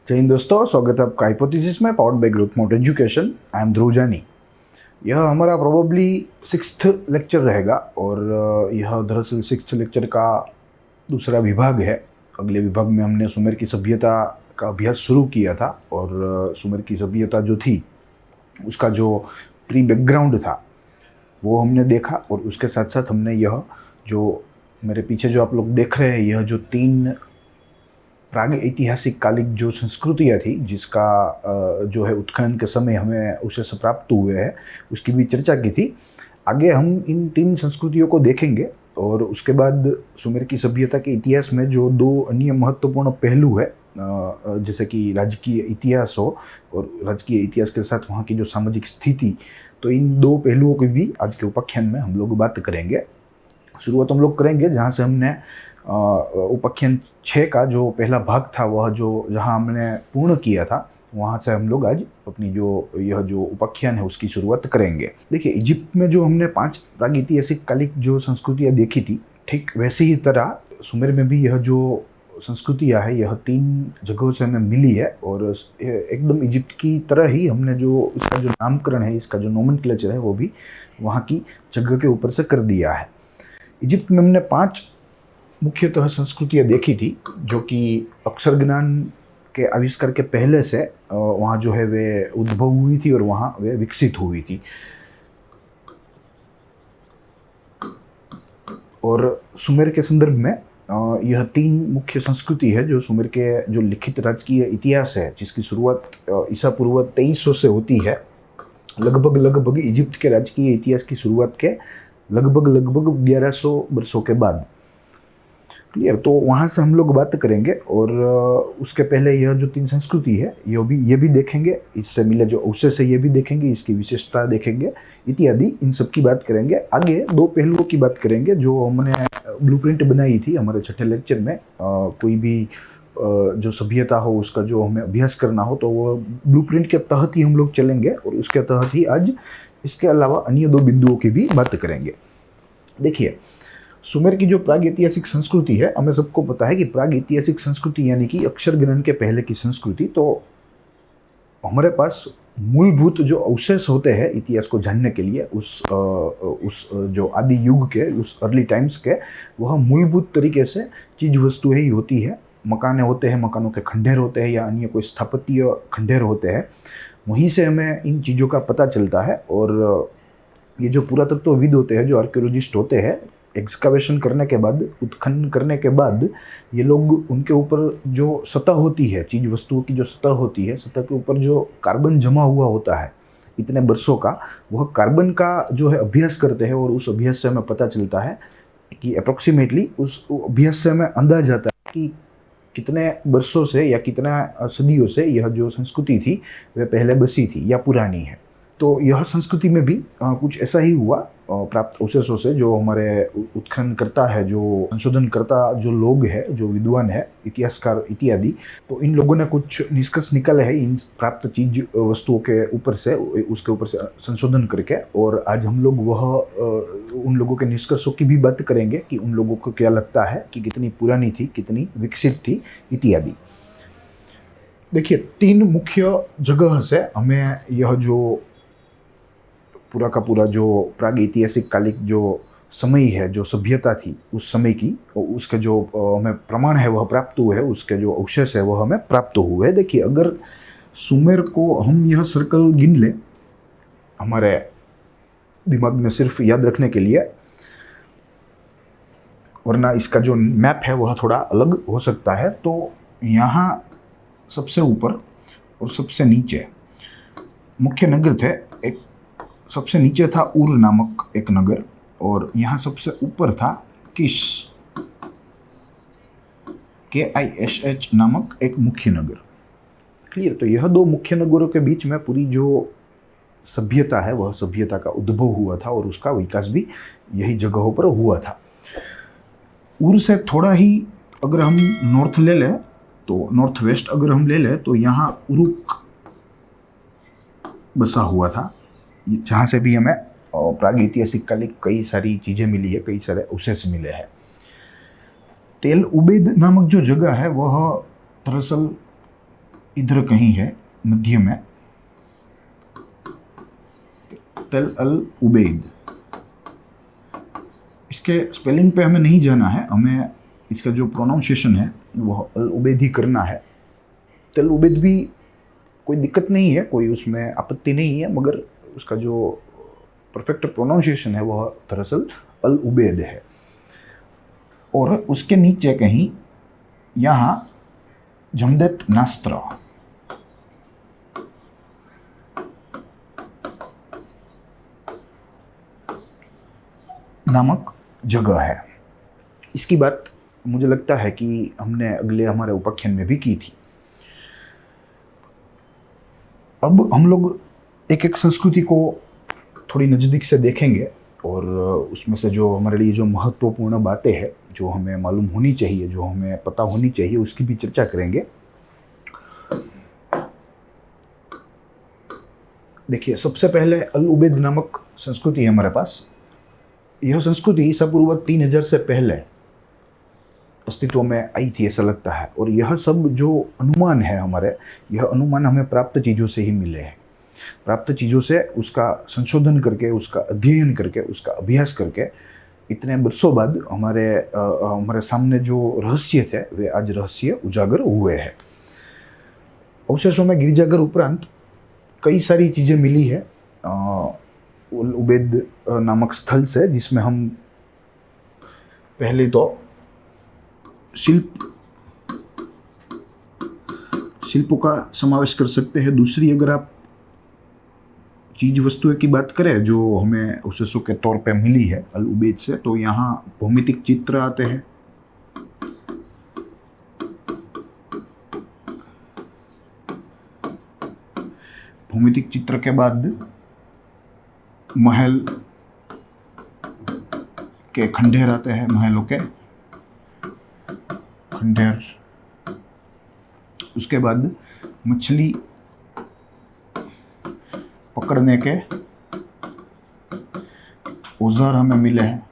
जय हिंद दोस्तों, स्वागत है आपका हाइपोथेसिस में पावर्ड बाय ग्रुप मोट एजुकेशन। आई एम ध्रुव जानी। यह हमारा प्रोबेबली 6th लेक्चर रहेगा और यह दरअसल 6th लेक्चर का दूसरा विभाग है। अगले विभाग में हमने सुमेर की सभ्यता का अभ्यास शुरू किया था और सुमेर की सभ्यता जो थी उसका जो प्री बैकग्राउंड था वो हमने देखा और उसके साथ साथ हमने यह जो मेरे पीछे जो आप लोग देख रहे हैं यह जो 3 प्राग ऐतिहासिक कालिक जो संस्कृतियाँ थी जिसका जो है उत्खनन के समय हमें अवशेष प्राप्त हुए हैं उसकी भी चर्चा की थी। आगे हम इन 3 संस्कृतियों को देखेंगे और उसके बाद सुमेर की सभ्यता के इतिहास में जो 2 अन्य महत्वपूर्ण पहलू है जैसे कि राजकीय इतिहास हो और राजकीय इतिहास के साथ वहाँ की जो सामाजिक स्थिति, तो इन 2 पहलुओं की भी आज के उपाख्यान में हम लोग बात करेंगे। शुरुआत हम लोग करेंगे जहाँ से हमने उपाख्यान 6 का जो पहला भाग था वह जो जहाँ हमने पूर्ण किया था वहाँ से हम लोग आज अपनी यह जो उपाख्यान है उसकी शुरुआत करेंगे। देखिए, इजिप्ट में जो हमने 5 प्रागैतिहासिक कालिक जो संस्कृतियाँ देखी थी, ठीक वैसे ही तरह सुमेर में भी यह जो संस्कृतियाँ है यह 3 जगहों से हमें मिली है और एकदम इजिप्ट की तरह ही हमने जो इसका जो नामकरण है, इसका जो नोमेनक्लेचर है वो भी वहाँ की जगह के ऊपर से कर दिया है। इजिप्ट में हमने 5 मुख्यतः संस्कृतियाँ देखी थी जो कि अक्षर ज्ञान के आविष्कार के पहले से वहाँ जो है वे उद्भव हुई थी और वहाँ वे विकसित हुई थी। और सुमेर के संदर्भ में यह 3 मुख्य संस्कृति है जो सुमेर के जो लिखित राजकीय इतिहास है जिसकी शुरुआत ईसा पूर्व 2300 से होती है। लगभग इजिप्ट के राजकीय इतिहास की शुरुआत के लगभग 1100 वर्षों के बाद। क्लियर? तो वहाँ से हम लोग बात करेंगे और उसके पहले यह जो 3 संस्कृति है ये भी देखेंगे, इससे मिले जो अवशेष है ये भी देखेंगे, इसकी विशेषता देखेंगे इत्यादि, इन सब की बात करेंगे। आगे 2 पहलुओं की बात करेंगे जो हमने ब्लूप्रिंट बनाई थी हमारे छठे लेक्चर में। कोई भी जो सभ्यता हो उसका जो हमें अभ्यास करना हो तो वो ब्लूप्रिंट के तहत ही हम लोग चलेंगे और उसके तहत ही आज इसके अलावा अन्य 2 बिंदुओं की भी बात करेंगे। देखिए, सुमेर की जो प्रागैतिहासिक संस्कृति है, हमें सबको पता है कि प्रागैतिहासिक संस्कृति यानी कि अक्षर ज्ञान के पहले की संस्कृति। तो हमारे पास मूलभूत जो अवशेष होते हैं इतिहास को जानने के लिए उस जो आदि युग के, उस अर्ली टाइम्स के, वह मूलभूत तरीके से चीज वस्तुएं ही होती है। मकाने होते हैं, मकानों के खंडेर होते हैं या अन्य कोई स्थापत्य खंडेर होते हैं, वहीं से हमें इन चीज़ों का पता चलता है। और ये जो पुरातत्वविद होते हैं, जो आर्कियोलॉजिस्ट होते हैं, एक्सकवेशन करने के बाद, उत्खनन करने के बाद ये लोग उनके ऊपर जो सतह होती है, चीज़ वस्तुओं की जो सतह होती है, सतह के ऊपर जो कार्बन जमा हुआ होता है इतने वर्षों का, वह कार्बन का जो है अभ्यास करते हैं और उस अभ्यास से हमें पता चलता है कि अप्रोक्सीमेटली उस अभ्यास से हमें अंदाज आता है कि कितने वर्षों से या कितना सदियों से यह जो संस्कृति थी वह पहले बसी थी या पुरानी है। तो यह संस्कृति में भी कुछ ऐसा ही हुआ प्राप्त अवशेषों से। जो हमारे उत्खनन करता है, जो संशोधन करता जो लोग हैं, जो विद्वान है, इतिहासकार इत्यादि, तो इन लोगों ने कुछ निष्कर्ष निकाले हैं इन प्राप्त चीज वस्तुओं के ऊपर से, उसके ऊपर से संशोधन करके। और आज हम लोग उन लोगों के निष्कर्षों की भी बात करेंगे कि उन लोगों को क्या लगता है कि कितनी पुरानी थी, कितनी विकसित थी इत्यादि। देखिए, 3 मुख्य जगह से हमें यह जो पूरा का पूरा जो प्राग ऐतिहासिक कालिक जो समय है, जो सभ्यता थी उस समय की, उसके जो हमें प्रमाण है वह प्राप्त हुए है, उसके जो अवशेष है वह हमें प्राप्त हुए। देखिए, अगर सुमेर को हम यह सर्कल गिन लें हमारे दिमाग में सिर्फ याद रखने के लिए, वरना इसका जो मैप है वह थोड़ा अलग हो सकता है। तो यहाँ सबसे ऊपर और सबसे नीचे मुख्य नगर थे। एक सबसे नीचे था उर नामक एक नगर और यहाँ सबसे ऊपर था किश, KISH नामक एक मुख्य नगर। क्लियर? तो यह 2 मुख्य नगरों के बीच में पूरी जो सभ्यता है वह सभ्यता का उद्भव हुआ था और उसका विकास भी यही जगहों पर हुआ था। उर से थोड़ा ही अगर हम नॉर्थ ले लें, तो नॉर्थ वेस्ट अगर हम ले लें तो यहाँ उरुक बसा हुआ था, जहाँ से भी हमें प्राग ऐतिहासिक कालिक कई सारी चीज़ें मिली है, कई सारे अवशेष मिले हैं। तेल उबैद नामक जो जगह है वह दरअसल इधर कहीं है मध्य में तल अल उबैद। इसके स्पेलिंग पे हमें नहीं जाना है, हमें इसका जो प्रोनाउंसिएशन है वह अल उबैद ही करना है। तल उबैद भी कोई दिक्कत नहीं है, कोई उसमें आपत्ति नहीं है, मगर उसका जो परफेक्ट प्रोनाउंसिएशन है वह दरअसल अल उबैद है। और उसके नीचे कहीं यहाँ जमदत नास्त्र नामक जगह है। इसकी बात मुझे लगता है कि हमने अगले हमारे उपाख्यान में भी की थी। अब हम लोग एक एक संस्कृति को थोड़ी नज़दीक से देखेंगे और उसमें से जो हमारे लिए जो महत्वपूर्ण बातें हैं, जो हमें मालूम होनी चाहिए, जो हमें पता होनी चाहिए, उसकी भी चर्चा करेंगे। देखिए, सबसे पहले अल उबैद नामक संस्कृति है हमारे पास। यह संस्कृति ईसा पूर्व 3000 से पहले अस्तित्व में आई थी ऐसा लगता है। और यह सब जो अनुमान है हमारे, यह अनुमान हमें प्राप्त चीज़ों से ही मिले हैं। प्राप्त चीज़ों से उसका संशोधन करके, उसका अध्ययन करके, उसका अभ्यास करके इतने वर्षों बाद हमारे सामने जो रहस्य थे वे आज रहस्य उजागर हुए हैं। अवशेषों में गिरजाघर उपरांत कई सारी चीज़ें मिली है अल उबैद नामक स्थल से, जिसमें हम पहले तो शिल्पों का समावेश कर सकते हैं। दूसरी, अगर आप चीज वस्तुएं की बात करें जो हमें अवशेषों के तौर पे मिली है अल उबैद से, तो यहाँ भौमितिक चित्र आते हैं। भौमितिक चित्र के बाद महल के खंडेर आते हैं, महलों के खंडेर। उसके बाद मछली पकड़ने के औजार हमें मिले हैं।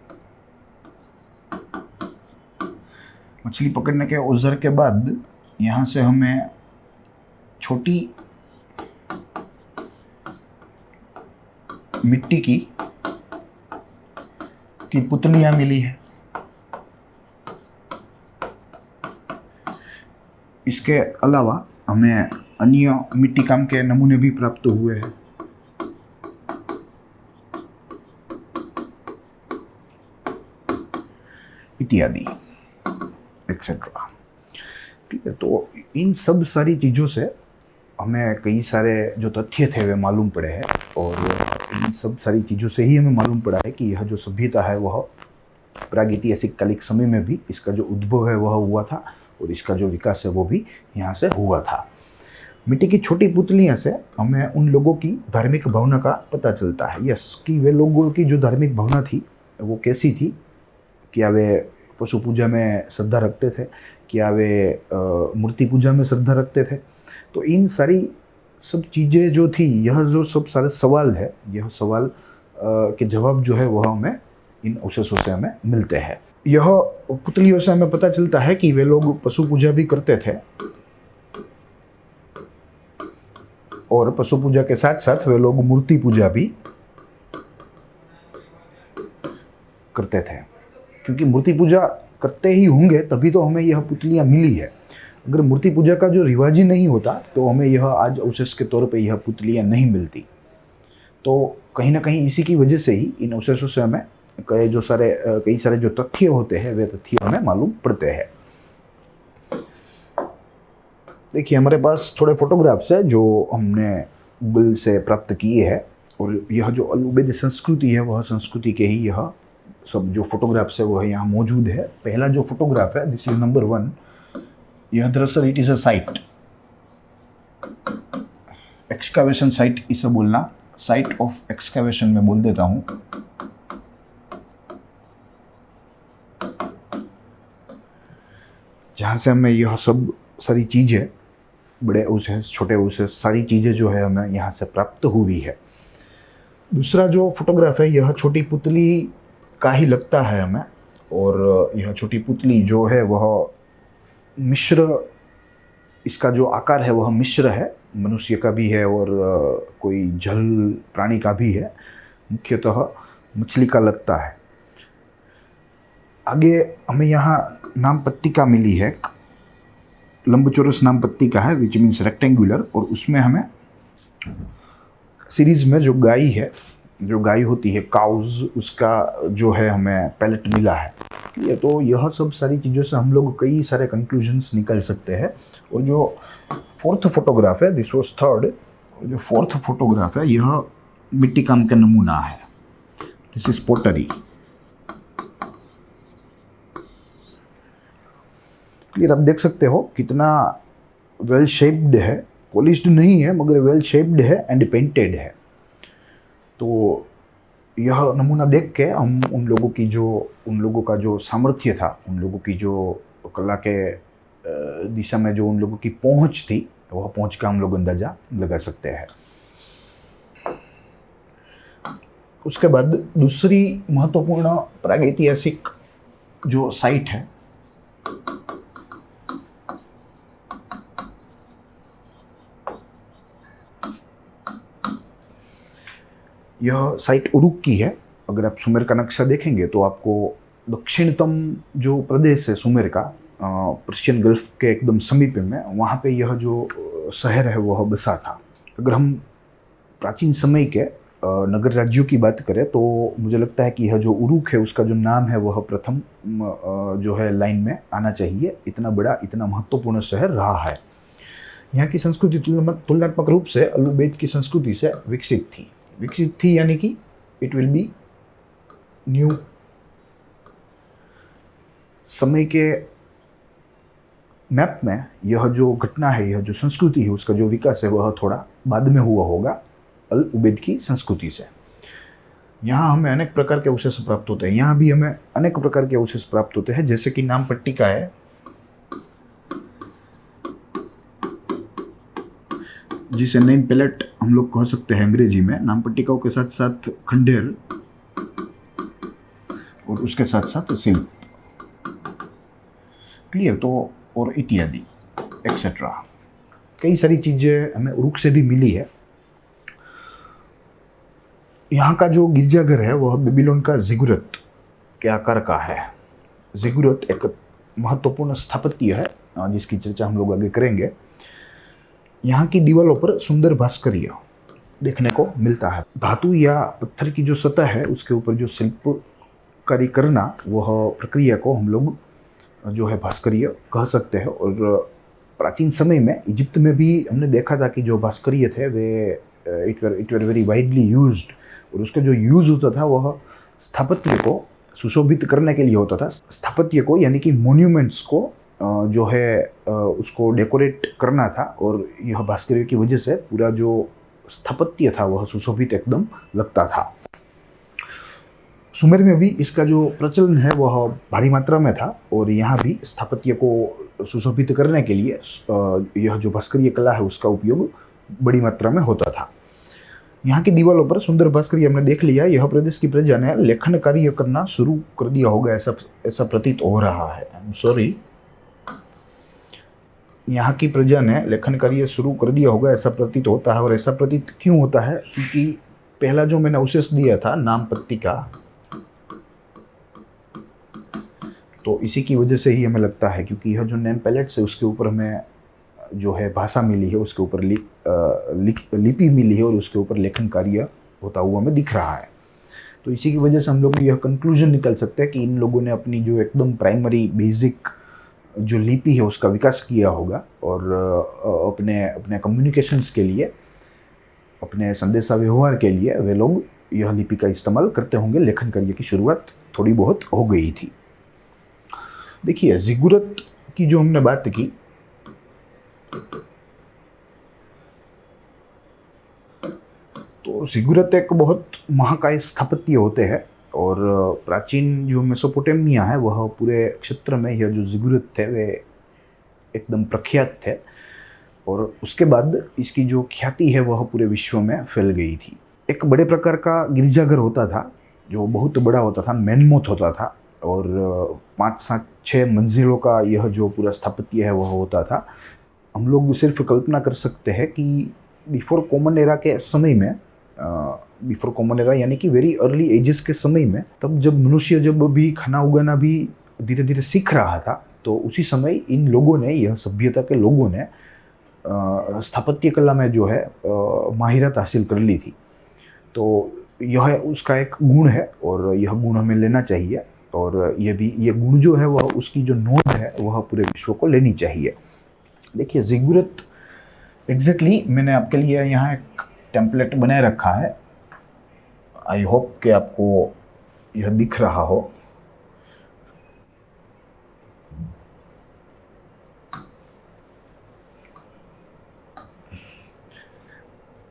मछली पकड़ने के औजार के बाद यहाँ से हमें छोटी मिट्टी की पुतलियां मिली है। इसके अलावा हमें अन्य मिट्टी काम के नमूने भी प्राप्त हुए हैं। इत्यादि एक्सेट्रा। ठीक है, तो इन सब सारी चीज़ों से हमें कई सारे जो तथ्य थे वे मालूम पड़े हैं। और इन सब सारी चीज़ों से ही हमें मालूम पड़ा है कि यह जो सभ्यता है वह प्रागैतिहासिक कालिक समय में भी इसका जो उद्भव है वह हुआ था, और इसका जो विकास है वो भी यहाँ से हुआ था। मिट्टी की छोटी पुतलियाँ से हमें उन लोगों की धार्मिक भावना का पता चलता है। यस, कि वे लोगों की जो धार्मिक भावना थी वो कैसी थी। क्या वे पशु पूजा में श्रद्धा रखते थे, क्या वे मूर्ति पूजा में श्रद्धा रखते थे। तो इन सारी सब चीज़ें जो थी, यह जो सब सारे सवाल है, यह सवाल के जवाब जो है वह हमें इन अवशेषों से हमें मिलते हैं। यह पुतलियों से हमें पता चलता है कि वे लोग पशु पूजा भी करते थे, और पशु पूजा के साथ साथ वे लोग मूर्ति पूजा भी करते थे। क्योंकि मूर्ति पूजा करते ही होंगे तभी तो हमें यह पुतलियाँ मिली है। अगर मूर्ति पूजा का जो रिवाज ही नहीं होता तो हमें यह आज अवशेष के तौर पे यह पुतलियाँ नहीं मिलती। तो कहीं ना कहीं इसी की वजह से ही इन अवशेषों से हमें कई सारे जो तथ्य होते हैं वे तथ्य हमें मालूम पड़ते हैं। देखिए, हमारे पास थोड़े फोटोग्राफ्स है जो हमने गूगल से प्राप्त किए हैं, और यह जो अल उबैद संस्कृति है वह संस्कृति के ही यह सब जो फोटोग्राफ्स है वह यहाँ मौजूद है। पहला जो फोटोग्राफ है, दिस इज नंबर 1। यह दरअसल it is a site, excavation site इसे बोलना, साइट ऑफ एक्सकावेशन में बोल देता हूँ। जहाँ से हमें यह सब सारी चीज़ें, बड़े अवशेष, छोटे अवशेष, सारी चीज़ें जो है हमें यहाँ से प्राप्त हुई है। दूसरा जो फोटोग्राफ है यह छोटी पुतली का ही लगता है हमें, और यह छोटी पुतली जो है वह मिस्र इसका जो आकार है वह मिश्र है, मनुष्य का भी है और कोई जल प्राणी का भी है, मुख्यतः मछली का लगता है। आगे हमें यहाँ नाम पट्टिका मिली है, लंबचौरस नाम पट्टिका है विच मीन्स रेक्टेंगुलर, और उसमें हमें सीरीज में जो गाय होती है काउज, उसका जो है हमें पैलेट मिला है। ये तो यह सब सारी चीज़ों से हम लोग कई सारे कंक्लूजन्स निकल सकते हैं। और जो फोर्थ फोटोग्राफ है, दिस वाज थर्ड, जो फोर्थ फोटोग्राफ है यह मिट्टी काम का नमूना है, दिस इज पोटरी। क्लियर, आप देख सकते हो कितना वेल शेप्ड है, पॉलिश्ड नहीं है मगर वेल शेप्ड है एंड पेंटेड है। तो यह नमूना देख के हम उन लोगों का जो सामर्थ्य था, उन लोगों की जो कला के दिशा में जो उन लोगों की पहुंच थी, वह पहुंच का हम लोग अंदाजा लगा सकते हैं। उसके बाद दूसरी महत्वपूर्ण प्रागैतिहासिक जो साइट है, यह साइट उरुक की है। अगर आप सुमेर का नक्शा देखेंगे तो आपको दक्षिणतम जो प्रदेश है सुमेर का, पर्शियन गल्फ के एकदम समीप में, वहाँ पे यह जो शहर है वह बसा था। अगर हम प्राचीन समय के नगर राज्यों की बात करें तो मुझे लगता है कि यह जो उरुक है उसका जो नाम है वह प्रथम जो है लाइन में आना चाहिए। इतना बड़ा, इतना महत्वपूर्ण शहर रहा है। यहाँ की संस्कृति तुलनात्मक रूप से अलुबेद की संस्कृति से विकसित थी, यानी कि इट विल बी न्यू। समय के मैप में यह जो घटना है, यह जो संस्कृति है, उसका जो विकास है वह थोड़ा बाद में हुआ होगा अल उबैद की संस्कृति से। यहाँ हमें अनेक प्रकार के अवशेष प्राप्त होते हैं, यहाँ भी हमें अनेक प्रकार के अवशेष प्राप्त होते हैं, जैसे कि नाम पट्टिका है, जिसे नेम पैलेट हम लोग कह सकते हैं अंग्रेजी में। नाम पट्टिकाओं के साथ साथ खंडेर और उसके साथ साथ शिल्प, क्लियर, तो और इत्यादि एक्सेट्रा कई सारी चीजें हमें उरुक से भी मिली है। यहाँ का जो गिरजाघर है वह बेबीलोन का जिगुरत के आकार का है। जिगुरत एक महत्वपूर्ण स्थापत्य है जिसकी चर्चा हम लोग आगे करेंगे। यहाँ की दीवारों पर सुंदर भास्कर्य देखने को मिलता है। धातु या पत्थर की जो सतह है उसके ऊपर जो शिल्पकारी करना, वह प्रक्रिया को हम लोग जो है भास्कर्य कह सकते हैं। और प्राचीन समय में इजिप्ट में भी हमने देखा था कि जो भास्कर्य थे way it were very widely used, और उसका जो यूज़ होता था वह स्थापत्य को सुशोभित करने के लिए होता था। स्थापत्य को यानी कि मोन्यूमेंट्स को जो है उसको डेकोरेट करना था, और यह भास्कर्य की वजह से पूरा जो स्थापत्य था वह सुशोभित एकदम लगता था। सुमेर में भी इसका जो प्रचलन है वह भारी मात्रा में था, और यहाँ भी स्थापत्य को सुशोभित करने के लिए यह जो भास्कर्य कला है उसका उपयोग बड़ी मात्रा में होता था। यहाँ की दीवारों पर सुंदर भास्कर्य हमने देख लिया। यह प्रदेश की प्रजा ने लेखन कार्य करना शुरू कर दिया होगा, ऐसा प्रतीत हो रहा है। आई एम सॉरी, यहाँ की प्रजा ने लेखन कार्य शुरू कर दिया होगा ऐसा प्रतीत होता है। और ऐसा प्रतीत क्यों होता है? क्योंकि पहला जो मैंने अवशेष दिया था नाम पट्टिका, तो इसी की वजह से ही हमें लगता है, क्योंकि यह जो नेम पैलेट्स है उसके ऊपर हमें जो है भाषा मिली है, उसके ऊपर लिपि मिली है, और उसके ऊपर लेखन कार्य होता हुआ हमें दिख रहा है। तो इसी की वजह से हम लोग यह कंक्लूजन निकल सकते हैं कि इन लोगों ने अपनी जो एकदम प्राइमरी बेसिक जो लिपि है उसका विकास किया होगा, और अपने कम्युनिकेशंस के लिए, अपने संदेशा व्यवहार के लिए वे लोग यह लिपि का इस्तेमाल करते होंगे। लेखन कार्य की शुरुआत थोड़ी बहुत हो गई थी। देखिए, जिगुरत की जो हमने बात की, तो जिगुरत एक बहुत महाकाय स्थापत्य होते हैं, और प्राचीन जो मेसोपोटामिया है वह पूरे क्षेत्र में यह जो जिगुरत थे वे एकदम प्रख्यात थे, और उसके बाद इसकी जो ख्याति है वह पूरे विश्व में फैल गई थी। एक बड़े प्रकार का गिरजाघर होता था जो बहुत बड़ा होता था, मैनमोथ होता था, और 5, 7, 6 मंजिलों का यह जो पूरा स्थापत्य है वह होता था। हम लोग सिर्फ कल्पना कर सकते हैं कि बिफोर कॉमन एरा के समय में, बिफोर कॉमन एरा यानी कि वेरी अर्ली एजेस के समय में, तब जब मनुष्य जब भी खाना उगाना भी धीरे धीरे सीख रहा था, तो उसी समय इन लोगों ने, यह सभ्यता के लोगों ने स्थापत्य कला में जो है माहिरत हासिल कर ली थी। तो यह उसका एक गुण है और यह गुण हमें लेना चाहिए, और ये गुण जो है वह, उसकी जो नोट है वह पूरे विश्व को लेनी चाहिए। देखिए जिगुरत एग्जैक्टली मैंने आपके लिए यहाँ एक टेम्पलेट बनाए रखा है। आई होप कि आपको यह दिख रहा हो।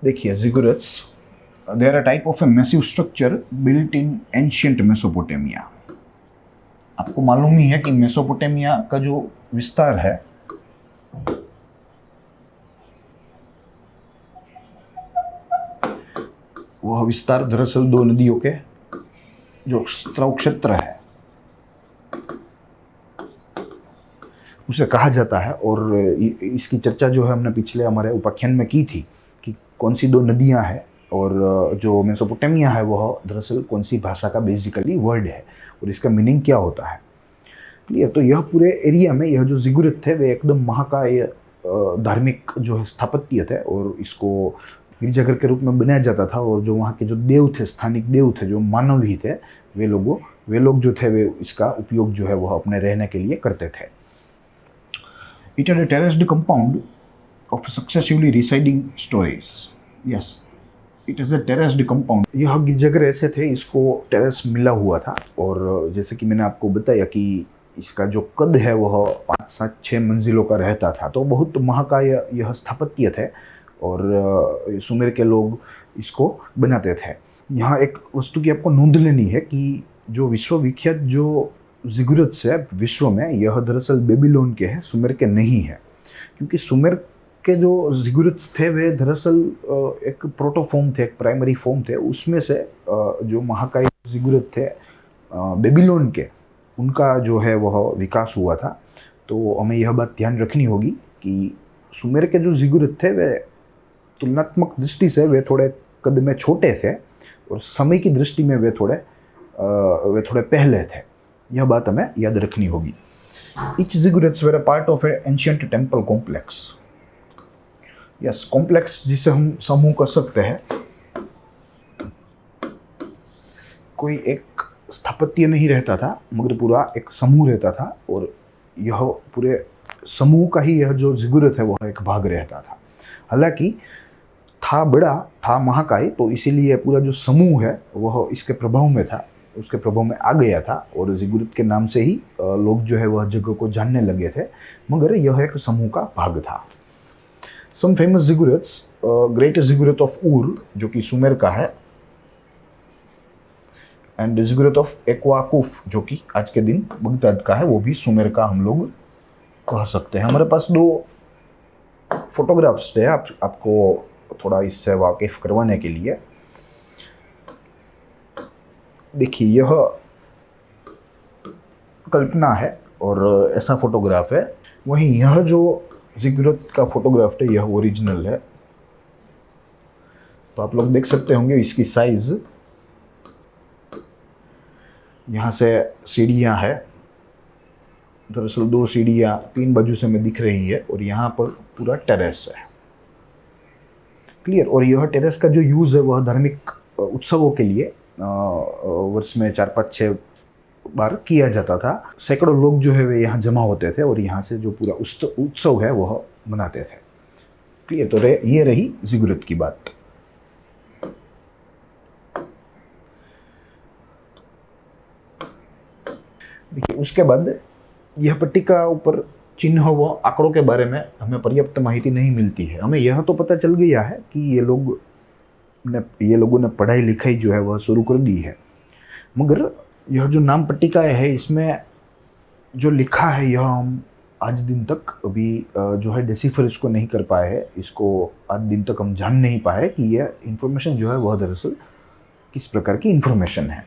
देखिए जिगुरट्स, they are a type of a massive structure built in ancient Mesopotamia। आपको मालूम ही है कि मेसोपोटामिया का जो विस्तार है वह विस्तार दरअसल दो नदियों के जो स्त्राव क्षेत्र है उसे कहा जाता है। और इसकी चर्चा जो है हमने पिछले हमारे उपाख्यान में की थी कि कौन सी दो नदियां हैं, और जो मेसोपोटामिया है वह दरअसल कौन सी भाषा का बेसिकली वर्ड है और इसका मीनिंग क्या होता है। क्लियर? तो यह पूरे एरिया में यह जो जिगुरत थे वे एकदम महाकाय धार्मिक जो है स्थापत्य थे, और इसको गिरजाघर के रूप में बनाया जाता था। और जो वहाँ के जो देव थे, स्थानिक देव थे, जो मानव ही थे, वे लोग जो थे वे इसका उपयोग जो है वह अपने रहने के लिए करते थे। It had a terraced compound of successively residing storage. Yes, it is a terraced compound. यह गिरजाघर ऐसे थे, इसको टेरेस मिला हुआ था, और जैसे कि मैंने आपको बताया कि इसका जो कद है वह 5, 7, 6 मंजिलों का रहता था। तो बहुत महाकाय यह स्थापत्य थे, और सुमेर के लोग इसको बनाते थे। यहाँ एक वस्तु की आपको नोंद लेनी है कि जो विश्वविख्यात जो जिगुरट्स है विश्व में, यह दरअसल बेबीलोन के हैं, सुमेर के नहीं है। क्योंकि सुमेर के जो जिगुरट्स थे वे दरअसल एक प्रोटोफॉर्म थे, एक प्राइमरी फॉर्म थे। उसमें से जो महाकाय जिगुरट थे बेबीलोन के, उनका जो है वह विकास हुआ था। तो हमें यह बात ध्यान रखनी होगी कि सुमेर के जो जिगुरट थे वे तुलनात्मक दृष्टि से वे थोड़े कद में छोटे थे, और समय की दृष्टि में वे थोड़े पहले थे। यह बात हमें याद रखनी होगी। Each ziggurats were a part of an ancient temple complex। Yes, complex जिसे हम समूह कर सकते हैं। कोई एक स्थापत्य नहीं रहता था, मगर पूरा एक समूह रहता था, और यह पूरे समूह का ही यह जो जिगुरत है वह एक भाग रहता था। हालांकि था बड़ा, था महाकाय, तो इसीलिए पूरा जो समूह है वह इसके प्रभाव में था, उसके प्रभाव में आ गया था, और जिगुरत के नाम से ही लोग जो है वह जगह को जानने लगे थे, मगर यह एक समूह का भाग था। सम फेमस जिगुरट्स, ग्रेट जिगुरत ऑफ ऊर जो कि सुमेर का है, एंड जिगुरत ऑफ एक्वाकुफ जो कि आज के दिन बगदाद का है, वो भी सुमेर का हम लोग कह सकते हैं। हमारे पास 2 फोटोग्राफ्स है आपको थोड़ा इससे वाकिफ करवाने के लिए। देखिए यह कल्पना है और ऐसा फोटोग्राफ है, वहीं यह जो जिगुरत का फोटोग्राफ है यह ओरिजिनल है। तो आप लोग देख सकते होंगे इसकी साइज। यहाँ से सीढ़ियाँ है, दरअसल 2 सीढ़ियाँ 3 बाजू से हमें दिख रही है, और यहाँ पर पूरा टेरेस है। क्लियर? और यह टेरेस का जो यूज़ है वह धार्मिक उत्सवों के लिए वर्ष में 4, 5, 6 बार किया जाता था। सैकड़ों लोग जो है वे यहाँ जमा होते थे, और यहाँ से जो पूरा उत्सव है वह मनाते थे। क्लियर? तो ये रही जिगुरत की बात। देखिए उसके बाद यह पट्टिका ऊपर चिन्ह व आंकड़ों के बारे में हमें पर्याप्त माहिती नहीं मिलती है। हमें यह तो पता चल गया है कि ये लोगों ने पढ़ाई लिखाई जो है वह शुरू कर दी है, मगर यह जो नाम पट्टिकाएँ है इसमें जो लिखा है यह हम आज दिन तक अभी जो है डिसिफर इसको नहीं कर पाए हैं। इसको आज दिन तक हम जान नहीं पाए कि यह इन्फॉर्मेशन जो है वह दरअसल किस प्रकार की इन्फॉर्मेशन है।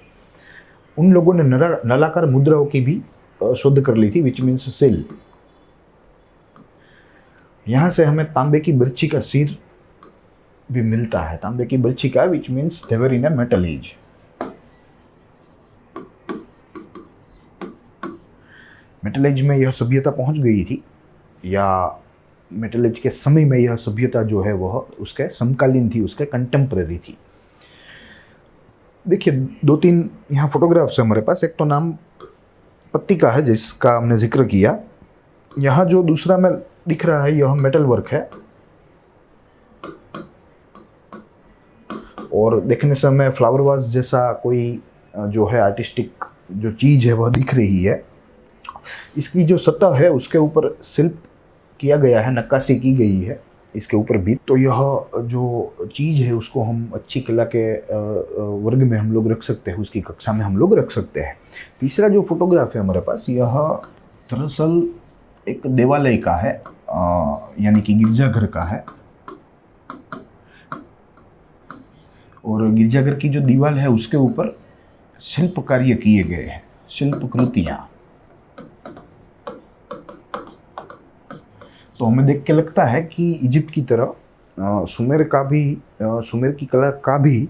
उन लोगों ने नलाकार मुद्राओं की भी शोध कर ली थी, विच मीन्स सेल। यहाँ से हमें तांबे की बर्छी का सिर भी मिलता है, तांबे की बर्छी का, which means they were in a metal age. Metal age में यह सभ्यता पहुंच गई थी, या मेटल एज के समय में यह सभ्यता जो है वह उसके समकालीन थी, उसके कंटेम्पररी थी। देखिए 2-3 यहाँ फोटोग्राफ्स है हमारे पास। एक तो नाम पत्तिका है जिसका हमने जिक्र किया। यहाँ जो दूसरा में दिख रहा है यह मेटल वर्क है, और देखने से हमें फ्लावर वाज जैसा कोई जो है आर्टिस्टिक जो चीज़ है वह दिख रही है। इसकी जो सतह है उसके ऊपर शिल्प किया गया है, नक्काशी की गई है इसके ऊपर भी। तो यह जो चीज़ है उसको हम अच्छी कला के वर्ग में हम लोग रख सकते हैं, उसकी कक्षा में हम लोग रख सकते हैं। तीसरा जो फोटोग्राफ है हमारे पास, यह दरअसल एक देवालय का है, यानी कि गिरजाघर का है। और गिरजाघर की जो दीवार है उसके ऊपर शिल्प कार्य किए गए हैं, शिल्प कृतियाँ। तो हमें देख के लगता है कि इजिप्ट की तरह सुमेर की कला का भी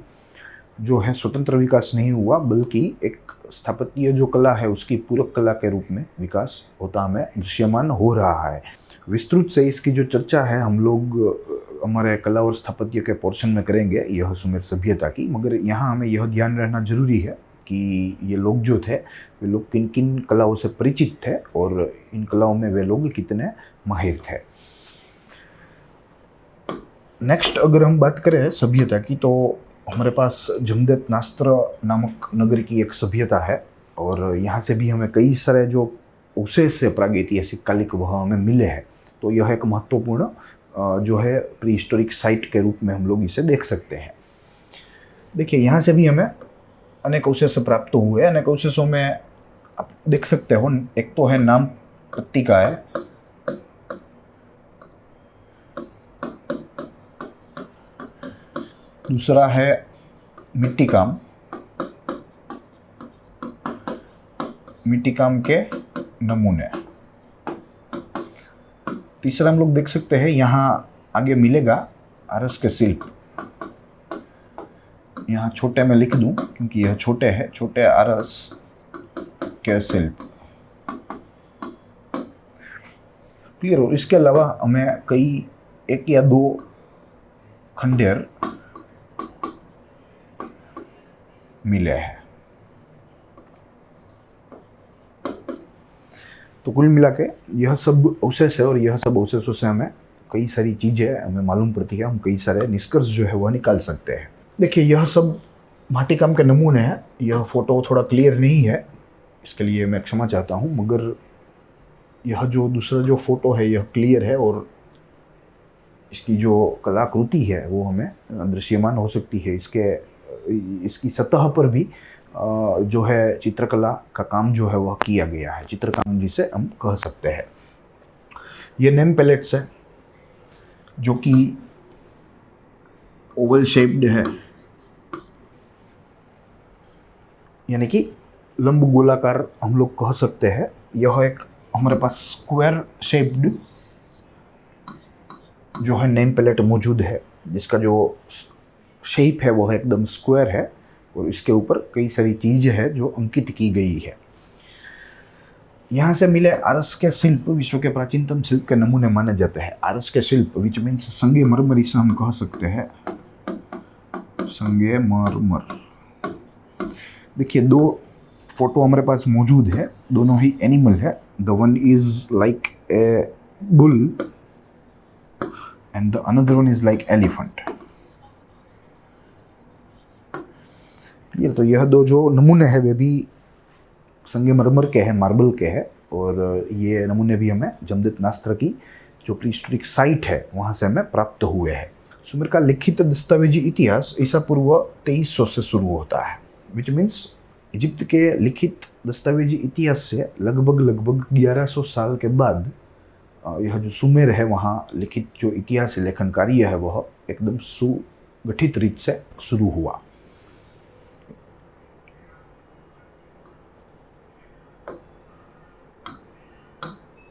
जो है स्वतंत्र विकास नहीं हुआ, बल्कि एक स्थापत्य जो कला है उसकी पूरक कला के रूप में विकास होता हमें दृश्यमान हो रहा है। विस्तृत से इसकी जो चर्चा है हम लोग हमारे कला और स्थापत्य के पोर्शन में करेंगे, यह सुमेर सभ्यता की। मगर यहाँ हमें यह ध्यान रहना जरूरी है कि ये लोग जो थे वे लोग किन किन कलाओं से परिचित थे और इन कलाओं में वे लोग कितने माहिर थे। नेक्स्ट अगर हम बात करें सभ्यता की, तो हमारे पास जमदत नास्त्र नामक नगर की एक सभ्यता है, और यहाँ से भी हमें कई सारे जो अवशेष है प्रागैतिहासिक कालिक वह हमें मिले हैं। तो यह एक महत्वपूर्ण जो है प्री हिस्टोरिक साइट के रूप में हम लोग इसे देख सकते हैं। देखिए यहाँ से भी हमें अनेक अवशेष प्राप्त हुए। अनेक अवशेषों में आप देख सकते हो, एक तो है नाम पत्तिका है, दूसरा है मिट्टी काम के नमूने, तीसरा हम लोग देख सकते हैं यहाँ आगे मिलेगा आरस के शिल्प। यहाँ छोटे में लिख दूं क्योंकि यह छोटे है, छोटे आरस के शिल्प। क्लियर हो? इसके अलावा हमें कई 1 या 2 खंडेर मिले हैं। तो कुल मिला के यह सब अवशेष है, और यह सब अवशेषों से हमें कई सारी चीज़ें हमें मालूम पड़ती है, हम कई सारे निष्कर्ष जो है वह निकाल सकते हैं। देखिए यह सब माटी काम के नमूने हैं। यह फोटो थोड़ा क्लियर नहीं है, इसके लिए मैं क्षमा चाहता हूँ, मगर यह जो दूसरा जो फोटो है यह क्लियर है, और इसकी जो कलाकृति है वो हमें दृश्यमान हो सकती है। इसकी सतह पर भी जो है चित्रकला का काम जो है वह किया गया है, चित्रकाम जिसे हम कह सकते हैं। ये नेम पैलेट्स है जो कि ओवल शेप्ड है, यानी कि लंब गोलाकार हम लोग कह सकते हैं। यह एक हमारे पास स्क्वायर शेप्ड जो है नेम प्लेट मौजूद है, जिसका जो शेप है वह एकदम स्क्वायर है, और इसके ऊपर कई सारी चीज़ें हैं जो अंकित की गई है। यहाँ से मिले आरस के शिल्प विश्व के प्राचीनतम शिल्प के नमूने माने जाते हैं। आरस के शिल्प विच मीन्स संगमरमर, इसे हम कह सकते हैं संगमरमर। देखिए 2 फोटो हमारे पास मौजूद है, दोनों ही एनिमल है। The one is like a bull and the another one is like elephant. Clear? तो यह 2 जो नमूने हैं वे भी संगमरमर के हैं, मार्बल के हैं, और ये नमूने भी हमें जमदत नास्त्र की जो प्रीहिस्टोरिक साइट है वहाँ से हमें प्राप्त हुए हैं। सुमेर का लिखित दस्तावेजी इतिहास ईसा पूर्व 2300 से शुरू होता है, विच मीन्स इजिप्ट के लिखित दस्तावेजी इतिहास से लगभग 1100 साल के बाद यह जो सुमेर है वहाँ लिखित जो इतिहास लेखन कार्य है वह एकदम सुगठित रीत से शुरू हुआ।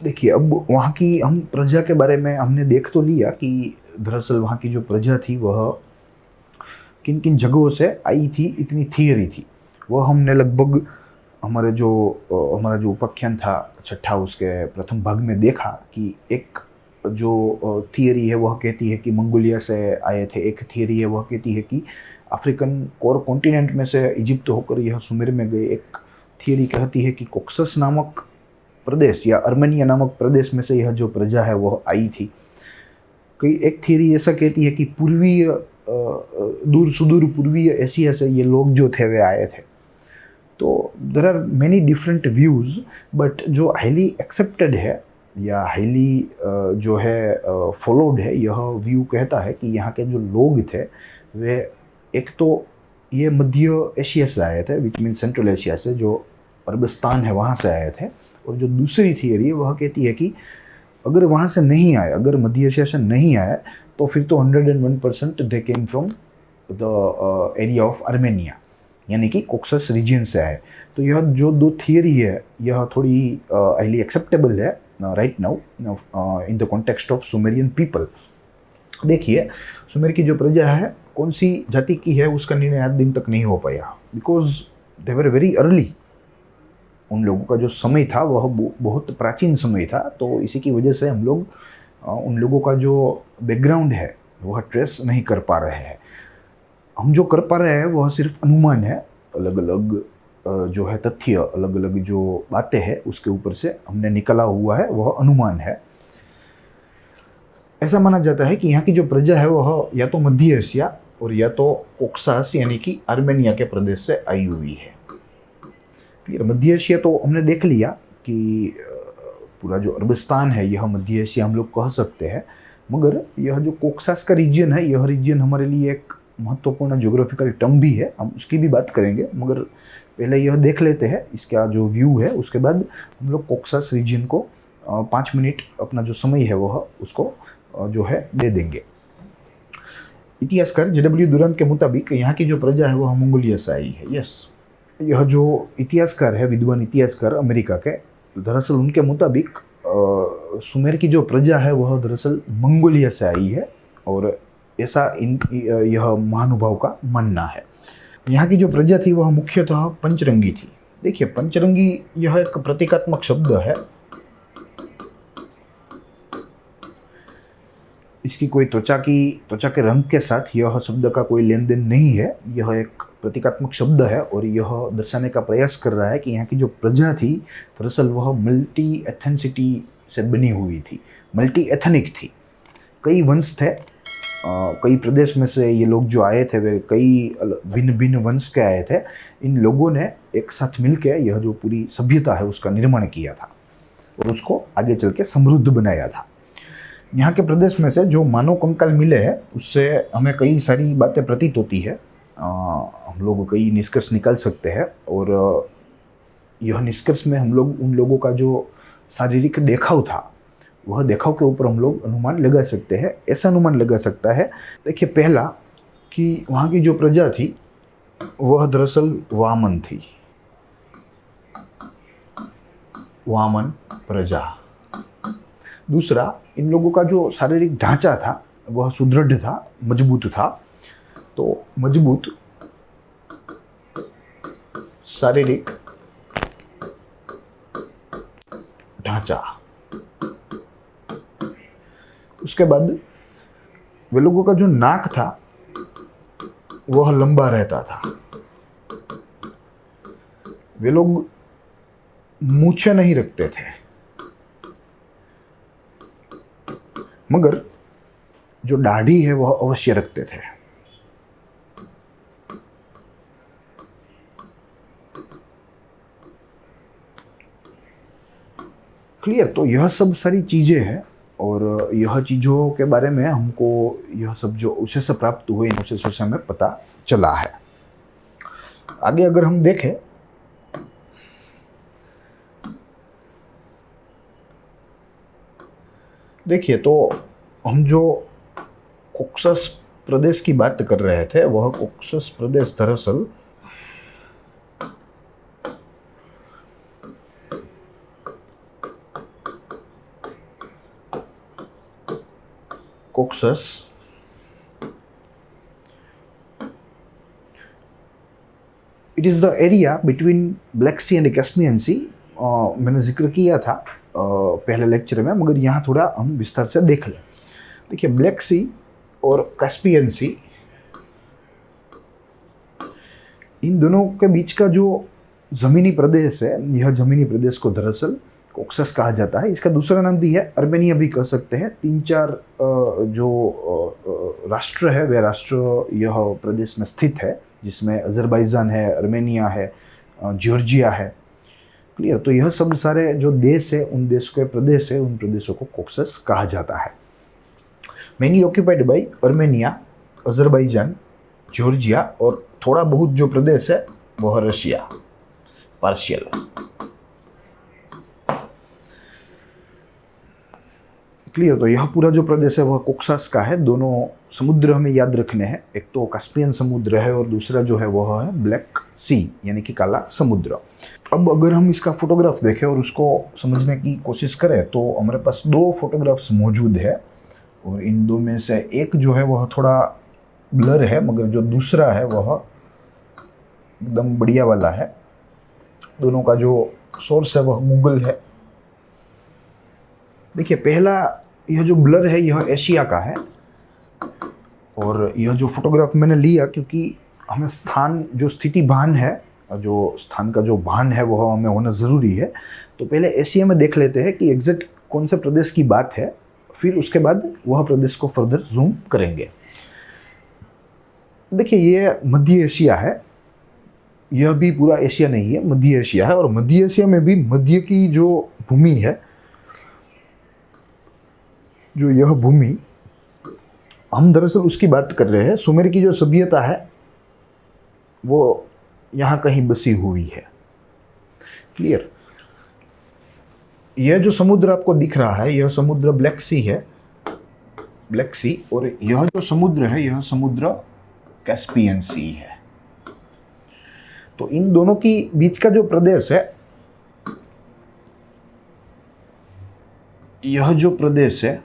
देखिए, अब वहाँ की हम प्रजा के बारे में हमने देख तो लिया कि दरअसल वहाँ की जो प्रजा थी वह किन किन जगहों से आई थी, इतनी थियरी थी। वह हमने लगभग हमारा जो उपाख्यान था छठा, उसके प्रथम भाग में देखा कि एक जो थियरी है वह कहती है कि मंगोलिया से आए थे, एक थियरी है वह कहती है कि अफ्रीकन कोर कॉन्टिनेंट में से इजिप्ट होकर यह सुमेर में गए, एक थियरी कहती है कि कोक्सस नामक प्रदेश या अर्मेनिया नामक प्रदेश में से यह जो प्रजा है वह आई थी। कई एक थियरी ऐसा कहती है कि पूर्वीय दूर सुदूर पूर्वीय एशिया से ये लोग जो थे वे आए थे। तो there are many different views, but जो हाईली एक्सेप्टेड है या हाईली जो है फॉलोड है, यह व्यू कहता है कि यहाँ के जो लोग थे वे एक तो ये मध्य एशिया से आए थे, विच मीन सेंट्रल एशिया से, जो अरबस्तान है वहाँ से आए थे। और जो दूसरी थियरी है वह कहती है कि अगर वहाँ से नहीं आए, अगर मध्य एशिया से नहीं आए, तो फिर तो 101% they came from the area of Armenia, यानी कि कोक्सस रीजन से आए। तो यह जो दो थियरी है यह थोड़ी हाईली एक्सेप्टेबल है right now in the context of Sumerian people. देखिए, सुमेर की जो प्रजा है कौन सी जाति की है उसका निर्णय आज दिन तक नहीं हो पाया, because they were very early. उन लोगों का जो समय था वह बहुत प्राचीन समय था, तो इसी की वजह से हम लोग उन लोगों का जो बैकग्राउंड है वह ट्रेस नहीं कर पा रहे हैं। हम जो कर पा रहे हैं वह सिर्फ अनुमान है, अलग अलग जो है तथ्य, अलग अलग जो बातें हैं उसके ऊपर से हमने निकला हुआ है, वह अनुमान है। ऐसा माना जाता है कि यहाँ की जो प्रजा है वह या तो मध्य एशिया और या तो कोक्सास यानी कि आर्मेनिया के प्रदेश से आई हुई है। फिर मध्य एशिया तो हमने देख लिया कि पूरा जो अरबस्तान है यह मध्य एशिया हम लोग कह सकते हैं, मगर यह जो कोक्सास का रीजन है यह रीजन हमारे लिए एक महत्वपूर्ण ज्योग्राफिकल टर्म भी है, हम उसकी भी बात करेंगे, मगर पहले यह देख लेते हैं इसका जो व्यू है, उसके बाद हम लोग कोक्सास रीजन को 5 मिनट अपना जो समय है वह उसको जो है दे देंगे। इतिहासकार JW दुरांत के मुताबिक यहाँ की जो प्रजा है वह मंगोलिया से आई है। यस, यह जो इतिहासकार है, विद्वान इतिहासकार अमेरिका के, दरअसल उनके मुताबिक सुमेर की जो प्रजा है वह दरअसल मंगोलिया से आई है, और ऐसा यह महानुभाव का मानना है। यहाँ की जो प्रजा थी वह मुख्यतः पंचरंगी थी। देखिए, पंचरंगी यह एक प्रतीकात्मक शब्द है, इसकी कोई त्वचा के रंग के साथ यह शब्द का कोई लेन देन नहीं है, यह एक प्रतीकात्मक शब्द है और यह दर्शाने का प्रयास कर रहा है कि यहाँ की जो प्रजा थी दरअसल वह मल्टी एथेनिसिटी से बनी हुई थी, मल्टी एथनिक थी। कई वंश थे, कई प्रदेश में से ये लोग जो आए थे वे कई भिन्न भिन्न वंश के आए थे। इन लोगों ने एक साथ मिलकर यह जो पूरी सभ्यता है उसका निर्माण किया था और उसको आगे चल के समृद्ध बनाया था। यहाँ के प्रदेश में से जो मानव कंकाल मिले हैं उससे हमें कई सारी बातें प्रतीत होती है, हम लोग कई निष्कर्ष निकाल सकते हैं, और यह निष्कर्ष में हम लोग उन लोगों का जो शारीरिक देखाव था वह देखाव के ऊपर हम लोग अनुमान लगा सकते हैं। ऐसा अनुमान लगा सकता है, देखिए, पहला कि वहाँ की जो प्रजा थी वह दरअसल वामन थी, वामन प्रजा। दूसरा, इन लोगों का जो शारीरिक ढांचा था वह सुदृढ़ था, मजबूत था। तो मजबूत शारीरिक ढांचा। उसके बाद वे लोगों का जो नाक था वह लंबा रहता था। वे लोग मूछें नहीं रखते थे, मगर जो दाढ़ी है वह अवश्य रखते थे। क्लियर? तो यह सब सारी चीजें हैं और यह चीजों के बारे में हमको यह सब जो अवशेष प्राप्त हुए इन अवशेषों से हमें पता चला है। आगे अगर हम देखें, देखिए, तो हम जो कोक्सस प्रदेश की बात कर रहे थे वह कोक्सस प्रदेश दरअसल Caucasus it is the area between Black Sea and Caspian Sea. मैंने जिक्र किया था पहले लेक्चर में, मगर यहाँ थोड़ा हम विस्तार से देख लें। देखिए, ब्लैक सी और कैस्पियन सी, इन दोनों के बीच का जो ज़मीनी प्रदेश है, यह ज़मीनी प्रदेश को दरअसल कॉक्सस कहा जाता है। इसका दूसरा नाम भी है, अर्मेनिया भी कह सकते हैं। 3-4 जो राष्ट्र है, वे राष्ट्र यह प्रदेश में स्थित है, जिसमें अजरबैजान है, अर्मेनिया है, जॉर्जिया है। क्लियर? तो यह सब सारे जो देश है, उन देश के प्रदेश है, उन प्रदेशों को कॉक्सस कहा जाता है। Mainly occupied by Armenia, Azerbaijan, Georgia और थोड़ा बहुत जो प्रदेश है वह रशिया, पार्शियल। क्लियर? तो यह पूरा जो प्रदेश है वह कॉक्सस का है। दोनों समुद्र हमें याद रखने हैं, एक तो कास्पियन समुद्र है और दूसरा जो है वह है ब्लैक सी, यानी कि काला समुद्र। अब अगर हम इसका फोटोग्राफ देखें और उसको समझने की कोशिश करें तो हमारे पास 2 फोटोग्राफ्स मौजूद है, और इन 2 में से एक जो है वह थोड़ा ब्लर है, मगर जो दूसरा है वह एकदम बढ़िया वाला है। दोनों का जो सोर्स है वह गूगल है। देखिए, पहला यह जो ब्लर है यह एशिया का है, और यह जो फोटोग्राफ मैंने लिया, क्योंकि हमें स्थान जो स्थिति भान है, जो स्थान का जो भान है वह हमें होना ज़रूरी है। तो पहले एशिया में देख लेते हैं कि एग्जैक्ट कौन से प्रदेश की बात है, फिर उसके बाद वह प्रदेश को फर्दर जूम करेंगे। देखिए, ये मध्य एशिया है, यह भी पूरा एशिया नहीं है, मध्य एशिया है। और मध्य एशिया में भी मध्य की जो भूमि है, जो यह भूमि, हम दरअसल उसकी बात कर रहे हैं। सुमेर की जो सभ्यता है वो यहाँ कहीं बसी हुई है। क्लियर? यह जो समुद्र आपको दिख रहा है, यह समुद्र ब्लैक सी है, ब्लैक सी, और यह जो समुद्र है यह समुद्र कैस्पियन सी है। तो इन दोनों की बीच का जो प्रदेश है, यह जो प्रदेश है,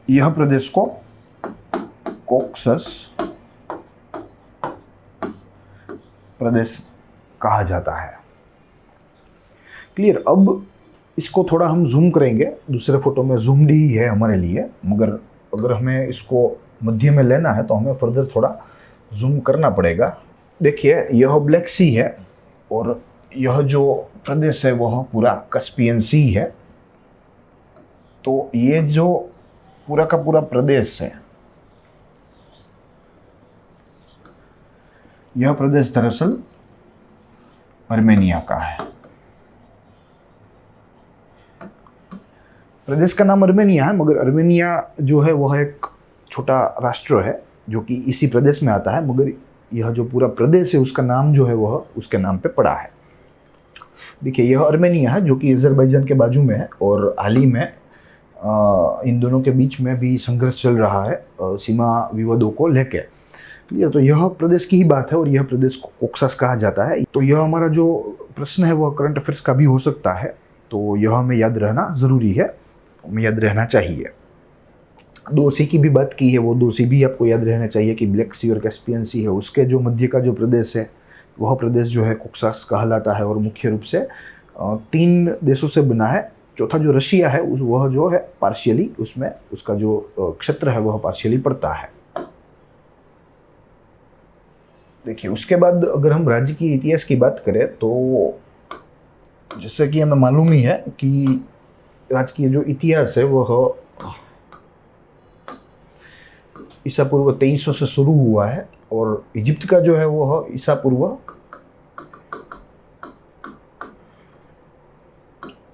यह प्रदेश को कॉक्सस प्रदेश कहा जाता है। क्लियर? अब इसको थोड़ा हम जूम करेंगे। दूसरे फोटो में जूम्ड ही है हमारे लिए, मगर अगर हमें इसको मध्य में लेना है तो हमें फर्दर थोड़ा जूम करना पड़ेगा। देखिए, यह ब्लैक सी है और यह जो प्रदेश है वह पूरा कैस्पियन सी है। तो ये जो पूरा का पूरा प्रदेश है, यह प्रदेश दरअसल अर्मेनिया का है। प्रदेश का नाम अर्मेनिया है, मगर अर्मेनिया जो है वह एक छोटा राष्ट्र है जो कि इसी प्रदेश में आता है, मगर यह जो पूरा प्रदेश है उसका नाम जो है वह उसके नाम पे पड़ा है। देखिए, यह अर्मेनिया है जो कि अजरबैजान के बाजू में है, और हाल ही में इन दोनों के बीच में भी संघर्ष चल रहा है सीमा विवादों को लेकर। क्लियर? तो यह प्रदेश की ही बात है और यह प्रदेश को कॉक्सस कहा जाता है। तो यह हमारा जो प्रश्न है वह करंट अफेयर्स का भी हो सकता है, तो यह हमें याद रहना ज़रूरी है, हमें याद रहना चाहिए। 2 सी की भी बात की है, वो 2 सी भी आपको याद रहना चाहिए कि ब्लैक सी और कैस्पियन सी है, उसके जो मध्य का जो प्रदेश है वह प्रदेश जो है कॉक्सस कहलाता है, और मुख्य रूप से 3 देशों से बना है। चौथा जो रशिया है वह जो है पार्शियली, उसमें उसका जो क्षेत्र है वह पार्शियली पड़ता है। देखिए, उसके बाद अगर हम राज्य की इतिहास की बात करें तो जैसे कि हमें मालूम ही है कि राज्य की जो इतिहास है वह ईसा पूर्व 2300 से शुरू हुआ है, और इजिप्ट का जो है वह ईसा पूर्व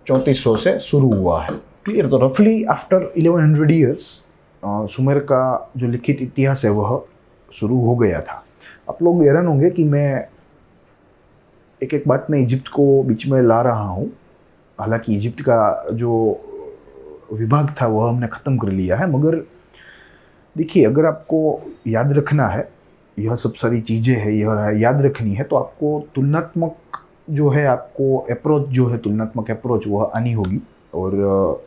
3400 से शुरू हुआ है। क्लियर? तो रफली आफ्टर 1100 ईयर्स सुमेर का जो लिखित इतिहास है वह शुरू हो गया था। आप लोग हैरान होंगे कि मैं एक एक बात में इजिप्ट को बीच में ला रहा हूँ। हालांकि इजिप्ट का जो विभाग था वह हमने ख़त्म कर लिया है, मगर देखिए, अगर आपको याद रखना है, यह सब सारी चीज़ें हैं, यह याद रखनी है, तो आपको तुलनात्मक जो है, आपको अप्रोच जो है, तुलनात्मक अप्रोच वह आनी होगी। और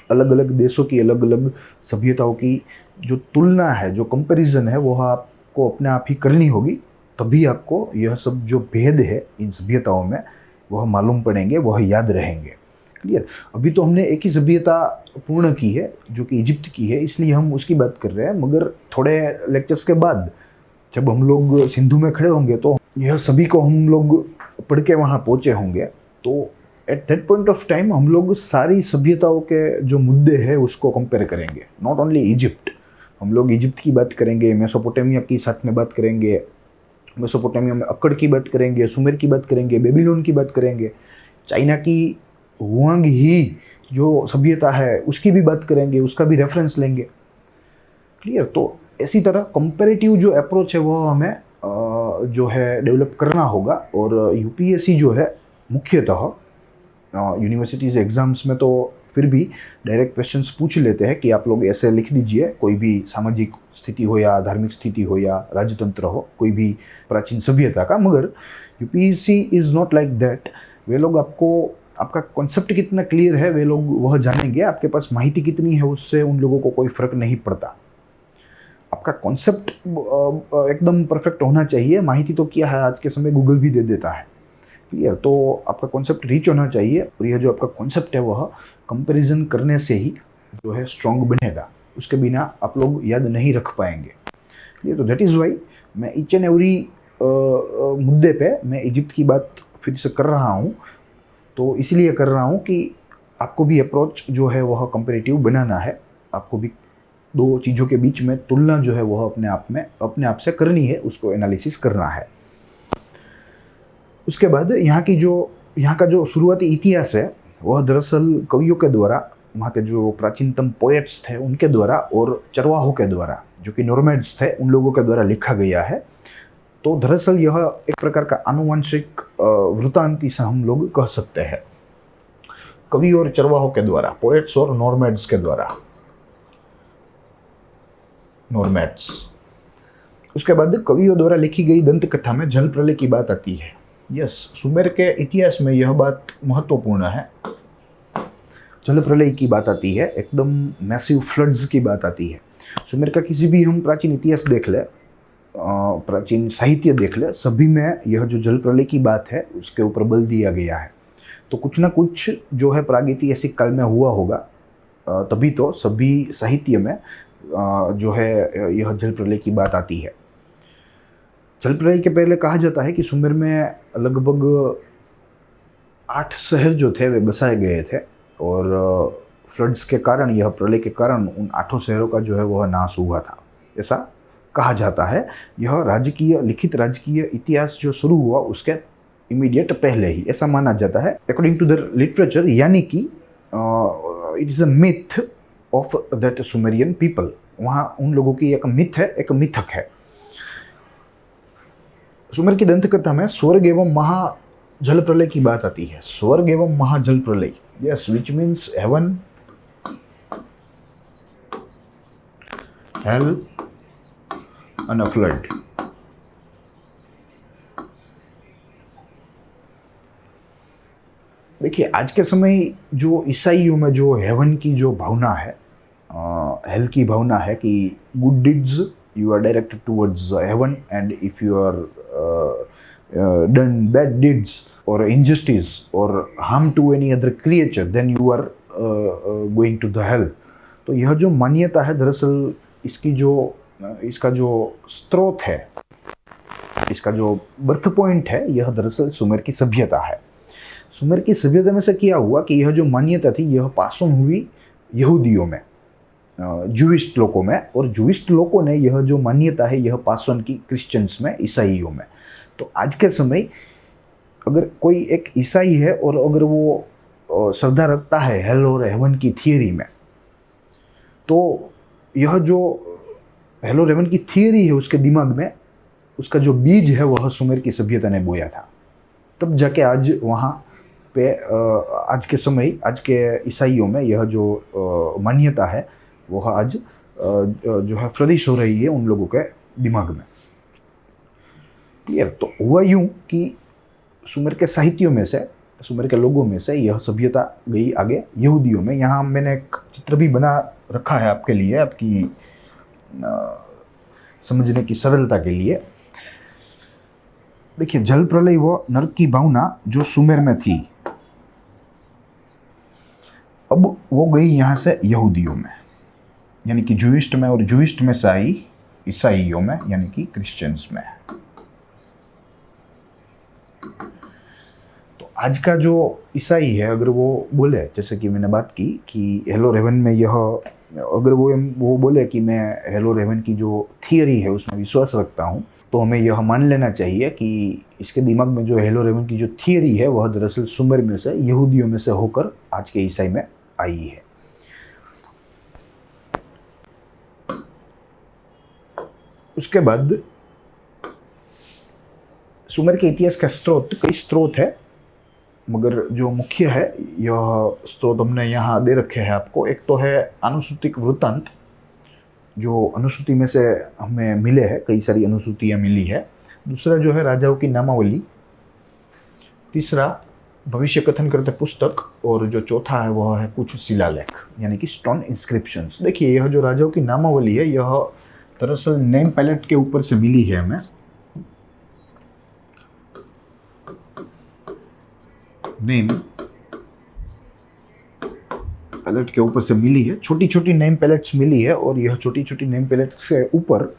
अलग अलग देशों की अलग अलग सभ्यताओं की जो तुलना है, जो कंपैरिजन है, वह आपको अपने आप ही करनी होगी। तभी आपको यह सब जो भेद है इन सभ्यताओं में वह मालूम पड़ेंगे, वह याद रहेंगे। क्लियर। अभी तो हमने एक ही सभ्यता पूर्ण की है जो कि इजिप्ट की है, इसलिए हम उसकी बात कर रहे हैं। मगर थोड़े लेक्चर्स के बाद जब हम लोग सिंधु में खड़े होंगे तो यह सभी को हम लोग पढ़ के वहाँ पहुँचे होंगे, तो at that point of time हम लोग सारी सभ्यताओं के जो मुद्दे हैं उसको कंपेयर करेंगे। नॉट ओनली इजिप्ट, हम लोग इजिप्ट की बात करेंगे, मेसोपोटामिया की साथ में बात करेंगे, मेसोपोटामिया में अक्कड़ की बात करेंगे, सुमेर की बात करेंगे, बेबीलोन की बात करेंगे, चाइना की हुआंग ही जो सभ्यता है उसकी भी बात करेंगे, उसका भी रेफरेंस लेंगे। क्लियर। तो इसी तरह कंपैरेटिव जो अप्रोच है वो हमें जो है डेवलप करना होगा। और यूपीएससी जो है मुख्यतः यूनिवर्सिटीज़ एग्ज़ाम्स में तो फिर भी डायरेक्ट क्वेश्चंस पूछ लेते हैं कि आप लोग ऐसे लिख दीजिए, कोई भी सामाजिक स्थिति हो या धार्मिक स्थिति हो या राजतंत्र हो, कोई भी प्राचीन सभ्यता का। मगर UPSC is not like that. वे लोग आपको, आपका कॉन्सेप्ट कितना क्लियर है वे लोग वह जानेंगे, आपके पास माहिती कितनी है उससे उन लोगों को कोई फ़र्क नहीं पड़ता। आपका कॉन्सेप्ट एकदम परफेक्ट होना चाहिए। माहिती तो क्या है, आज के समय गूगल भी दे देता है। क्लियर। तो आपका कॉन्सेप्ट रीच होना चाहिए, और यह जो आपका कॉन्सेप्ट है वह कंपैरिजन करने से ही जो है स्ट्रॉन्ग बनेगा, उसके बिना आप लोग याद नहीं रख पाएंगे। ये तो दैट इज़ वाई मैं ईच एंड एवरी मुद्दे पे मैं इजिप्ट की बात फिर से कर रहा हूँ। तो इसलिए कर रहा हूँ कि आपको भी अप्रोच जो है वह कंपेरेटिव बनाना है, आपको भी दो चीज़ों के बीच में तुलना जो है वह अपने आप से करनी है, उसको एनालिसिस करना है। उसके बाद यहाँ का जो शुरुआती इतिहास है वह दरअसल कवियों के द्वारा, वहाँ के जो प्राचीनतम पोएट्स थे उनके द्वारा और चरवाहों के द्वारा, जो कि नॉर्मैड्स थे, उन लोगों के द्वारा लिखा गया है। तो दरअसल यह एक प्रकार का आनुवंशिक वृत्तांत से हम लोग कह सकते हैं, कवि और चरवाहों के द्वारा, पोएट्स और नॉर्मैड्स के द्वारा, नॉर्मैड्स। उसके बाद कवियों द्वारा लिखी गई दंत कथा में जल प्रलय की बात आती है। यस, सुमेर के इतिहास में यह बात महत्वपूर्ण है। जल प्रलय की बात आती है, एकदम मैसिव फ्लड्स की बात आती है। सुमेर का किसी भी हम प्राचीन इतिहास देख ले, प्राचीन साहित्य देख ले, सभी में यह जो जल प्रलय की बात है उसके ऊपर बल दिया गया है। तो कुछ ना कुछ जो है प्रागैतिहासिक काल में हुआ होगा, तभी तो सभी साहित्य में जो है यह जल प्रलय की बात आती है। जल प्रलय के पहले कहा जाता है कि सुमेर में लगभग 8 शहर जो थे वे बसाए गए थे, और फ्लड्स के कारण, यह प्रलय के कारण उन 8 शहरों का जो है वह नाश हुआ था, ऐसा कहा जाता है। यह लिखित राजकीय इतिहास जो शुरू हुआ उसके इमीडिएट पहले ही, ऐसा माना जाता है अकॉर्डिंग टू द लिटरेचर। यानी कि it is a myth of that Sumerian people. वहाँ उन लोगों की एक मिथ है, एक मिथक है। सुमेर की दंत कथा में स्वर्ग एवं महा जल प्रलय की बात आती है। स्वर्ग एवं महाजल प्रलय, yes, which means heaven, hell and a flood. देखिए, आज के समय जो ईसाइयों में जो हेवन की जो भावना है, हेल की भावना है कि good डिड्स you are directed towards heaven, and if you are done bad deeds or injustice or harm to any other creature, then you are going to the hell. तो यह जो मान्यता है, दरअसल इसका जो स्रोत है, इसका जो बर्थ पॉइंट है, यह दरअसल सुमेर की सभ्यता है। सुमेर की सभ्यता में से क्या हुआ कि यह जो मान्यता थी यह पास ऑन हुई यहूदियों में, जूइश लोगों में, और जूइश लोगों ने यह जो मान्यता है यह पास ऑन की क्रिश्चियंस में, ईसाइयों में। तो आज के समय अगर कोई एक ईसाई है और अगर वो श्रद्धा रखता है हेल और हेवन की थियरी में, तो यह जो हेल और हेवन की थियरी है उसके दिमाग में, उसका जो बीज है वह सुमेर की सभ्यता ने बोया था। तब जाके आज वहाँ पे आज के समय, आज के ईसाइयों में यह जो मान्यता है वह आज जो है फ्लरिश हो रही है उन लोगों के दिमाग में। क्लियर। तो हुआ यूं कि सुमेर के साहित्यों में से सुमेर के लोगों में से यह सभ्यता गई आगे यहूदियों में। यहाँ मैंने एक चित्र भी बना रखा है आपके लिए, आपकी समझने की सरलता के लिए। देखिए, जल प्रलय वो नरक की भावना जो सुमेर में थी, अब वो गई यहाँ से यहूदियों में, यानी कि जूइस्ट में, और जूइस्ट में से आई ईसाइयों में, यानी कि क्रिश्चियंस में। तो आज का जो ईसाई है, अगर वो बोले, जैसे कि मैंने बात की कि हेलो रेवन में यह, अगर वो बोले कि मैं हेलो रेवन की जो थियरी है उसमें विश्वास रखता हूँ, तो हमें यह मान लेना चाहिए कि इसके दिमाग में जो हेलो रेवन की जो थियरी है वह दरअसल सुमेर में से, यहूदियों में से होकर आज के ईसाई में आई है। उसके बाद सुमेर के इतिहास का स्रोत, कई स्रोत है, मगर जो मुख्य है, यह स्रोत हमने यहाँ दे रखे हैं आपको। एक तो है अनुश्रुतिक वृत्तांत, जो अनुश्रुति में से हमें मिले हैं, कई सारी अनुश्रुतियाँ मिली है। दूसरा जो है राजाओं की नामावली। तीसरा भविष्य कथन करते पुस्तक, और जो चौथा है वह है कुछ शिलालेख, यानी कि स्टोन इंस्क्रिप्शंस। देखिए, यह जो राजाओं की नामावली है, यह दरअसल नेम पैलेट के ऊपर से मिली है हमें। नेम पैलेट के ऊपर से मिली है, छोटी छोटी नेम पैलेट्स मिली है, और यह छोटी छोटी नेम पैलेट से ऊपर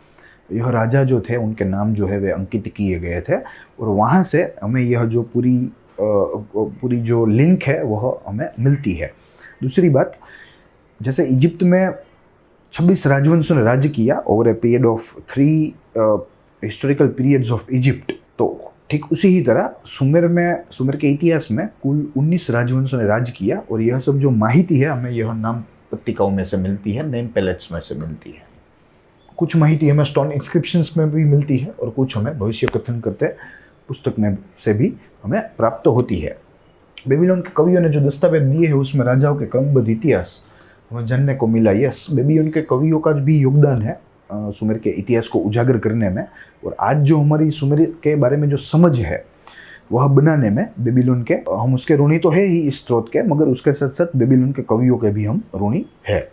यह राजा जो थे उनके नाम जो है वे अंकित किए गए थे, और वहाँ से हमें यह जो पूरी जो लिंक है वह हमें मिलती है। दूसरी बात, जैसे इजिप्ट में 26 राजवंशों ने राज्य किया over a period of 3 historical periods of Egypt, तो ठीक उसी ही तरह सुमेर के इतिहास में कुल 19 राजवंशों ने राज्य किया, और यह सब जो माहिती है हमें यह नाम पत्रिकाओं में से मिलती है, नेम पैलेट्स में से मिलती है। कुछ माहिती हमें स्टोन इंस्क्रिप्शंस में भी मिलती है, और कुछ हमें भविष्य कथन करते पुस्तक में से भी हमें प्राप्त होती है। बेबीलोन के कवियों ने जो दस्तावेज दिए हैं उसमें राजाओं के क्रमबद्ध इतिहास हमें जानने को मिला। यस, बेबीलोन के कवियों का भी योगदान है सुमेर के इतिहास को उजागर करने में, और आज जो हमारी सुमेर के बारे में जो समझ है वह बनाने में बेबीलोन के, हम उसके ऋणी तो है ही इस स्रोत के, मगर उसके साथ साथ बेबीलोन के कवियों के भी हम ऋणी है।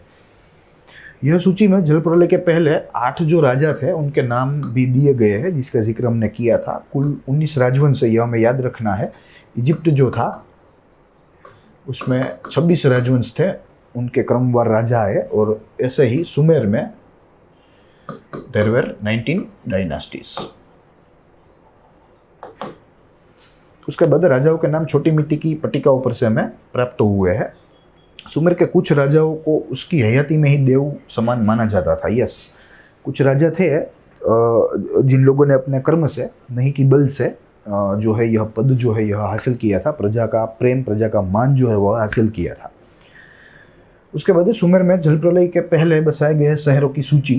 यह सूची में जल प्रलय के पहले 8 जो राजा थे उनके नाम भी दिए गए हैं, जिसका जिक्र हमने किया था। कुल 19 राजवंश है, यह हमें याद रखना है। इजिप्ट जो था उसमें 26 राजवंश थे, उनके क्रमवार राजा है, और ऐसे ही सुमेर में देयर वर 19 डायनास्टीज। उसके बाद राजाओं के नाम छोटी मिट्टी की पट्टिकाओं पर से हमें प्राप्त हुए हैं। सुमेर के कुछ राजाओं को उसकी हयाती में ही देव समान माना जाता था। यस, कुछ राजा थे जिन लोगों ने अपने कर्म से, नहीं कि बल से, जो है यह पद जो है यह हासिल किया था, प्रजा का प्रेम, प्रजा का मान जो है वह हासिल किया था। उसके बाद सुमेर में जल प्रलय के पहले बसाए गए शहरों की सूची,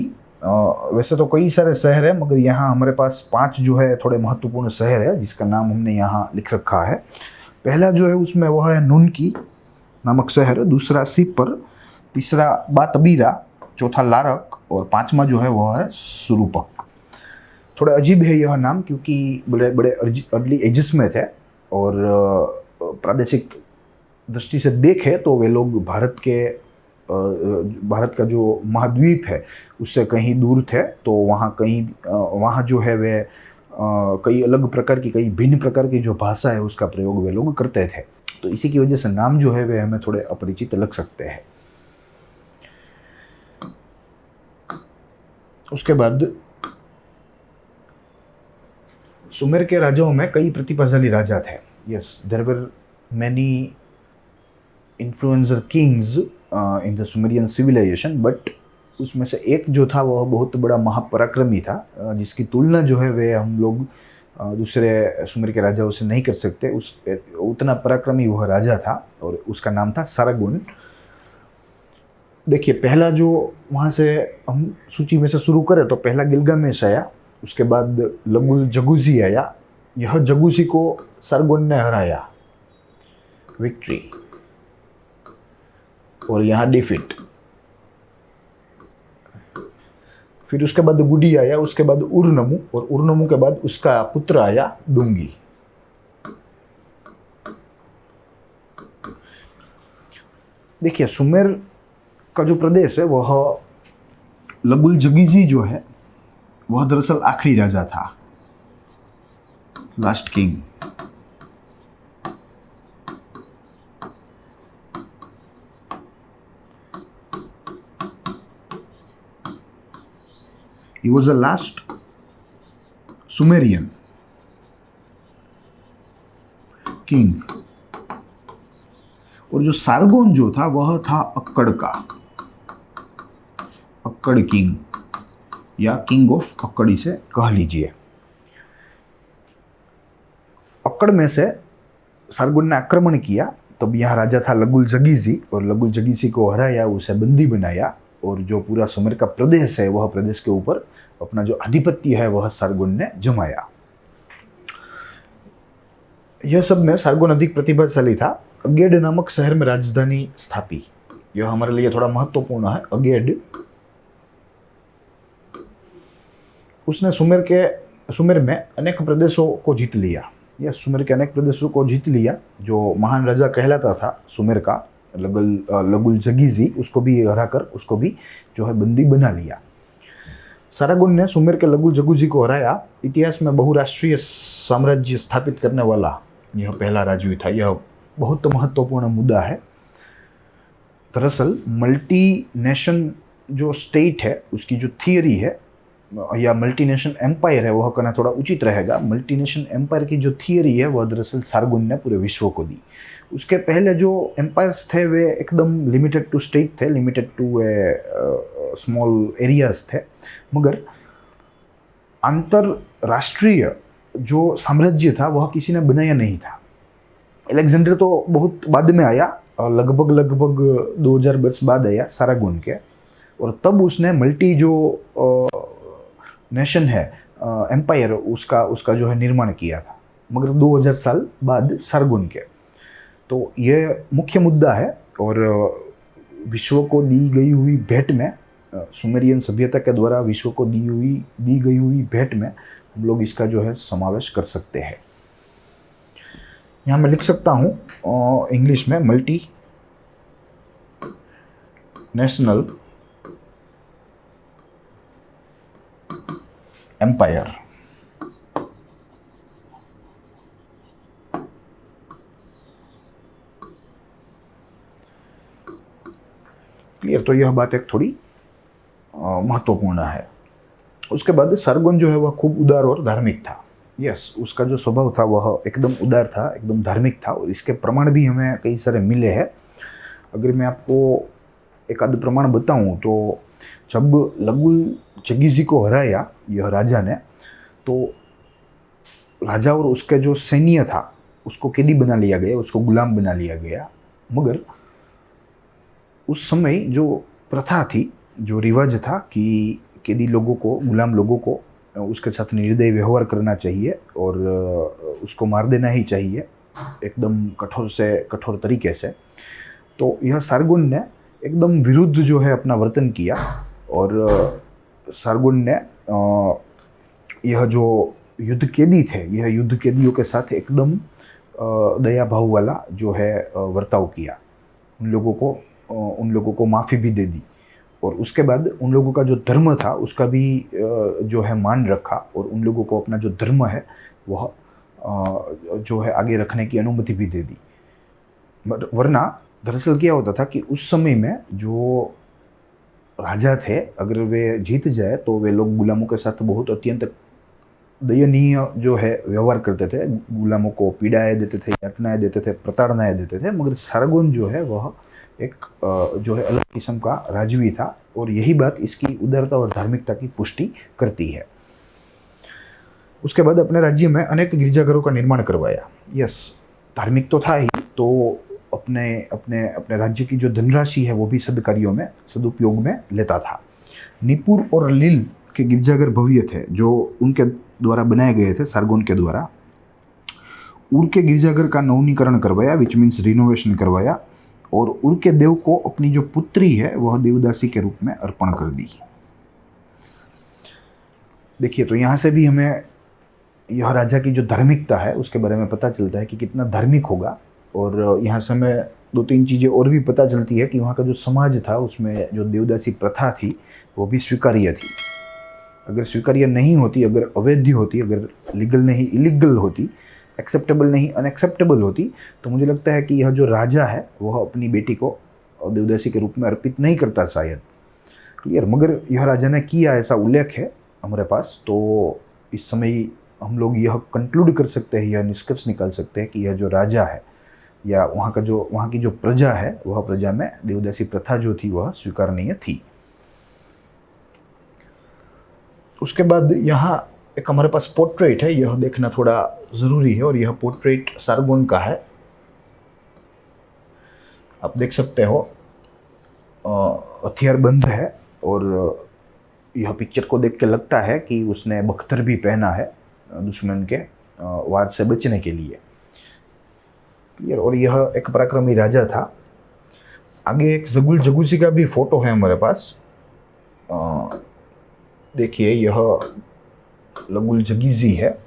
वैसे तो कई सारे शहर है, मगर यहाँ हमारे पास 5 जो है थोड़े महत्वपूर्ण शहर है जिसका नाम हमने यहाँ लिख रखा है। पहला जो है उसमें वह है नूनकी नामक शहर, दूसरा सिपर, तीसरा बातबीरा, चौथा लारक, और 5वां जो है वह है सुरूपक। थोड़ा अजीब है यह नाम, क्योंकि बड़े बड़े अर्ली एजेस में थे, और प्रादेशिक दृष्टि से देखें तो वे लोग भारत का जो महाद्वीप है उससे कहीं दूर थे, तो वहाँ जो है वे कई अलग प्रकार की, कई भिन्न प्रकार की जो भाषा है उसका प्रयोग वे लोग करते थे, तो इसी की वजह से नाम जो है वे हमें थोड़े अपरिचित लग सकते हैं। उसके बाद सुमेर के राजाओं में कई प्रतिभाशाली राजा थे। Yes, there were many influencer kings in the Sumerian civilization, but उसमें से एक जो था वह बहुत बड़ा महापराक्रमी था, जिसकी तुलना जो है वे हम लोग दूसरे सुमेर के राजाओं से नहीं कर सकते। उतना पराक्रमी वह राजा था, और उसका नाम था सारागोन। देखिए, पहला जो वहाँ से हम सूची में से शुरू करें तो पहला गिलगामेश आया, उसके बाद लगुल जगुजी आया। यह जगुजी को सारागोन ने हराया, विक्ट्री, और यहाँ डिफीट। फिर उसके बाद गुडी आया, उसके बाद उरनमु, और उरनमु के बाद उसका पुत्र आया डोंगी। देखिए, सुमेर का जो प्रदेश है वह लगुल जगीजी जो है वह दरअसल आखिरी राजा था, last king. He was the last Sumerian king। और जो सारगोन जो था वह था अक्कड़ का, अक्कड़ किंग या किंग ऑफ अक्कड़ इसे कह लीजिए। अक्कड़ में से सारगोन ने आक्रमण किया, तब यहाँ राजा था लगुल जगीजी, और लगुल जगीजी को हराया, उसे बंदी बनाया, और जो पूरा सुमेर का प्रदेश है वह प्रदेश के ऊपर अपना जो आधिपत्य है वह सारगोन ने जमाया। यह सब में सारगोन अधिक प्रतिभाशाली था। अगेड नामक शहर में राजधानी स्थापी। यह हमारे लिए थोड़ा महत्वपूर्ण है। अगेड, उसने सुमेर में अनेक प्रदेशों को जीत लिया। यह सुमेर के अनेक प्रदेशों को जीत लिया। जो महान राजा कहलाता था सुमेर का लगुल जगीजी, उसको भी हराकर उसको भी जो है बंदी बना लिया। सारागोन ने सुमेर के लगुल जगूजी को हराया। इतिहास में बहुराष्ट्रीय साम्राज्य स्थापित करने वाला यह पहला राजवी था। यह बहुत महत्वपूर्ण मुद्दा है। दरअसल मल्टी नेशन जो स्टेट है उसकी जो थियरी है, या मल्टी नेशन एम्पायर है वह कहना थोड़ा उचित रहेगा। मल्टी नेशन एम्पायर की जो थियरी है वह दरअसल सारगोन ने पूरे विश्व को दी। उसके पहले जो एम्पायर्स थे वे एकदम लिमिटेड टू स्टेट थे, लिमिटेड टू स्मॉल एरियाज थे, मगर अंतरराष्ट्रीय जो साम्राज्य था वह किसी ने बनाया नहीं था। अलेक्जेंडर तो बहुत बाद में आया, लगभग 2000 वर्ष बाद आया सारागोन के, और तब उसने मल्टी जो नेशन है एम्पायर उसका जो है निर्माण किया था, मगर 2000 साल बाद सारगोन के। तो ये मुख्य मुद्दा है, और विश्व को दी गई हुई भेंट में, सुमेरियन सभ्यता के द्वारा विश्व को दी गई हुई भेंट में हम लोग इसका जो है समावेश कर सकते हैं। यहाँ मैं लिख सकता हूँ इंग्लिश में मल्टी नेशनल एम्पायर। क्लियर? तो यह बात एक थोड़ी महत्वपूर्ण है। उसके बाद सारगोन जो है वह खूब उदार और धार्मिक था। यस, उसका जो स्वभाव था वह एकदम उदार था, एकदम धार्मिक था, और इसके प्रमाण भी हमें कई सारे मिले हैं। अगर मैं आपको एक आध प्रमाण बताऊं तो जब लगुल जगीजी को हराया यह राजा ने, तो राजा और उसका जो सैन्य था उसको कैदी बना लिया गया, उसको गुलाम बना लिया गया। मगर उस समय जो प्रथा थी, जो रिवाज था कि कैदी लोगों को, गुलाम लोगों को उसके साथ निर्दयी व्यवहार करना चाहिए और उसको मार देना ही चाहिए एकदम कठोर से कठोर तरीके से। तो यह सारगोन ने एकदम विरुद्ध जो है अपना वर्तन किया, और सारगोन ने यह जो युद्ध कैदी थे, यह युद्ध कैदियों के साथ एकदम दया भाव वाला जो है वर्ताव किया। उन लोगों को माफ़ी भी दे दी, और उसके बाद उन लोगों का जो धर्म था उसका भी जो है मान रखा, और उन लोगों को अपना जो धर्म है वह जो है आगे रखने की अनुमति भी दे दी। वरना दरअसल क्या होता था कि उस समय में जो राजा थे, अगर वे जीत जाए तो वे लोग गुलामों के साथ बहुत अत्यंत दयनीय जो है व्यवहार करते थे। गुलामों को पीड़ाएं देते थे, यातनाएं देते थे, प्रताड़नाएं देते थे। मगर सारगोन जो है वह एक जो है अलग किस्म का राजवी था, और यही बात इसकी उदारता और धार्मिकता की पुष्टि करती है। उसके बाद अपने राज्य में अनेक गिरजाघरों का निर्माण करवाया। यस, धार्मिक तो था ही, तो अपने राज्य की जो धनराशि है वो भी सदकार्यों में, सदुपयोग में लेता था। निपुर और लील के गिरजाघर भव्य थे जो उनके द्वारा बनाए गए थे, सारगोन के द्वारा। उर के गिरजाघर का नवीनीकरण करवाया, विच मीन्स रिनोवेशन करवाया, और उर के देव को अपनी जो पुत्री है वह देवदासी के रूप में अर्पण कर दी। देखिए, तो यहाँ से भी हमें यह राजा की जो धार्मिकता है उसके बारे में पता चलता है कि कितना धार्मिक होगा। और यहाँ से हमें दो तीन चीज़ें और भी पता चलती है कि वहाँ का जो समाज था उसमें जो देवदासी प्रथा थी वो भी स्वीकार्य थी। अगर स्वीकार्य नहीं होती, अगर अवैध होती, अगर लीगल नहीं इलीगल होती, एक्सेप्टेबल नहीं अनएक्सेप्टेबल होती, तो मुझे लगता है कि यह जो राजा है वह अपनी बेटी को देवदासी के रूप में अर्पित नहीं करता शायद। क्लियर। मगर यह राजा ने किया, ऐसा उल्लेख है हमारे पास। तो इस समय हम लोग यह कंक्लूड कर सकते हैं, यह निष्कर्ष निकाल सकते हैं कि यह जो राजा है या वहाँ की जो प्रजा है, वह प्रजा में देवदासी प्रथा जो थी वह स्वीकारनीय थी। उसके बाद यहाँ एक हमारे पास पोर्ट्रेट है, यह देखना थोड़ा ज़रूरी है, और यह पोर्ट्रेट सारगोन का है। आप देख सकते हो हथियार बंद है, और यह पिक्चर को देख के लगता है कि उसने बख्तर भी पहना है दुश्मन के वार से बचने के लिए। क्लियर। और यह एक पराक्रमी राजा था। आगे एक जगुल जगूसी का भी फोटो है हमारे पास। देखिए, यह लगुल जगीजी है,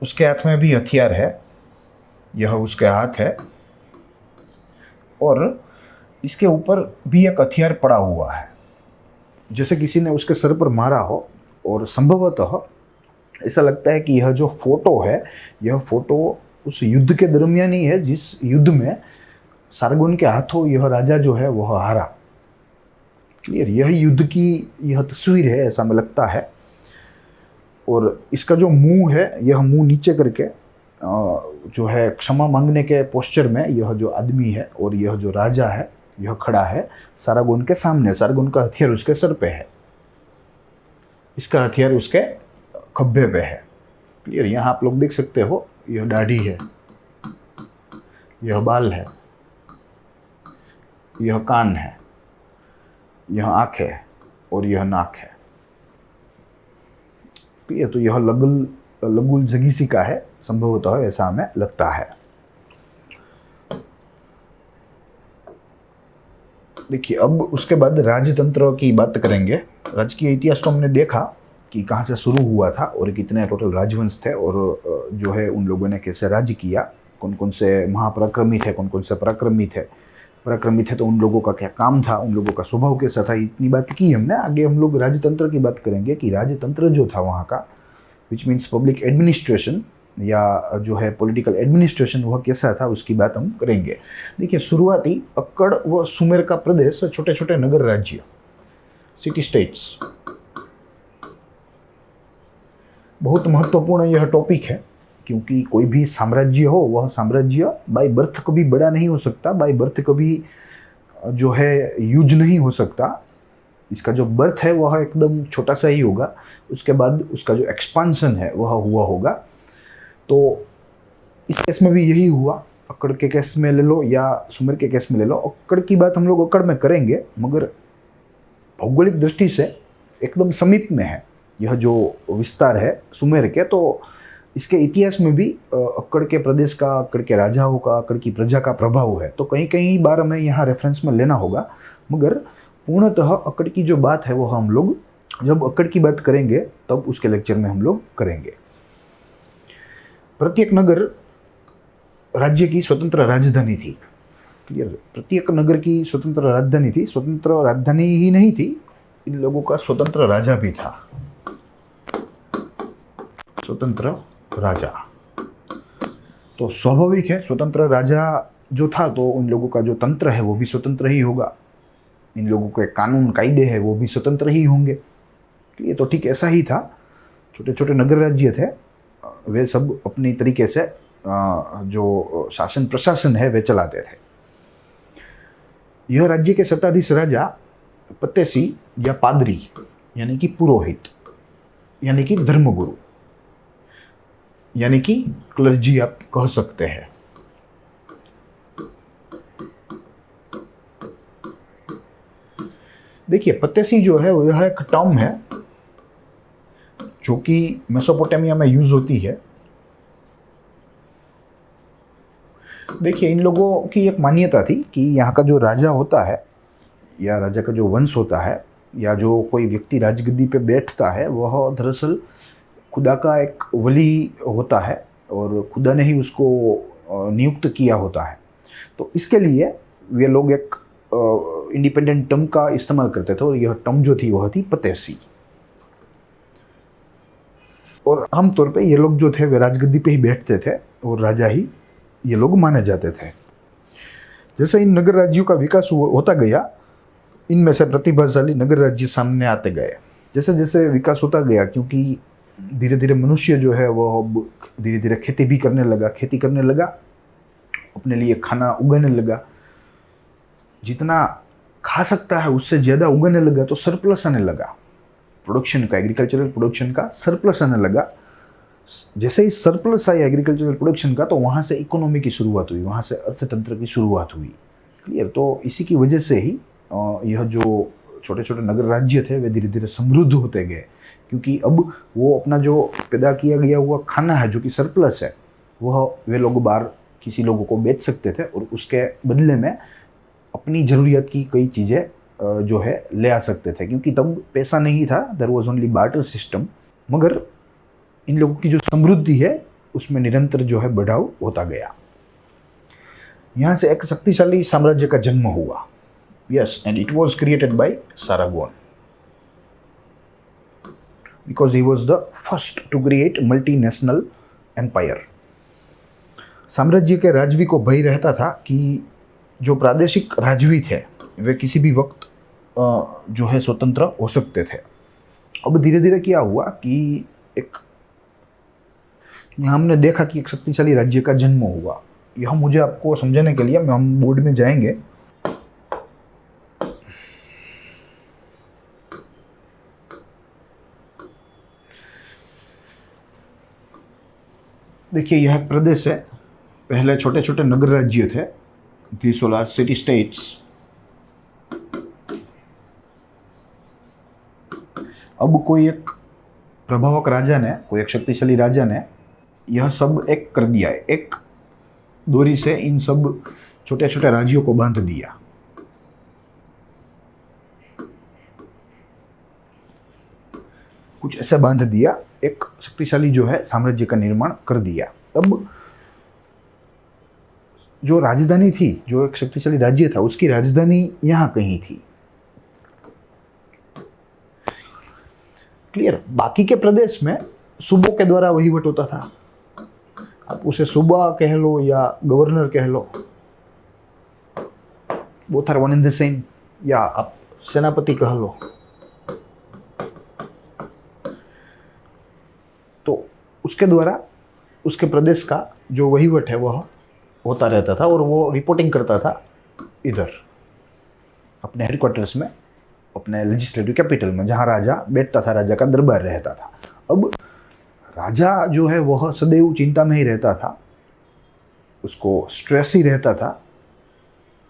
उसके हाथ में भी हथियार है, यह उसके हाथ है, और इसके ऊपर भी एक हथियार पड़ा हुआ है, जैसे किसी ने उसके सर पर मारा हो। और संभवतः ऐसा लगता है कि यह जो फोटो है, यह फोटो उस युद्ध के दरमियान ही है जिस युद्ध में सारगोन के हाथों यह राजा जो है वह हारा। क्लियर। यह युद्ध की यह तस्वीर है, ऐसा हमें लगता है। और इसका जो मुंह है, यह मुंह नीचे करके जो है क्षमा मांगने के पोस्चर में यह जो आदमी है और यह जो राजा है यह खड़ा है सारगोन के सामने। सारगोन का हथियार उसके सर पे है, इसका हथियार उसके खब्बे पे है। क्लियर। यहाँ आप लोग देख सकते हो, यह दाढ़ी है, यह बाल है, यह कान है, यह आँख है, और यह नाक है। क्लियर। तो यह लगुल जगीसी का है, संभवतः ऐसा हमें लगता है। देखिए, अब उसके बाद राजतंत्र की बात करेंगे। राजकीय इतिहास तो हमने देखा कि कहाँ से शुरू हुआ था और कितने टोटल राजवंश थे, और जो है उन लोगों ने कैसे राज्य किया, कौन कौन से महापराक्रमी थे, कौन कौन से पराक्रमी थे तो उन लोगों का क्या काम था, उन लोगों का स्वभाव कैसा था, इतनी बात की हमने। आगे हम लोग राजतंत्र की बात करेंगे कि राजतंत्र जो था वहाँ का, विच मीन्स पब्लिक एडमिनिस्ट्रेशन या जो है पॉलिटिकल एडमिनिस्ट्रेशन, वह कैसा था उसकी बात हम करेंगे। देखिए, शुरुआती अक्कड़ व सुमेर का प्रदेश, छोटे छोटे नगर राज्य, सिटी स्टेट्स। बहुत महत्वपूर्ण यह टॉपिक है, क्योंकि कोई भी साम्राज्य हो, वह साम्राज्य बाय बर्थ कभी बड़ा नहीं हो सकता, बाय बर्थ कभी जो है यूज नहीं हो सकता। इसका जो बर्थ है वह एकदम छोटा सा ही होगा, उसके बाद उसका जो एक्सपांसन है वह हुआ होगा। तो इस केस में भी यही हुआ। अक्कड़ के केस में ले लो या सुमेर के केस में ले लो, अक्कड़ की बात हम लोग अक्कड़ में करेंगे, मगर भौगोलिक दृष्टि से एकदम समीप में है यह जो विस्तार है सुमेर के। तो इसके इतिहास में भी अक्कड़ के प्रदेश का, अक्कड़ के राजाओं का, अक्कड़ की प्रजा का प्रभाव है। तो कहीं कहीं बार हमें यहाँ रेफरेंस में लेना होगा, मगर पूर्णतः अक्कड़ की जो बात है वो हम लोग जब अक्कड़ की बात करेंगे तब उसके लेक्चर में हम लोग करेंगे। प्रत्येक नगर राज्य की स्वतंत्र राजधानी थी। क्लियर। प्रत्येक नगर की स्वतंत्र राजधानी थी। स्वतंत्र राजधानी ही नहीं थी, इन लोगों का स्वतंत्र राजा भी था। स्वतंत्र राजा तो स्वाभाविक है, स्वतंत्र राजा जो था तो उन लोगों का जो तंत्र है वो भी स्वतंत्र ही होगा, इन लोगों के कानून कायदे हैं वो भी स्वतंत्र ही होंगे। ये तो ठीक ऐसा ही था। छोटे छोटे नगर राज्य थे, वे सब अपनी तरीके से जो शासन प्रशासन है वे चलाते थे। यह राज्य के सत्ताधीश राजा पतेसी या पादरी यानी कि पुरोहित यानी कि धर्मगुरु यानी कि क्लर्जी आप कह सकते हैं। देखिए, पतेसी जो है वह एक टर्म है जो कि मेसोपोटामिया में यूज होती है। देखिए, इन लोगों की एक मान्यता थी कि यहाँ का जो राजा होता है या राजा का जो वंश होता है या जो कोई व्यक्ति राजगद्दी पे बैठता है वह दरअसल खुदा का एक वली होता है, और खुदा ने ही उसको नियुक्त किया होता है। तो इसके लिए वे लोग एक इंडिपेंडेंट टर्म का इस्तेमाल करते थे और यह टर्म जो थी वह थी पतेसी। और आमतौर पे ये लोग जो थे वे राजगद्दी पे ही बैठते थे और राजा ही ये लोग माने जाते थे। जैसे इन नगर राज्यों का विकास होता गया, इनमें से प्रतिभाशाली नगर राज्य सामने आते गए। जैसे जैसे विकास होता गया, क्योंकि धीरे धीरे मनुष्य जो है वो अब धीरे धीरे खेती भी करने लगा, खेती करने लगा, अपने लिए खाना उगाने लगा, जितना खा सकता है उससे ज़्यादा उगाने लगा, तो सरप्लस आने लगा प्रोडक्शन का, एग्रीकल्चरल प्रोडक्शन का सरप्लस आने लगा। जैसे ही सरप्लस आया एग्रीकल्चरल प्रोडक्शन का, तो वहाँ से इकोनॉमी की शुरुआत हुई, वहाँ से अर्थतंत्र की शुरुआत हुई। क्लियर? तो इसी की वजह से ही यह जो छोटे छोटे नगर राज्य थे वे धीरे धीरे समृद्ध होते गए, क्योंकि अब वो अपना जो पैदा किया गया हुआ खाना है जो कि सरप्लस है, वह वे लोग बाहर किसी लोगों को बेच सकते थे और उसके बदले में अपनी ज़रूरियात की कई चीज़ें जो है ले आ सकते थे, क्योंकि तब पैसा नहीं था, there was only barter system. मगर इन लोगों की जो समृद्धि है उसमें निरंतर जो है बढ़ाव होता गया। यहाँ से एक शक्तिशाली साम्राज्य का जन्म हुआ। Yes, and it was created by Sargon because he was the first to create multinational empire. साम्राज्य के राजवी को भय रहता था कि जो प्रादेशिक राजवी थे वे किसी भी वक्त जो है स्वतंत्र हो सकते थे। अब धीरे धीरे क्या हुआ कि यहाँ हमने देखा कि एक शक्तिशाली राज्य का जन्म हुआ। यह मुझे आपको समझाने के लिए हम बोर्ड में जाएंगे। देखिए, यह एक प्रदेश है। पहले छोटे छोटे नगर राज्य थे, these all are city states। अब कोई एक प्रभावक राजा ने, कोई एक शक्तिशाली राजा ने यह सब एक कर दिया है, एक डोरी से इन सब छोटे छोटे राज्यों को बांध दिया। कुछ ऐसा बांध दिया, एक शक्तिशाली जो है साम्राज्य का निर्माण कर दिया। अब जो राजधानी थी, जो एक शक्तिशाली राज्य था, उसकी राजधानी यहाँ कहीं थी। क्लियर? बाकी के प्रदेश में सूबों के द्वारा वहीवट होता था। आप उसे सूबा कह लो या गवर्नर कह लो, both are one and the same, या आप सेनापति कह लो। तो उसके द्वारा उसके प्रदेश का जो वहीवट है वह होता रहता था और वो रिपोर्टिंग करता था इधर अपने हेडक्वार्टर्स में, अपने लेजिस्लेटिव कैपिटल में, जहाँ राजा बैठता था, राजा का दरबार रहता था। अब राजा जो है वह सदैव चिंता में ही रहता था, उसको स्ट्रेस ही रहता था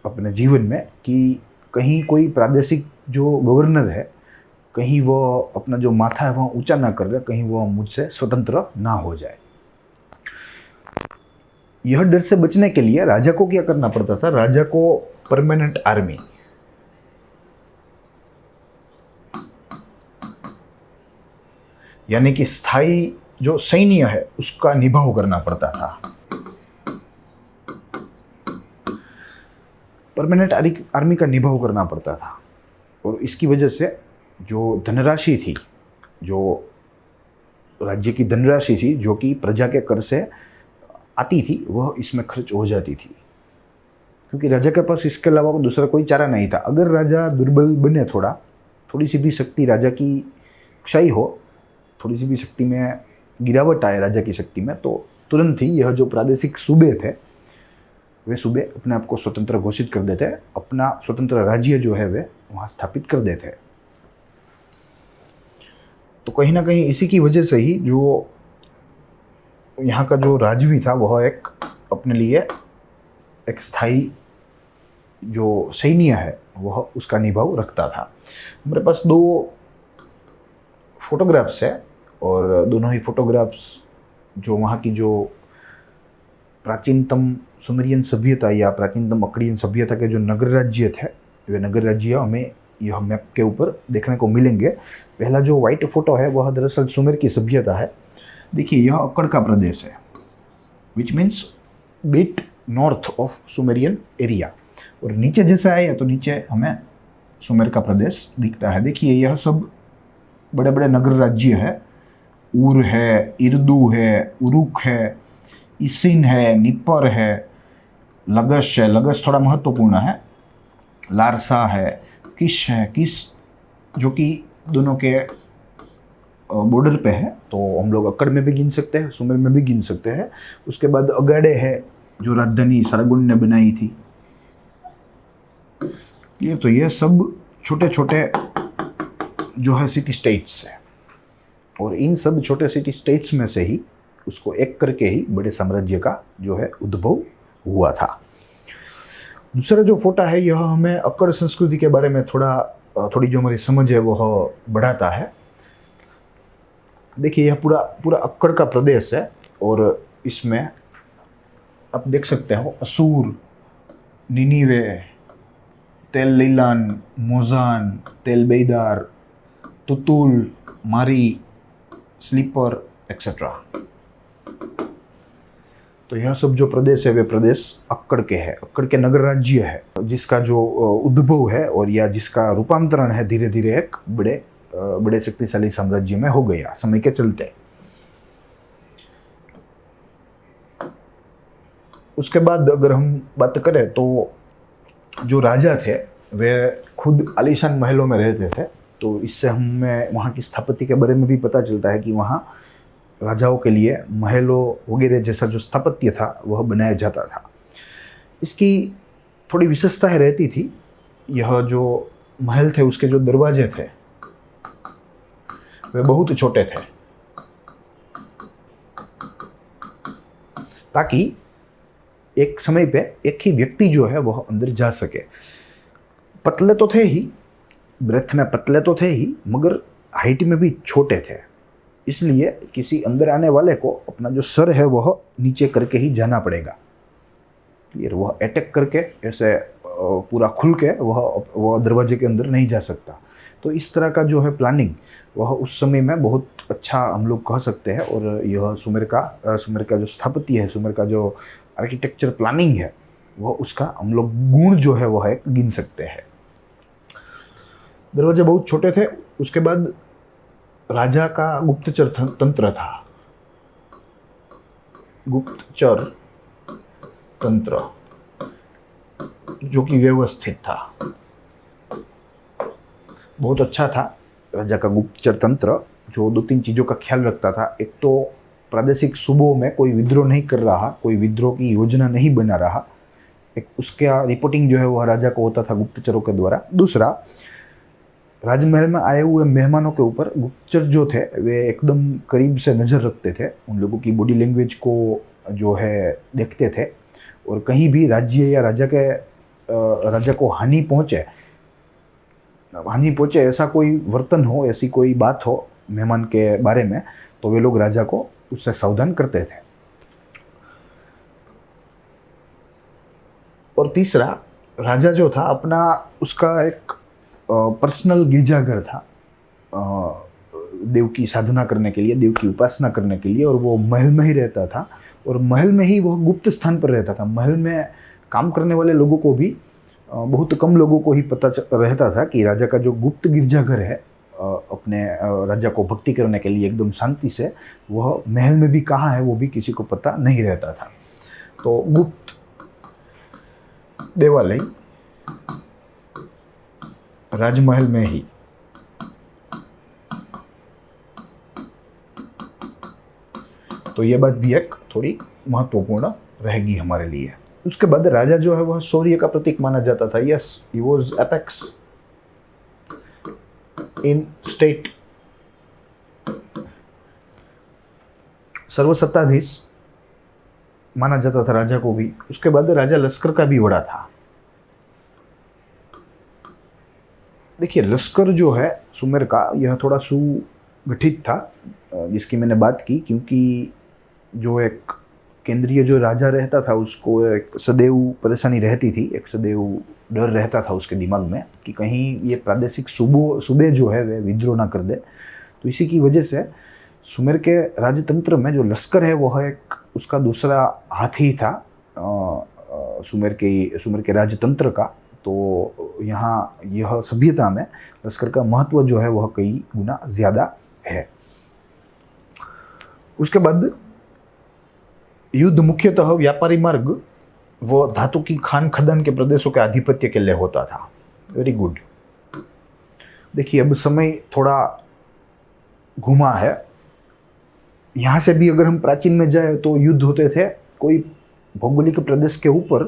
अपने जीवन में कि कहीं कोई प्रादेशिक जो गवर्नर है, कहीं वो अपना जो माथा है वह ऊंचा ना कर रहे, कहीं वो मुझसे स्वतंत्र ना हो जाए। यह डर से बचने के लिए राजा को क्या करना पड़ता था? राजा को परमानेंट आर्मी, यानी कि स्थायी जो सैन्य है उसका निभाव करना पड़ता था। परमानेंट आर्मी का निभाव करना पड़ता था और इसकी वजह से जो धनराशि थी, जो राज्य की धनराशि थी, जो कि प्रजा के कर से आती थी, वह इसमें खर्च हो जाती थी, क्योंकि राजा के पास इसके अलावा दूसरा कोई चारा नहीं था। अगर राजा दुर्बल बने, थोड़ी सी भी शक्ति राजा की क्षय हो, थोड़ी सी भी शक्ति में गिरावट आए राजा की शक्ति में, तो तुरंत ही यह जो प्रादेशिक सूबे थे वे सूबे अपने आप को स्वतंत्र घोषित कर देते, अपना स्वतंत्र राज्य जो है वे वहाँ स्थापित कर देते। तो कहीं ना कहीं इसी की वजह से ही जो यहाँ का जो राजवी था वह एक अपने लिए एक स्थायी जो सैन्य है वह उसका निभाव रखता था। हमारे पास दो फोटोग्राफ्स है और दोनों ही फोटोग्राफ्स जो वहाँ की जो प्राचीनतम सुमेरियन सभ्यता या प्राचीनतम अकड़ियन सभ्यता के जो नगर राज्य थे, वे नगर राज्य हमें यह मैप के ऊपर देखने को मिलेंगे। पहला जो वाइट फोटो है वह दरअसल सुमेर की सभ्यता है। देखिए, यह अक्कड़ का प्रदेश है, which means bit north of Sumerian area. और नीचे जैसे आए तो नीचे हमें सुमेर का प्रदेश दिखता है। देखिए यह सब बड़े बड़े नगर राज्य है। ऊर है, इर्दू है, उरुक है, इसिन है, निपर है, लगश है, लगश थोड़ा महत्वपूर्ण है, लारसा है, किश है, किश जो कि दोनों के बॉर्डर पे है, तो हम लोग अक्कड़ में भी गिन सकते हैं, सुमेर में भी गिन सकते हैं। उसके बाद अगाड़े है जो राजधानी सारागुन ने बनाई थी। ये तो ये सब छोटे छोटे जो है सिटी स्टेट्स है, और इन सब छोटे सिटी स्टेट्स में से ही उसको एक करके ही बड़े साम्राज्य का जो है उद्भव हुआ था। दूसरा जो फोटा है यह हमें अक्कड़ संस्कृति के बारे में थोड़ी जो हमारी समझ है वह बढ़ाता है। देखिए यह पूरा पूरा अक्कड़ का प्रदेश है, और इसमें आप देख सकते हो असूर, निनीवे, तेल लीलान, मोजान, तेल बेदार, तुतुल, मारी, स्लीपर एक्सेट्रा। तो यह सब जो प्रदेश है वे प्रदेश अक्कड़ के हैं, अक्कड़ के नगर राज्य है, जिसका जो उद्भव है और या जिसका रूपांतरण है धीरे धीरे एक बड़े शक्तिशाली साम्राज्य में हो गया समय के चलते। उसके बाद अगर हम बात करें तो जो राजा थे वे खुद आलीशान महलों में रहते थे, तो इससे हमें वहाँ की स्थापत्य के बारे में भी पता चलता है कि वहाँ राजाओं के लिए महलों वगैरह जैसा जो स्थापत्य था वह बनाया जाता था। इसकी थोड़ी विशेषताएं रहती थी। यह जो महल थे उसके जो दरवाजे थे वे बहुत छोटे थे, ताकि एक समय पे एक ही व्यक्ति जो है वह अंदर जा सके। पतले तो थे ही, ब्रेथ में पतले तो थे ही, मगर हाइट में भी छोटे थे। इसलिए किसी अंदर आने वाले को अपना जो सर है वह नीचे करके ही जाना पड़ेगा। क्लियर? वह अटैक करके ऐसे पूरा खुल के वह दरवाजे के अंदर नहीं जा सकता। तो इस तरह का जो है प्लानिंग वह उस समय में बहुत अच्छा हम लोग कह सकते हैं। और यह सुमेर का जो स्थापत्य है, सुमेर का जो आर्किटेक्चर प्लानिंग है, वह उसका हम लोग गुण जो है वह एक गिन सकते हैं। दरवाजे बहुत छोटे थे। उसके बाद राजा का गुप्तचर तंत्र था। गुप्तचर तंत्र जो कि व्यवस्थित था, बहुत अच्छा था। राजा का गुप्तचर तंत्र जो 2-3 चीज़ों का ख्याल रखता था। एक तो प्रादेशिक सूबों में कोई विद्रोह नहीं कर रहा, कोई विद्रोह की योजना नहीं बना रहा, एक उसका रिपोर्टिंग जो है वह राजा को होता था गुप्तचरों के द्वारा। दूसरा, राजमहल में आए हुए मेहमानों के ऊपर गुप्तचर जो थे वे एकदम करीब से नज़र रखते थे, उन लोगों की बॉडी लैंग्वेज को जो है देखते थे, और कहीं भी राज्य या राजा को हानि पहुँचे ऐसा कोई वर्तन हो, ऐसी कोई बात हो मेहमान के बारे में, तो वे लोग राजा को उससे सावधान करते थे। और तीसरा, राजा जो था अपना उसका एक पर्सनल गिरजाघर था देव की साधना करने के लिए, देव की उपासना करने के लिए, और वो महल में ही रहता था, और महल में ही वह गुप्त स्थान पर रहता था। महल में काम करने वाले लोगों को भी बहुत कम लोगों को ही पता रहता था कि राजा का जो गुप्त गिरजाघर है अपने राजा को भक्ति करने के लिए एकदम शांति से, वह महल में भी कहाँ है वो भी किसी को पता नहीं रहता था। तो गुप्त देवालय राजमहल में ही। तो ये बात भी एक थोड़ी महत्वपूर्ण रहेगी हमारे लिए। उसके बाद राजा जो है वह शौर्य का प्रतीक माना जाता था। Yes, he was apex in state. सर्वसत्ताधीश माना जाता था राजा को भी। उसके बाद राजा लश्कर का भी बड़ा था। देखिए, लश्कर जो है सुमेर का यह थोड़ा सुगठित था, जिसकी मैंने बात की, क्योंकि जो एक केंद्रीय जो राजा रहता था उसको एक सदैव परेशानी रहती थी, एक सदैव डर रहता था उसके दिमाग में कि कहीं ये प्रादेशिक सूबे जो है वे विद्रोह ना कर दे। तो इसी की वजह से सुमेर के राजतंत्र में जो लश्कर है वह एक उसका दूसरा हाथ ही था, सुमेर के राजतंत्र का, तो यहाँ यह सभ्यता में लश्कर का महत्व जो है वह कई गुना ज़्यादा है। उसके बाद युद्ध मुख्यतः व्यापारी मार्ग व धातु की खान खदान के प्रदेशों के आधिपत्य के लिए होता था। Very good. देखिए अब समय थोड़ा घुमा है। यहाँ से भी अगर हम प्राचीन में जाए तो युद्ध होते थे कोई भौगोलिक प्रदेश के ऊपर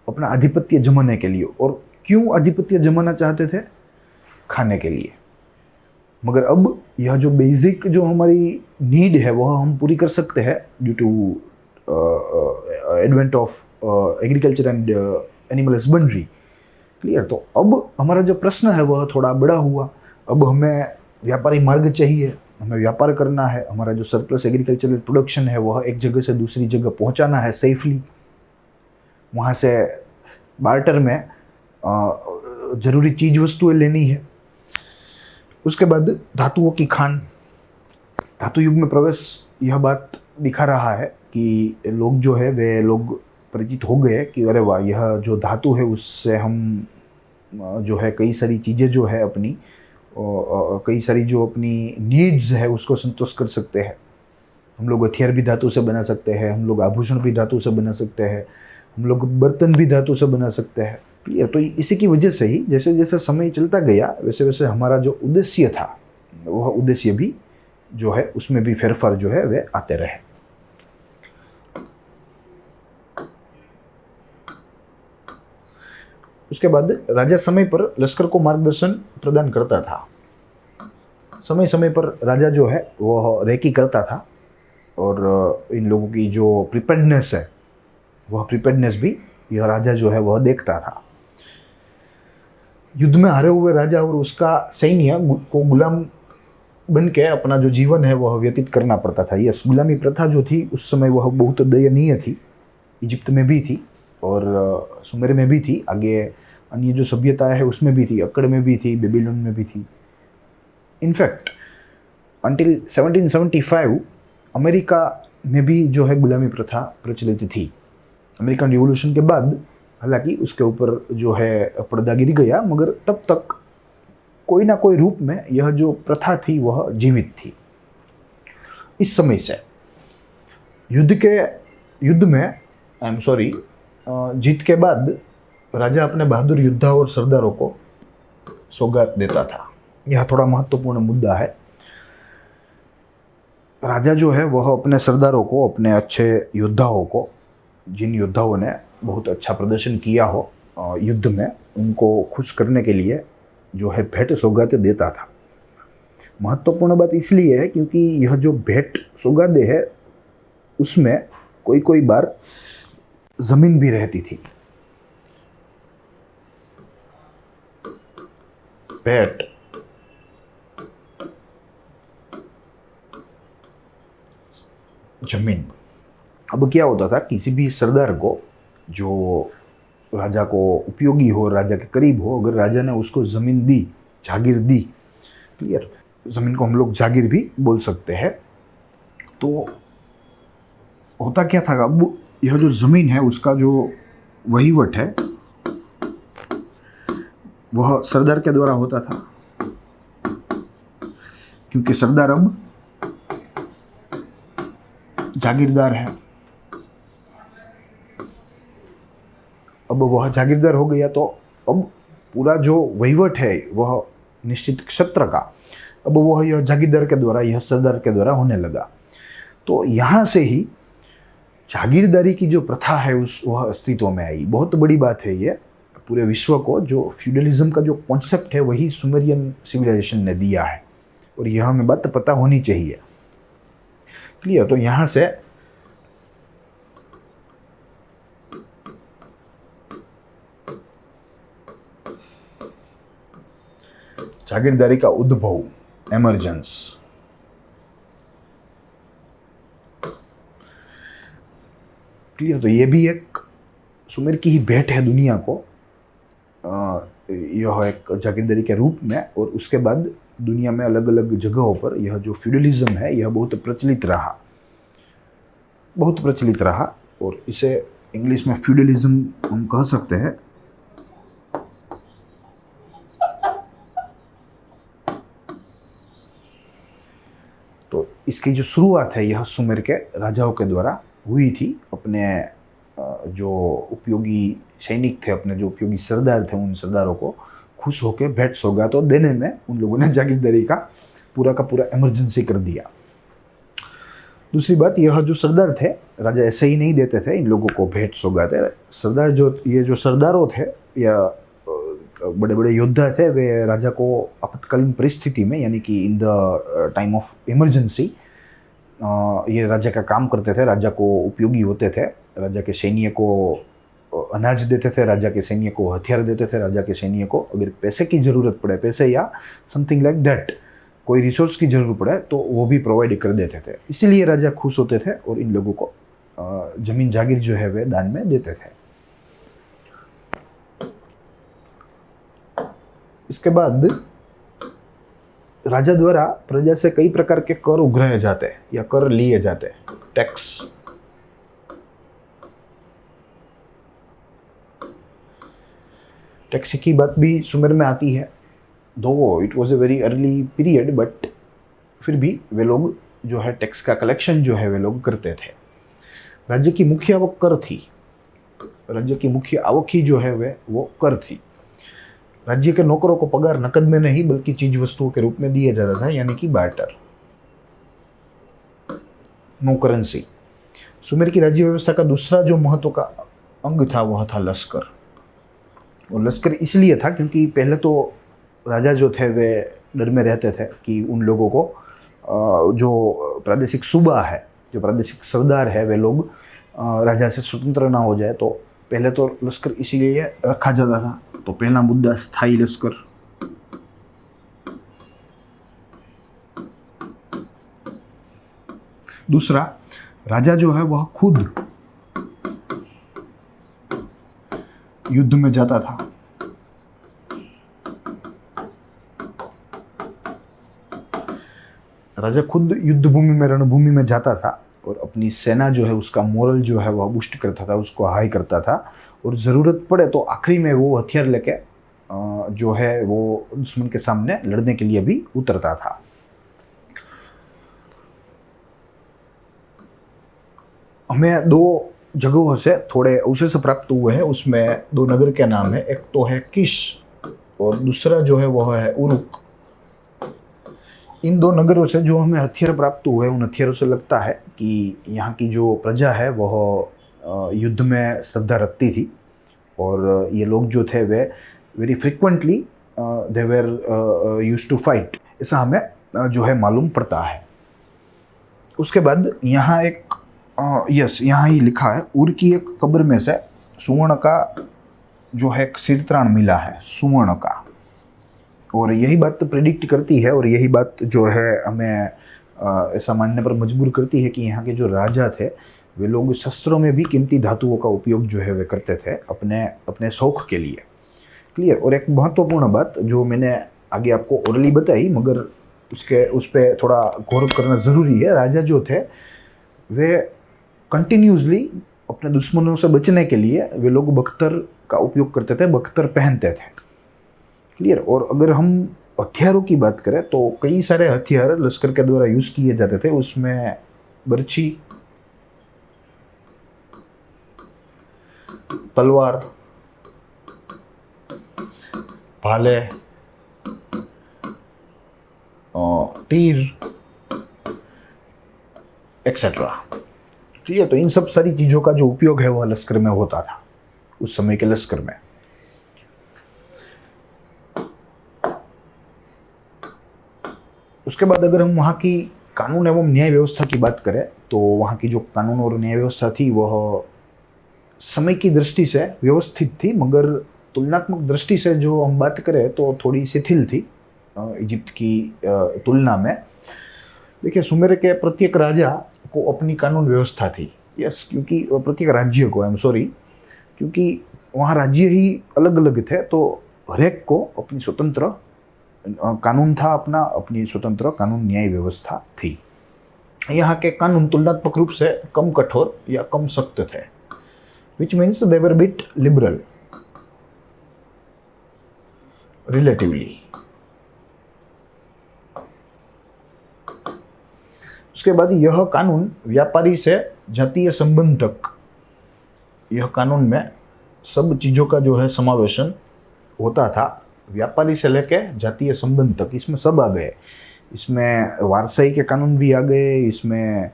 अपना आधिपत्य जमाने के लिए। और क्यों आधिपत्य जमाना चाहते थे? खाने के लिए। मगर अब यह जो बेसिक जो हमारी नीड है वह हम पूरी कर सकते हैं due to advent of agriculture and animal husbandry. Clear. तो अब हमारा जो प्रश्न है वह थोड़ा बड़ा हुआ। अब हमें व्यापारी मार्ग चाहिए, हमें व्यापार करना है, हमारा जो सरप्लस एग्रीकल्चरल प्रोडक्शन है वह एक जगह से दूसरी जगह पहुंचाना है सेफली। वहाँ से बार्टर में ज़रूरी चीज़ वस्तुएं लेनी है। उसके बाद धातुओं की खान। धातु युग में प्रवेश यह बात दिखा रहा है कि लोग जो है वे लोग परिचित हो गए कि अरे वाह, यह जो धातु है उससे हम जो है कई सारी चीज़ें जो है अपनी कई सारी जो अपनी नीड्स है उसको संतुष्ट कर सकते हैं। हम लोग हथियार भी धातु से बना सकते हैं, हम लोग आभूषण भी धातु से बना सकते हैं, हम लोग बर्तन भी धातु से बना सकते हैं। क्लियर। तो इसी की वजह से ही जैसे जैसे समय चलता गया वैसे वैसे हमारा जो उद्देश्य था वह उद्देश्य भी जो है उसमें भी फेरफार जो है वे आते रहे। उसके बाद राजा समय पर लश्कर को मार्गदर्शन प्रदान करता था। समय समय पर राजा जो है वह रेकी करता था और इन लोगों की जो प्रिपेयर्डनेस है वह प्रिपेयर्डनेस भी यह राजा जो है वह देखता था। युद्ध में हारे हुए राजा और उसका सैन्य को गुलाम बन के अपना जो जीवन है वह व्यतीत करना पड़ता था। यह गुलामी प्रथा जो थी उस समय वह बहुत दयनीय थी। इजिप्ट में भी थी और सुमेर में भी थी, आगे अन्य जो सभ्यता है उसमें भी थी, अक्कड़ में भी थी, बेबीलोन में भी थी। इनफैक्ट अंटिल 1775 अमेरिका में भी जो है गुलामी प्रथा प्रचलित थी। अमेरिकन रिवॉल्यूशन के बाद हालांकि उसके ऊपर जो है पर्दा गिर गया, मगर तब तक कोई ना कोई रूप में यह जो प्रथा थी वह जीवित थी। इस समय से युद्ध में जीत के बाद राजा अपने बहादुर योद्धा और सरदारों को सौगात देता था। यह थोड़ा महत्वपूर्ण मुद्दा है। राजा जो है वह अपने सरदारों को, अपने अच्छे योद्धाओं को, जिन योद्धाओं ने बहुत अच्छा प्रदर्शन किया हो युद्ध में, उनको खुश करने के लिए जो है भेंट सौगातें देता था। महत्वपूर्ण बात इसलिए है क्योंकि यह जो भेंट सौगातें है उसमें कोई कोई बार जमीन भी रहती थी। भेंट जमीन। अब क्या होता था, किसी भी सरदार को जो राजा को उपयोगी हो, राजा के करीब हो, अगर राजा ने उसको ज़मीन दी, जागीर दी, क्लियर, ज़मीन को हम लोग जागीर भी बोल सकते हैं, तो होता क्या था, अब यह जो ज़मीन है उसका जो वहीवट है वह सरदार के द्वारा होता था, क्योंकि सरदार अब जागीरदार है। अब वह जागीरदार हो गया तो अब पूरा जो वहीवट है वह निश्चित क्षेत्र का अब वह यह जागीरदार के द्वारा, यह सरदार के द्वारा होने लगा। तो यहाँ से ही जागीरदारी की जो प्रथा है वह अस्तित्व में आई। बहुत बड़ी बात है ये पूरे विश्व को, जो फ्यूडलिज्म का जो कॉन्सेप्ट है वही सुमेरियन सिविलाइजेशन ने दिया है, और यह हमें बात पता होनी चाहिए। क्लियर। तो यहाँ से जागीरदारी का उद्भव, एमर्जेंस। क्लियर। तो ये भी एक सुमेर की ही भेंट है दुनिया को, यह एक जागीरदारी के रूप में। और उसके बाद दुनिया में अलग अलग जगहों पर यह जो फ्यूडलिज्म है यह बहुत प्रचलित रहा, और इसे इंग्लिश में फ्यूडलिज्म हम कह सकते हैं। तो इसकी जो शुरुआत है यह सुमेर के राजाओं के द्वारा हुई थी। अपने जो उपयोगी सैनिक थे, अपने जो उपयोगी सरदार थे, उन सरदारों को खुश होकर भेंट सौगातों देने में उन लोगों ने जागीरदारी का पूरा इमरजेंसी कर दिया। दूसरी बात, यह जो सरदार थे, राजा ऐसे ही नहीं देते थे इन लोगों को भेंट सौगातें। सरदार जो सरदारों थे या बड़े बड़े योद्धा थे, वे राजा को आपातकालीन परिस्थिति में, यानी कि in the time of emergency, ये राजा का काम करते थे, राजा को उपयोगी होते थे। राजा के सैन्य को अनाज देते थे, राजा के सैन्य को हथियार देते थे, राजा के सैन्य को अगर पैसे की ज़रूरत पड़े, पैसे या समथिंग लाइक दैट, कोई रिसोर्स की ज़रूरत पड़े तो वो भी प्रोवाइड कर देते थे। इसीलिए राजा खुश होते थे और इन लोगों को ज़मीन जागीर जो है वे दान में देते थे। इसके बाद राजा द्वारा प्रजा से कई प्रकार के कर उघराए जाते या कर लिए जाते, टैक्स। टैक्स की बात भी सुमेर में आती है, दो it was a very early period, but फिर भी वे लोग जो है टैक्स का कलेक्शन जो है वे लोग करते थे। राज्य की मुख्य आवक कर थी, राज्य की मुख्य आवक ही जो है वो कर थी। राज्य के नौकरों को पगार नकद में नहीं बल्कि चीज वस्तुओं के रूप में दिया जाता था, यानी कि बार्टर, नो करेंसी। सुमेर की राज्य व्यवस्था का दूसरा जो महत्व का अंग था वह था लश्कर। और लश्कर इसलिए था क्योंकि पहले तो राजा जो थे वे डर में रहते थे कि उन लोगों को जो प्रादेशिक सूबा है, जो प्रादेशिक सरदार है, वे लोग राजा से स्वतंत्र ना हो जाए। तो पहले तो लश्कर इसीलिए रखा जाता था। तो पहला मुद्दा स्थायी लश्कर। दूसरा, राजा जो है वह खुद युद्ध में जाता था। राजा खुद युद्ध भूमि में, रणभूमि में जाता था और अपनी सेना जो है उसका मोरल जो है वह बूस्ट करता था, उसको हाई करता था। और ज़रूरत पड़े तो आखिरी में वो हथियार लेके जो है वो दुश्मन के सामने लड़ने के लिए भी उतरता था। हमें दो जगहों से थोड़े अवशेष प्राप्त हुए हैं, उसमें दो नगर के नाम है, एक तो है किश और दूसरा जो है वह है उरुक। इन दो नगरों से जो हमें हथियार प्राप्त हुए, उन हथियारों से लगता है कि यहाँ की जो प्रजा है वह युद्ध में श्रद्धा रखती थी और ये लोग जो थे वे very frequently they were used to fight, ऐसा हमें जो है मालूम पड़ता है। उसके बाद यहाँ एक यहाँ ही लिखा है, उर की एक कब्र में से सुवर्ण का जो है सिरत्राण मिला है, सुवर्ण का। और यही बात प्रेडिक्ट करती है और यही बात जो है हमें ऐसा मानने पर मजबूर करती है कि यहाँ के जो राजा थे वे लोग शस्त्रों में भी कीमती धातुओं का उपयोग जो है वे करते थे अपने अपने शौक के लिए। क्लियर। और एक महत्वपूर्ण बात जो मैंने आगे आपको ओरली बताई, मगर उस पर थोड़ा गौर करना ज़रूरी है। राजा जो थे वे कंटिन्यूसली अपने दुश्मनों से बचने के लिए वे लोग बख्तर का उपयोग करते थे, बख्तर पहनते थे। क्लियर। और अगर हम हथियारों की बात करें तो कई सारे हथियार लश्कर के द्वारा यूज़ किए जाते थे। उसमें बर्छी, तलवार, भाले, तीर एक्सेट्रा। ठीक है। तो इन सब सारी चीज़ों का जो उपयोग है वह लश्कर में होता था, उस समय के लश्कर में। उसके बाद अगर हम वहाँ की कानून एवं न्याय व्यवस्था की बात करें तो वहाँ की जो कानून और न्याय व्यवस्था थी वह समय की दृष्टि से व्यवस्थित थी, मगर तुलनात्मक दृष्टि से जो हम बात करें तो थोड़ी शिथिल थी इजिप्ट की तुलना में। देखिए, सुमेर के प्रत्येक राजा को अपनी कानून व्यवस्था थी। यस, क्योंकि प्रत्येक राज्य को, आई एम सॉरी, क्योंकि वहाँ राज्य ही अलग अलग थे, तो हर एक को अपनी स्वतंत्र कानून था, अपनी स्वतंत्र कानून न्याय व्यवस्था थी। यहाँ के कानून तुलनात्मक रूप से कम कठोर या कम सख्त थे। which means they were a bit liberal relatively. उसके बाद यह कानून व्यापारी से जातीय संबंध तक, यह कानून में सब चीज़ों का जो है समावेशन होता था, व्यापारी से लेके जातीय संबंध तक इसमें सब आ गए। इसमें वारसाई के कानून भी आ गए, इसमें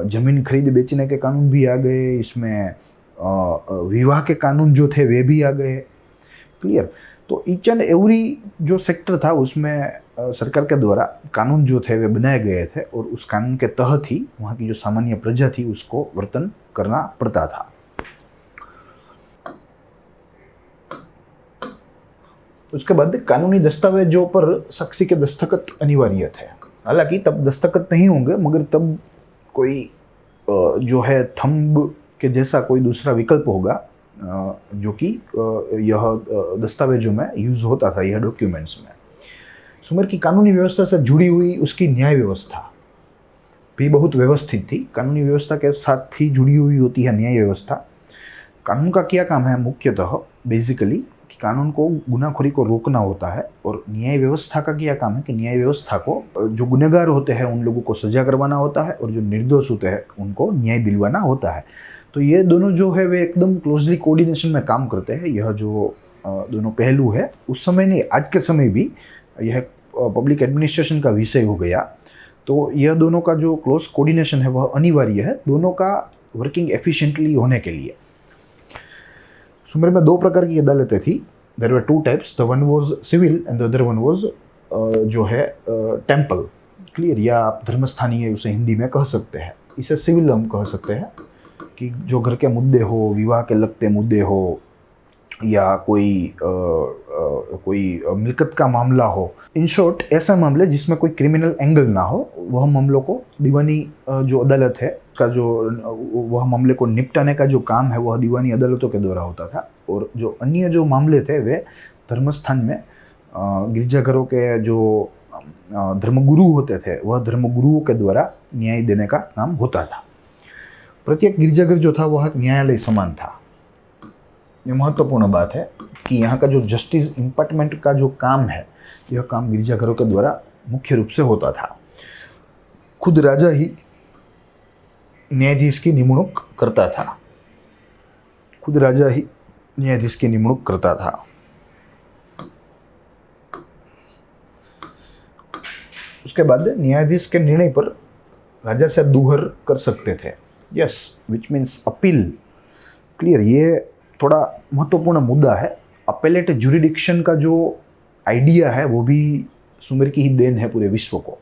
जमीन खरीद बेचने के कानून भी आ गए, इसमें विवाह के कानून जो थे वे भी आ गए। क्लियर। तो ईच एंड एवरी जो सेक्टर था उसमें सरकार के द्वारा कानून जो थे वे बनाए गए थे और उस कानून के तहत ही वहाँ की जो सामान्य प्रजा थी उसको वर्तन करना पड़ता था। उसके बाद कानूनी दस्तावेजों पर साक्षी के दस्तखत अनिवार्य थे। हालांकि तब दस्तखत नहीं होंगे, मगर तब कोई जो है थंब के जैसा कोई दूसरा विकल्प होगा जो कि यह दस्तावेजों में यूज होता था, यह डॉक्यूमेंट्स में। सुमेर की कानूनी व्यवस्था से जुड़ी हुई उसकी न्याय व्यवस्था भी बहुत व्यवस्थित थी। कानूनी व्यवस्था के साथ ही जुड़ी हुई होती है न्याय व्यवस्था। कानून का क्या काम है मुख्यतः, बेसिकली कि कानून को गुनाखोरी को रोकना होता है, और न्याय व्यवस्था का क्या काम है कि न्याय व्यवस्था को जो गुनहगार होते हैं उन लोगों को सजा करवाना होता है और जो निर्दोष होते हैं उनको न्याय दिलवाना होता है। तो ये दोनों जो है वे एकदम क्लोजली कोऑर्डिनेशन में काम करते हैं। यह जो दोनों पहलू है उस समय नहीं, आज के समय भी यह पब्लिक एडमिनिस्ट्रेशन का विषय हो गया। तो यह दोनों का जो क्लोज कोऑर्डिनेशन है वह अनिवार्य है दोनों का वर्किंग एफिशिएंटली होने के लिए। सुमेर में दो प्रकार की अदालतें थी। There were two types, the one was civil and the other one was जो है टेम्पल। क्लियर। या आप धर्मस्थानीय उसे हिंदी में कह सकते हैं। इसे सिविल हम कह सकते हैं कि जो घर के मुद्दे हो, विवाह के लगते मुद्दे हो, या कोई मिल्कत का मामला हो, इन शॉर्ट ऐसा मामले जिसमें कोई क्रिमिनल एंगल ना हो, वह मामलों को दीवानी जो अदालत है उसका जो वह मामले को निपटाने का जो काम है वह दीवानी अदालतों के द्वारा होता था। और जो अन्य जो मामले थे वे धर्मस्थान में गिरजाघरों के जो धर्मगुरु होते थे वह धर्मगुरुओं के द्वारा न्याय देने का काम होता था। प्रत्येक गिरजाघर जो था वह न्यायालय समान था। ये महत्वपूर्ण बात है कि यहाँ का जो जस्टिस इम्पार्टमेंट का जो काम है यह काम गिरजाघरों के द्वारा मुख्य रूप से होता था। खुद राजा ही न्यायाधीश की निमणूक करता था। खुद राजा ही न्यायाधीश की निमणूक करता था। उसके बाद न्यायाधीश के निर्णय पर राजा से दूहर कर सकते थे। Yes, which means appeal. Clear. ये थोड़ा महत्वपूर्ण मुद्दा है। अपेलेट ज्यूरिडिक्शन का जो आइडिया है वो भी सुमेर की ही देन है पूरे विश्व को।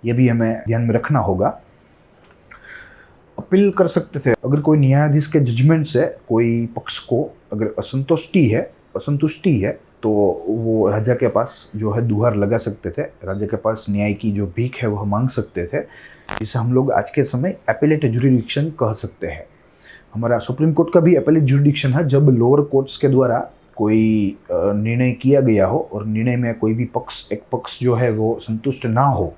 ये भी हमें ध्यान में रखना होगा। अपील कर सकते थे। अगर कोई न्यायाधीश के जजमेंट से कोई पक्ष को अगर असंतुष्टि है तो वो राजा के पास जो है दुहार लगा सकते थे। राजा के पास न्याय की जो भीख है वह मांग सकते थे, जिसे हम लोग आज के समय एपेलेट ज्यूरिडिक्शन कह सकते हैं। हमारा सुप्रीम कोर्ट का भी एपेलेट ज्यूरिडिक्शन है। जब लोअर कोर्ट्स के द्वारा कोई निर्णय किया गया हो और निर्णय में कोई भी एक पक्ष जो है वो संतुष्ट ना हो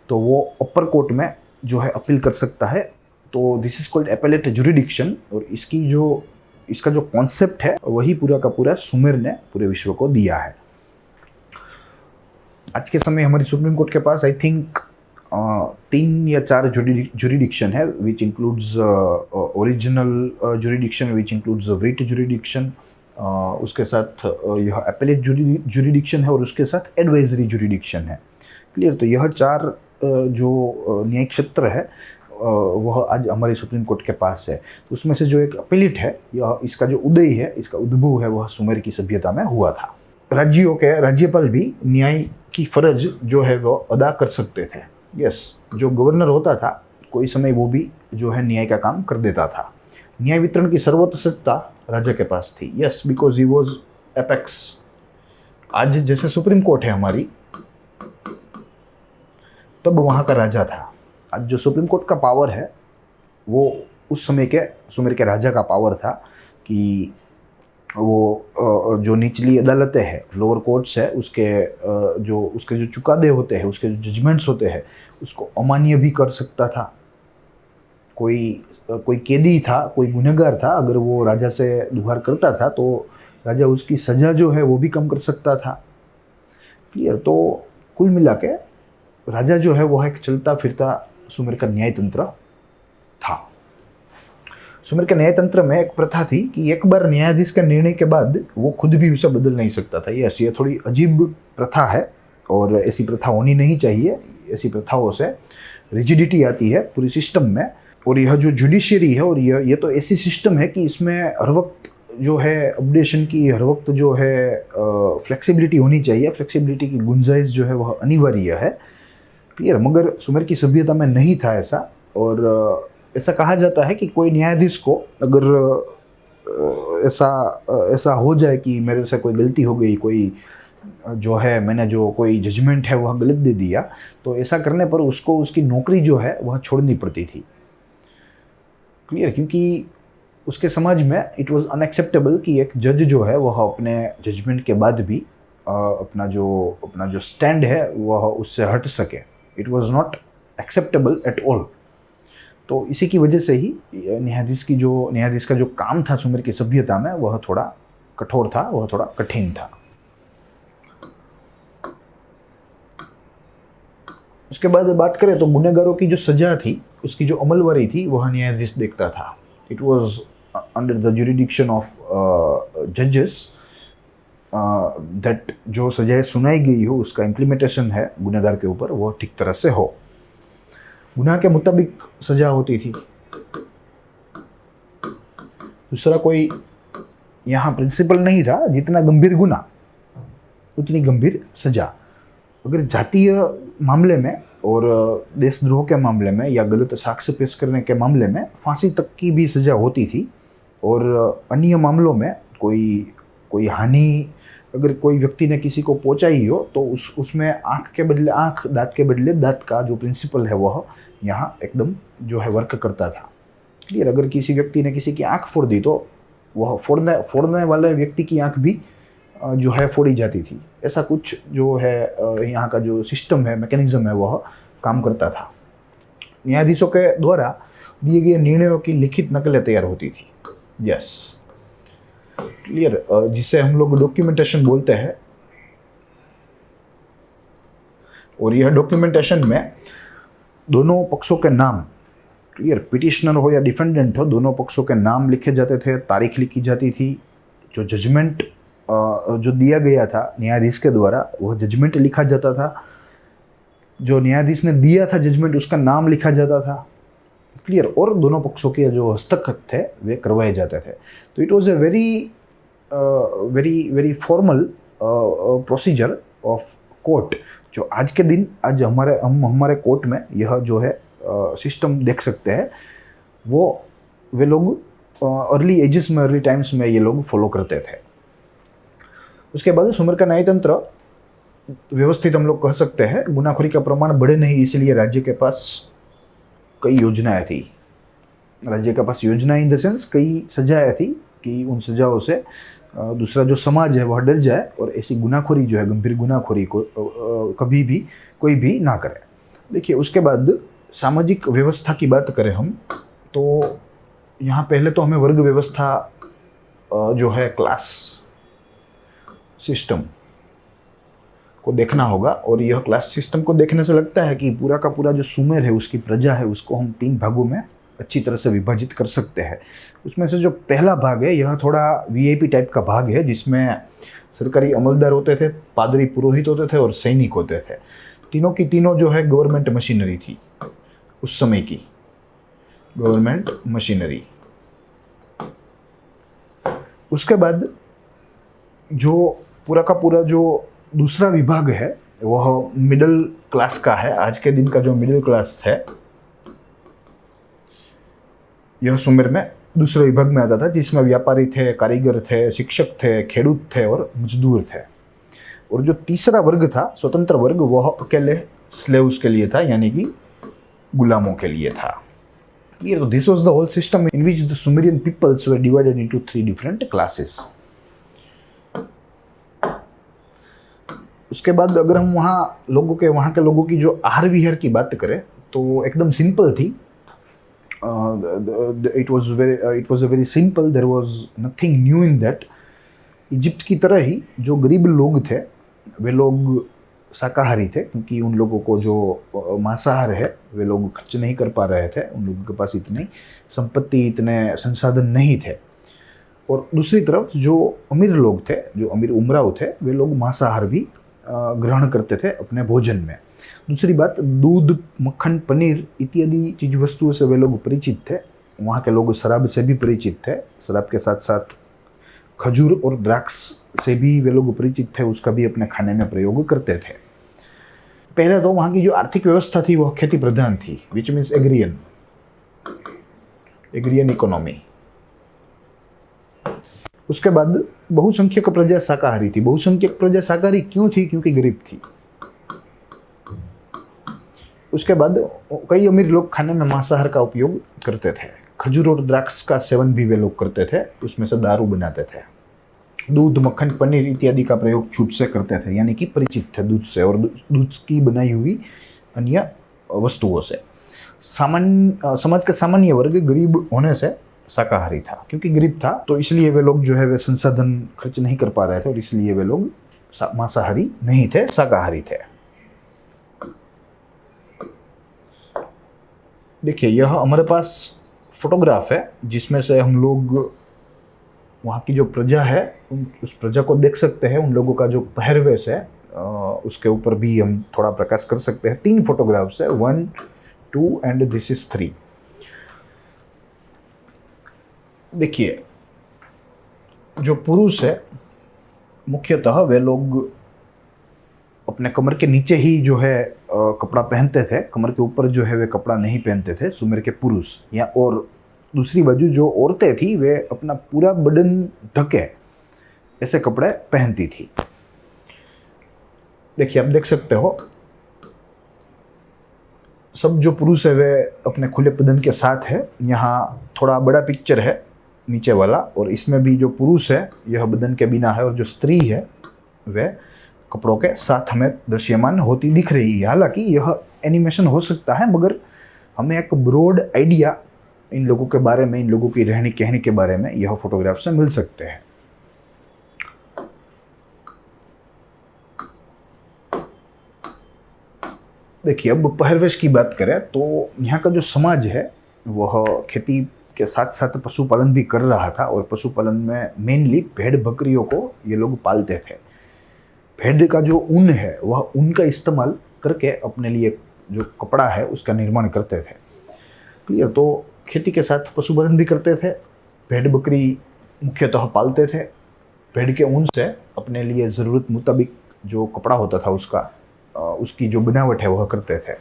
तो वो अपर कोर्ट में जो है अपील कर सकता है। तो this is called appellate jurisdiction. और इसका जो कॉन्सेप्ट है वही पूरा का पूरा सुमेर ने पूरे विश्व को दिया है। आज के समय हमारी सुप्रीम कोर्ट के पास आई थिंक 3 या 4 जुरिडिक्शन है, which includes original jurisdiction, which includes writ jurisdiction, उसके साथ यह एपेलेट जुरिडिक्शन है और उसके साथ एडवाइजरी जुरिडिक्शन है। क्लियर। तो यह 4 जो न्यायिक क्षेत्र है वह आज हमारे सुप्रीम कोर्ट के पास है। तो उसमें से जो एक एपेलेट है, यह इसका जो उदय है, इसका उद्भव है वह सुमेर की सभ्यता में हुआ था। राज्यों के राज्यपाल भी न्याय की फर्ज जो है वो अदा कर सकते थे। यस, जो गवर्नर होता था कोई समय वो भी जो है न्याय का काम कर देता था। न्याय वितरण की सर्वोच्च सत्ता राजा के पास थी। Yes, because he was apex. आज जैसे सुप्रीम कोर्ट है हमारी, तब वहाँ का राजा था। आज जो सुप्रीम कोर्ट का पावर है वो उस समय के सुमेर के राजा का पावर था कि वो जो निचली अदालतें हैं, लोअर कोर्ट्स है, उसके जो चुकादे होते हैं, उसके जो जजमेंट्स होते हैं, उसको अमान्य भी कर सकता था। कोई कैदी था, कोई गुनहगार था, अगर वो राजा से गुहार करता था तो राजा उसकी सजा जो है वो भी कम कर सकता था। क्लियर। तो कुल मिला के राजा जो है वो एक चलता फिरता सुमेर का न्याय तंत्र था। सुमेर के न्याय तंत्र में एक प्रथा थी कि एक बार न्यायाधीश के निर्णय के बाद वो खुद भी उसे बदल नहीं सकता था। ये थोड़ी अजीब प्रथा है और ऐसी प्रथा होनी नहीं चाहिए। ऐसी प्रथाओं से रिजिडिटी आती है पूरी सिस्टम में। और यह जो जुडिशियरी है और ये तो ऐसी सिस्टम है कि इसमें हर वक्त जो है अपडेशन की, हर वक्त जो है फ्लेक्सिबिलिटी होनी चाहिए। फ्लेक्सिबिलिटी की गुंजाइश जो है वह अनिवार्य है। क्लियर। मगर सुमेर की सभ्यता में नहीं था ऐसा। और ऐसा कहा जाता है कि कोई न्यायाधीश को अगर ऐसा हो जाए कि मेरे से कोई गलती हो गई, कोई जो है मैंने जो कोई जजमेंट है वह गलत दे दिया, तो ऐसा करने पर उसको उसकी नौकरी जो है वह छोड़नी पड़ती थी। क्लियर। क्योंकि उसके समाज में इट वाज अनएक्सेप्टेबल कि एक जज जो है वह अपने जजमेंट के बाद भी अपना जो स्टैंड है वह उससे हट सके। It was not acceptable at all. तो इसी की वजह से ही न्यायाधीश का जो काम था सुमेर की सभ्यता में वह थोड़ा कठोर था, वह थोड़ा कठिन था। उसके बाद बात करें तो गुनहगारों की जो सजा थी उसकी जो अमलवारी थी वह न्यायाधीश देखता था। It was under the jurisdiction of जजेस दैट जो सजाएं सुनाई गई हो उसका इम्प्लीमेंटेशन है गुनहगार के ऊपर वो ठीक तरह से हो। गुनाह के मुताबिक सजा होती थी। दूसरा कोई यहाँ प्रिंसिपल नहीं था, जितना गंभीर गुनाह उतनी गंभीर सजा। अगर जातीय मामले में और देशद्रोह के मामले में या गलत साक्ष्य पेश करने के मामले में फांसी तक की भी सजा होती थी। और अन्य मामलों में कोई हानि अगर कोई व्यक्ति ने किसी को पहुंचाई हो तो उसमें आँख के बदले आँख, दांत के बदले दांत का जो प्रिंसिपल है वह यहाँ एकदम जो है वर्क करता था। क्लियर। अगर किसी व्यक्ति ने किसी की आँख फोड़ दी तो वह फोड़ने वाले व्यक्ति की आँख भी जो है फोड़ी जाती थी। ऐसा कुछ जो है यहाँ का जो सिस्टम है, मैकेनिज्म है, वह काम करता था। न्यायाधीशों के द्वारा दिए गए निर्णयों की लिखित नकलें तैयार होती थी। यस। क्लियर। जिसे हम लोग डॉक्यूमेंटेशन बोलते हैं। और यह डॉक्यूमेंटेशन में दोनों पक्षों के नाम, क्लियर, पिटिशनर हो या डिफेंडेंट हो, दोनों पक्षों के नाम लिखे जाते थे, तारीख लिखी जाती थी। जो जजमेंट जो दिया गया था न्यायाधीश के द्वारा वह जजमेंट लिखा जाता था। जो न्यायाधीश ने दिया था जजमेंट उसका नाम लिखा जाता था। क्लियर। और दोनों पक्षों के जो हस्तक्षेप थे वे करवाए जाते थे। तो it was a very formal procedure of court. जो आज के दिन आज हमारे कोर्ट में यह जो है सिस्टम देख सकते हैं वे लोग अर्ली एजेस में, अर्ली टाइम्स में ये लोग फॉलो करते थे। उसके बाद सुमेर का न्याय तंत्र व्यवस्थित हम लोग कह सकते हैं। गुनाखोरी का प्रमाण बढ़े नहीं, इसलिए राज्य के पास कई योजनाएं थी। राज्य के पास योजनाएं इन द सेंस कई सजाएं थी कि उन सजाओं से दूसरा जो समाज है वह डर जाए और ऐसी गुनाखोरी जो है, गंभीर गुनाखोरी को कभी भी कोई भी ना करे। देखिए, उसके बाद सामाजिक व्यवस्था की बात करें हम तो यहाँ पहले तो हमें वर्ग व्यवस्था जो है क्लास सिस्टम को देखना होगा। और यह क्लास सिस्टम को देखने से लगता है कि पूरा का पूरा जो सुमेर है उसकी प्रजा है उसको हम 3 भागों में अच्छी तरह से विभाजित कर सकते हैं। उसमें से जो पहला भाग है यह थोड़ा वीआईपी टाइप का भाग है, जिसमें सरकारी अमलदार होते थे, पादरी पुरोहित होते थे और सैनिक होते थे। तीनों की तीनों जो है गवर्नमेंट मशीनरी थी, उस समय की गवर्नमेंट मशीनरी। उसके बाद जो पूरा का पूरा जो दूसरा विभाग है वह मिडिल क्लास का है। आज के दिन का जो मिडिल क्लास है यह सुमेर में दूसरे विभाग में आता था, जिसमें व्यापारी थे, कारीगर थे, शिक्षक थे, खेडूत थे और मजदूर थे। और जो तीसरा वर्ग था, स्वतंत्र वर्ग, वह अकेले स्लेव्स के लिए था, यानी कि गुलामों के लिए था। तो this was the whole system in which the Sumerian peoples were divided into 3 different classes. उसके बाद अगर हम वहाँ के लोगों की जो आहार विहार की बात करें तो एकदम सिंपल थी। It was a very simple, there was nothing new in that. Egypt की तरह ही जो गरीब लोग थे वे लोग शाकाहारी थे, क्योंकि उन लोगों को जो मांसाहार है वे लोग खर्च नहीं कर पा रहे थे, उन लोगों के पास इतनी संपत्ति, इतने संसाधन नहीं थे। और दूसरी तरफ जो अमीर लोग थे, जो अमीर उमराव थे, वे लोग मांसाहार भी ग्रहण करते थे अपने भोजन में। दूसरी बात, दूध, मक्खन, पनीर इत्यादि चीज वस्तुओं से वे लोग परिचित थे। वहाँ के लोग शराब से भी परिचित थे, शराब के साथ साथ खजूर और द्राक्ष से भी वे लोग परिचित थे, उसका भी अपने खाने में प्रयोग करते थे। पहले तो वहाँ की जो आर्थिक व्यवस्था थी वह खेती प्रधान थी, विच मीन्स एग्रियन इकोनॉमी। उसके बाद बहुसंख्यक प्रजा शाकाहारी थी। बहुसंख्यक प्रजा शाकाहारी क्यों थी? क्योंकि गरीब थी। उसके बाद कई अमीर लोग खाने में मांसाहार का उपयोग करते थे। खजूर और द्राक्ष का सेवन भी वे लोग करते थे, उसमें से दारू बनाते थे। दूध, मक्खन, पनीर इत्यादि का प्रयोग छूट से करते थे, यानी कि परिचित थे दूध से और दूध की बनाई हुई अन्य वस्तुओं से। समाज का सामान्य वर्ग गरीब होने से शाकाहारी था। क्योंकि गरीब था तो इसलिए वे लोग जो है वे संसाधन खर्च नहीं कर पा रहे थे, और इसलिए वे लोग मांसाहारी नहीं थे, शाकाहारी थे। देखिए, यह हमारे पास फोटोग्राफ है जिसमें से हम लोग वहाँ की जो प्रजा है उस प्रजा को देख सकते हैं। उन लोगों का जो पहरवेश है उसके ऊपर भी हम थोड़ा प्रकाश कर सकते हैं। 3 फोटोग्राफ्स है, 1, 2 एंड दिस इज 3। देखिए, जो पुरुष है मुख्यतः वे लोग अपने कमर के नीचे ही जो है कपड़ा पहनते थे, कमर के ऊपर जो है वे कपड़ा नहीं पहनते थे सुमेर के पुरुष। या और दूसरी बाजू जो औरतें थी वे अपना पूरा बदन ढके ऐसे कपड़े पहनती थी। देखिए, आप देख सकते हो सब जो पुरुष है वे अपने खुले बदन के साथ है। यहाँ थोड़ा बड़ा पिक्चर है नीचे वाला, और इसमें भी जो पुरुष है यह बदन के बिना है, और जो स्त्री है वह कपड़ों के साथ हमें दृश्यमान होती दिख रही है। हालांकि यह एनिमेशन हो सकता है, मगर हमें एक ब्रॉड आइडिया इन लोगों के बारे में, इन लोगों की रहनी कहनी के बारे में यह फोटोग्राफ से मिल सकते हैं। देखिए, अब पहरवेश की बात करें तो यहाँ का जो समाज है वह खेती के साथ साथ पशुपालन भी कर रहा था, और पशुपालन में मेनली भेड़ बकरियों को ये लोग पालते थे। भेड़ का जो ऊन है वह ऊन का इस्तेमाल करके अपने लिए जो कपड़ा है उसका निर्माण करते थे। क्लियर? तो खेती के साथ पशुपालन भी करते थे, भेड़ बकरी मुख्यतः पालते थे, भेड़ के ऊन से अपने लिए ज़रूरत मुताबिक जो कपड़ा होता था उसकी जो बनावट है वह करते थे।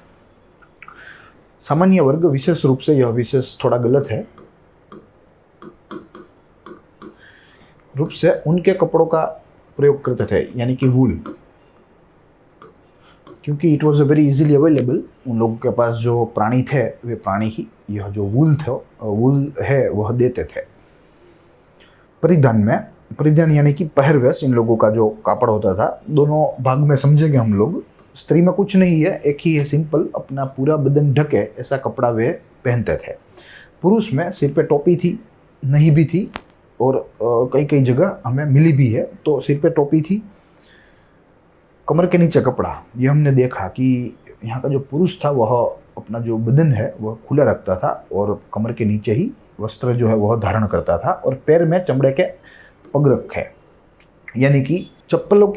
सामान्य वर्ग विशेष रूप से, यह विशेष थोड़ा गलत है, रूप से उनके कपड़ों का प्रयोग करते थे, यानी कि वूल, क्योंकि it was a very easily available. उन लोगों के पास जो प्राणी थे वे प्राणी ही यह जो वूल है वह देते थे। परिधान यानी कि पहरवेश, इन लोगों का जो कापड़ होता था, दोनों भाग में समझेंगे हम लोग। स्त्री में कुछ नहीं है, एक ही है, सिंपल, अपना पूरा बदन ढके ऐसा कपड़ा वे पहनते थे। पुरुष में सिर पे टोपी थी, नहीं भी थी, और कई कई जगह हमें मिली भी है। तो सिर पे टोपी थी, कमर के नीचे कपड़ा। ये हमने देखा कि यहाँ का जो पुरुष था वह अपना जो बदन है वह खुला रखता था, और कमर के नीचे ही वस्त्र जो है वह धारण करता था, और पैर में चमड़े के पग रखे, यानी कि चप्पलों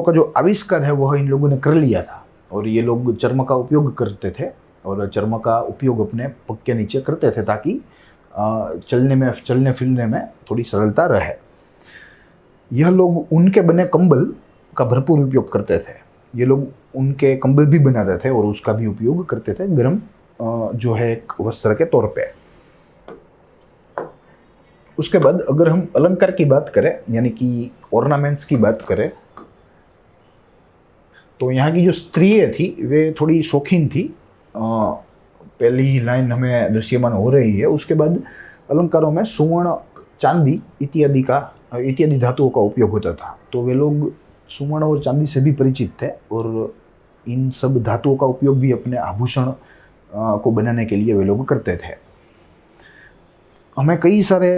का जो आविष्कार है वह इन लोगों ने कर लिया था। और ये लोग चर्म का उपयोग करते थे, और चर्म का उपयोग अपने पग के नीचे करते थे ताकि चलने फिरने में थोड़ी सरलता रहे। यह लोग उनके बने कंबल का भरपूर उपयोग करते थे। ये लोग उनके कंबल भी बनाते थे और उसका भी उपयोग करते थे गर्म जो है एक वस्त्र के तौर पे। उसके बाद अगर हम अलंकार की बात करें, यानी कि ऑर्नामेंट्स की बात करें, तो यहाँ की जो स्त्रियाँ थी वे थोड़ी शौकीन थी। पहली लाइन हमें दृश्यमान हो रही है। उसके बाद अलंकारों में सुवर्ण, चांदी इत्यादि धातुओं का उपयोग होता था। तो वे लोग सुवर्ण और चांदी से भी परिचित थे, और इन सब धातुओं का उपयोग भी अपने आभूषण को बनाने के लिए वे लोग करते थे। हमें कई सारे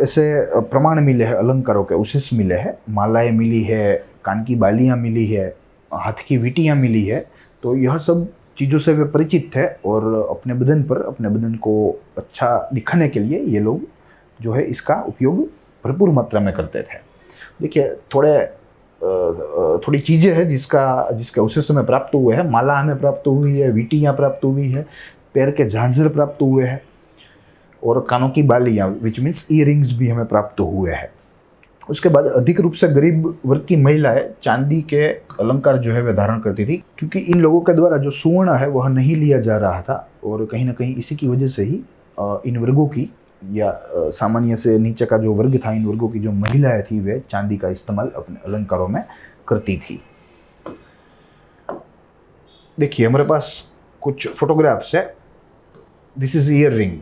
ऐसे प्रमाण मिले हैं, अलंकारों के अवशेष मिले हैं, मालाएं मिली है, कान की बालियाँ मिली है, हाथ की वीटियाँ मिली है। तो यह सब चीज़ों से वे परिचित थे और अपने बदन को अच्छा दिखाने के लिए ये लोग जो है इसका उपयोग भरपूर मात्रा में करते थे। देखिए थोड़ी चीज़ें हैं जिसके अवशेष हमें प्राप्त हुए हैं। माला हमें प्राप्त हुई है, वीटियाँ प्राप्त हुई है, पैर के झांझर प्राप्त हुए हैं और कानों की बालियाँ विच मीन्स ईयरिंग्स भी हमें प्राप्त हुए हैं। उसके बाद अधिक रूप से गरीब वर्ग की महिलाएं चांदी के अलंकार जो है वे धारण करती थी, क्योंकि इन लोगों के द्वारा जो सुवर्ण है वह नहीं लिया जा रहा था और कहीं ना कहीं इसी की वजह से ही इन वर्गों की या सामान्य से नीचे का जो वर्ग था, इन वर्गों की जो महिलाएं थी वे चांदी का इस्तेमाल अपने अलंकारों में करती थी। देखिए हमारे पास कुछ फोटोग्राफ्स है। दिस इज ईयर रिंग,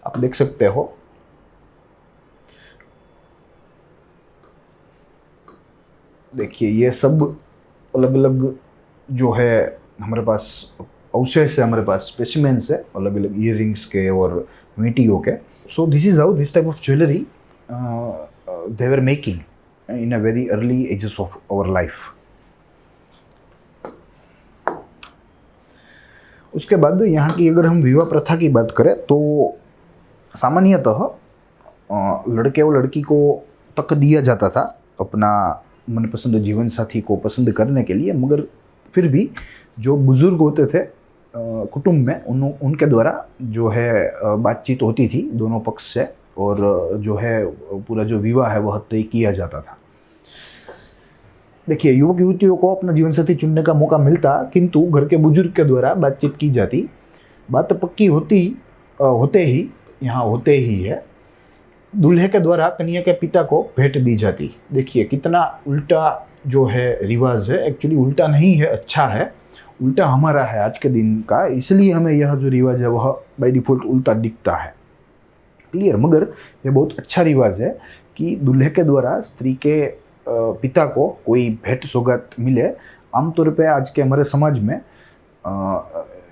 आप देख सकते हो। देखिए ये सब अलग अलग जो है हमारे पास अवशेष है, हमारे पास स्पेसिमेंस है अलग अलग ईयर रिंग्स के और वीटियों के। So this is how this type of jewellery they were making in a very early ages of our life. उसके बाद यहाँ की अगर हम विवाह प्रथा की बात करें तो सामान्यतः लड़के और लड़की को तक दिया जाता था अपना मनपसंद जीवन साथी को पसंद करने के लिए, मगर फिर भी जो बुजुर्ग होते थे कुटुंब में उनके द्वारा जो है बातचीत होती थी दोनों पक्ष से और जो है पूरा जो विवाह है वह तय किया जाता था। देखिए युवक युवतियों को अपना जीवन साथी चुनने का मौका मिलता, किंतु घर के बुजुर्ग के द्वारा बातचीत की जाती। बात पक्की होते ही है दूल्हे के द्वारा कन्या के पिता को भेंट दी जाती। देखिए कितना उल्टा जो है रिवाज है, एक्चुअली उल्टा नहीं है, अच्छा है, उल्टा हमारा है आज के दिन का, इसलिए हमें यह जो रिवाज है वह बाय डिफ़ॉल्ट उल्टा दिखता है। क्लियर? मगर यह बहुत अच्छा रिवाज है कि दूल्हे के द्वारा स्त्री के पिता को कोई भेंट सौगात मिले। आमतौर पे आज के हमारे समाज में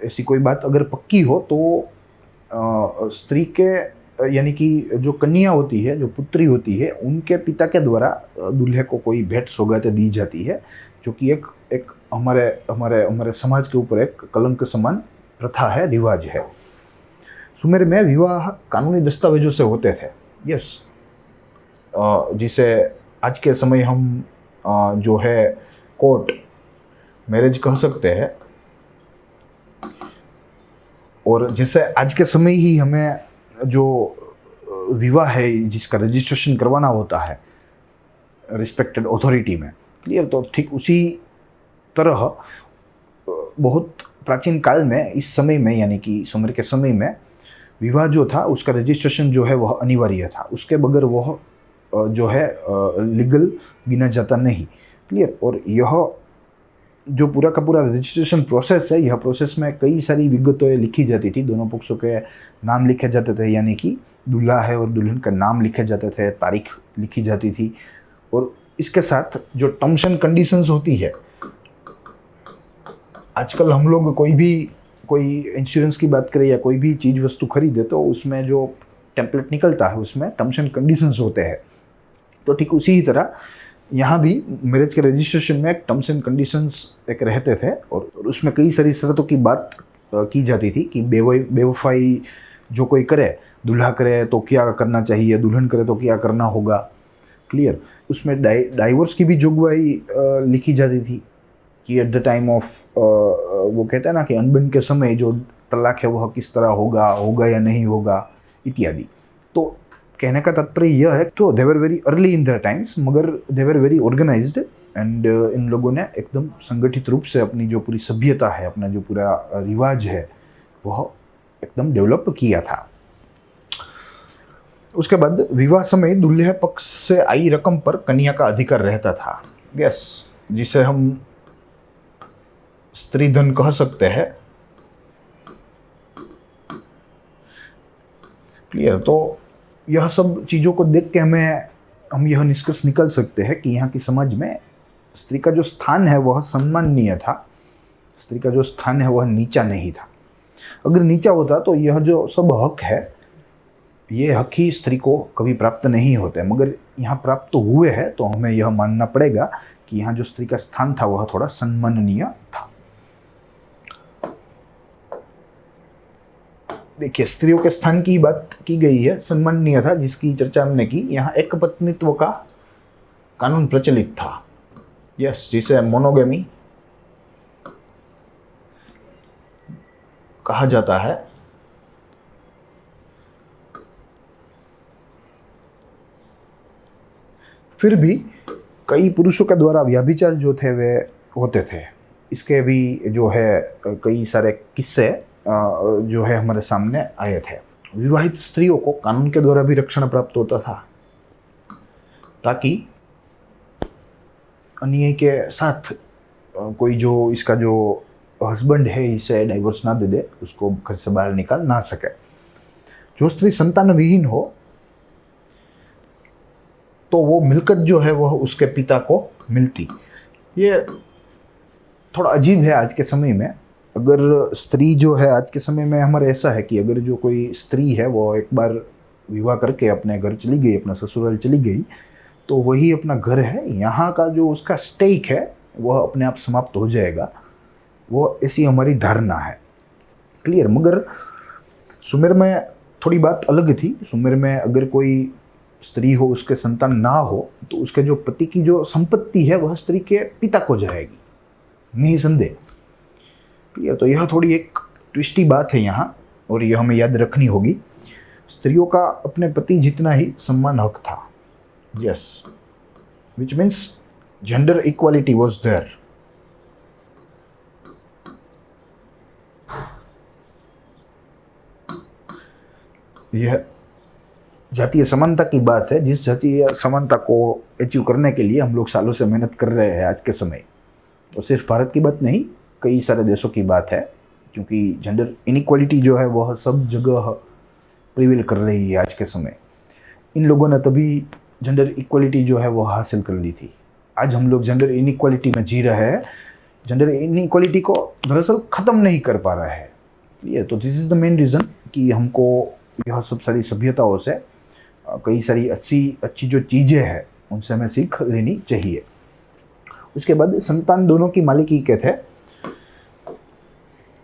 ऐसी कोई बात अगर पक्की हो तो स्त्री के यानी कि जो कन्या होती है, जो पुत्री होती है, उनके पिता के द्वारा दूल्हे को कोई भेंट सौगातें दी जाती है, जो कि एक हमारे समाज के ऊपर एक कलंक समान प्रथा है, रिवाज है। सुमेर में विवाह कानूनी दस्तावेजों से होते थे। यस, जिसे आज के समय हम जो है कोर्ट मैरिज कह सकते हैं, और जैसे आज के समय ही हमें जो विवाह है जिसका रजिस्ट्रेशन करवाना होता है रिस्पेक्टेड अथॉरिटी में, क्लियर, तो ठीक उसी तरह बहुत प्राचीन काल में इस समय में यानी कि सुमेर के समय में विवाह जो था उसका रजिस्ट्रेशन जो है वह अनिवार्य था, उसके बगैर वह जो है लीगल गिना जाता नहीं। क्लियर? और यह जो पूरा का पूरा रजिस्ट्रेशन प्रोसेस है, यह प्रोसेस में कई सारी विगतें लिखी जाती थी, दोनों पक्षों के नाम लिखे जाते थे, यानी कि दूल्हा है और दुल्हन का नाम लिखे जाते थे, तारीख लिखी जाती थी, और इसके साथ जो टर्म्स एंड कंडीशंस होती है, आजकल हम लोग कोई इंश्योरेंस की बात करें या कोई भी चीज़ वस्तु खरीदे तो उसमें जो टेम्पलेट निकलता है उसमें टर्म्स एंड कंडीशंस होते हैं। तो ठीक उसी ही तरह यहाँ भी मैरिज के रजिस्ट्रेशन में एक टर्म्स एंड कंडीशंस एक रहते थे और उसमें कई सारी शर्तों की बात की जाती थी कि बेवफाई जो कोई करे, दूल्हा करे तो क्या करना चाहिए, दुल्हन करे तो क्या करना होगा। क्लियर? उसमें डाइवोर्स की भी जोगवाई लिखी जाती थी कि एट द टाइम ऑफ वो कहते हैं ना कि अनबन के समय जो तलाक है वह किस तरह होगा या नहीं होगा इत्यादि। तो कहने का तात्पर्य यह है, तो they were very early in their times, मगर they were very organised and इन लोगों ने एकदम संगठित रूप से अपनी जो पूरी सभ्यता है, अपना जो पूरा रिवाज है वह एकदम डेवलप किया था। उसके बाद विवाह समय दूल्हे पक्ष से आई रकम पर कन्या का अधिकार रहता था। यस, जिसे हम स्त्री धन कह सकते हैं। क्लियर? तो यह सब चीज़ों को देख के हम यह निष्कर्ष निकल सकते हैं कि यहाँ की समाज में स्त्री का जो स्थान है वह सम्माननीय था स्त्री का जो स्थान है वह नीचा नहीं था। अगर नीचा होता तो यह जो सब हक है, ये हक ही स्त्री को कभी प्राप्त नहीं होते, मगर यहाँ प्राप्त हुए हैं, तो हमें यह मानना पड़ेगा कि यहाँ जो स्त्री का स्थान था वह थोड़ा सम्माननीय था। देखिए, स्त्रियों के स्थान की बात की गई है, सम्माननीय था, जिसकी चर्चा हमने की। यहाँ एक पत्नीत्व का कानून प्रचलित था, यस, जिसे मोनोगेमी कहा जाता है। फिर भी कई पुरुषों के द्वारा व्यभिचार जो थे वे होते थे। इसके भी जो है कई सारे किस्से जो है हमारे सामने आए थे। विवाहित स्त्रियों को कानून के द्वारा भी रक्षण प्राप्त होता था, ताकि अन्याय के साथ कोई जो इसका जो हस्बैंड है इसे डाइवोर्स ना दे दे, उसको घर से बाहर निकाल ना सके। जो स्त्री संतान विहीन हो तो वो मिलकत जो है वह उसके पिता को मिलती। ये थोड़ा अजीब है आज के समय में। अगर स्त्री जो है आज के समय में हमारे ऐसा है कि अगर जो कोई स्त्री है वो एक बार विवाह करके अपने घर चली गई, अपना ससुराल चली गई, तो वही अपना घर है, यहाँ का जो उसका स्टेक है वह अपने आप समाप्त हो जाएगा। वो ऐसी हमारी धारणा है, क्लियर। मगर सुमेर में थोड़ी बात अलग थी। सुमेर में अगर कोई स्त्री हो, उसके संतान ना हो, तो उसके जो पति की जो संपत्ति है वह स्त्री के पिता को जाएगी, निसंदेह। क्लियर। तो यह थोड़ी एक ट्विस्टी बात है यहाँ, और यह हमें याद रखनी होगी। स्त्रियों का अपने पति जितना ही सम्मान हक था, yes, which means gender equality was there. यह जातीय समानता की बात है, जिस जातीय समानता को अचीव करने के लिए हम लोग सालों से मेहनत कर रहे हैं आज के समय। और सिर्फ भारत की बात नहीं, कई सारे देशों की बात है, क्योंकि जेंडर इनइक्वालिटी जो है वह सब जगह प्रिवेल कर रही है आज के समय। इन लोगों ने तभी जेंडर इक्वालिटी जो है वह हासिल कर ली थी। आज हम लोग जेंडर इनइक्वालिटी में जी रहे हैं, जेंडर इनइक्वालिटी को दरअसल ख़त्म नहीं कर पा रहे हैं। ये तो this is the main reason कि हमको यह सब सारी सभ्यताओं से कई सारी अच्छी जो चीज़ें हैं उनसे हमें सीख लेनी चाहिए। उसके बाद संतान दोनों की मालिकी के थे।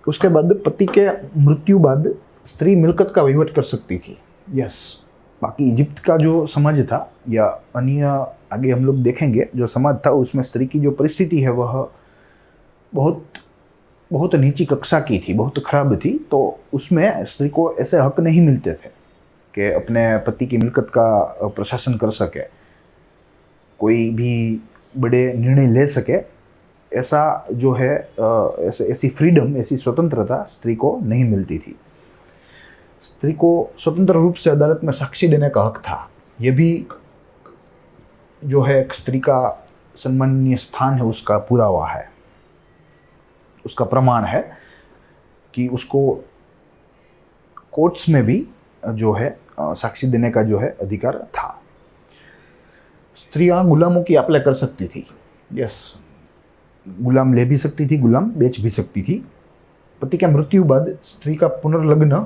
उसके बाद पति के मृत्यु बाद स्त्री मिलकत का वहीवट कर सकती थी, यस। बाकी इजिप्ट का जो समाज था या अन्य आगे हम लोग देखेंगे जो समाज था, उसमें स्त्री की जो परिस्थिति है वह बहुत नीची कक्षा की थी, बहुत खराब थी। तो उसमें स्त्री को ऐसे हक नहीं मिलते थे कि अपने पति की मिलकत का प्रशासन कर सके, कोई भी बड़े निर्णय ले सके। ऐसा जो है ऐसी फ्रीडम, ऐसी स्वतंत्रता स्त्री को नहीं मिलती थी। स्त्री को स्वतंत्र रूप से अदालत में साक्षी देने का हक था। यह भी जो है एक स्त्री का सम्माननीय स्थान है, उसका पुरावा है, उसका प्रमाण है कि उसको कोर्ट्स में भी जो है साक्षी देने का जो है अधिकार था। स्त्रियां गुलामों की आप-ले कर सकती थी, यस, गुलाम ले भी सकती थी, गुलाम बेच भी सकती थी। पति के मृत्यु बाद स्त्री का पुनर्लग्न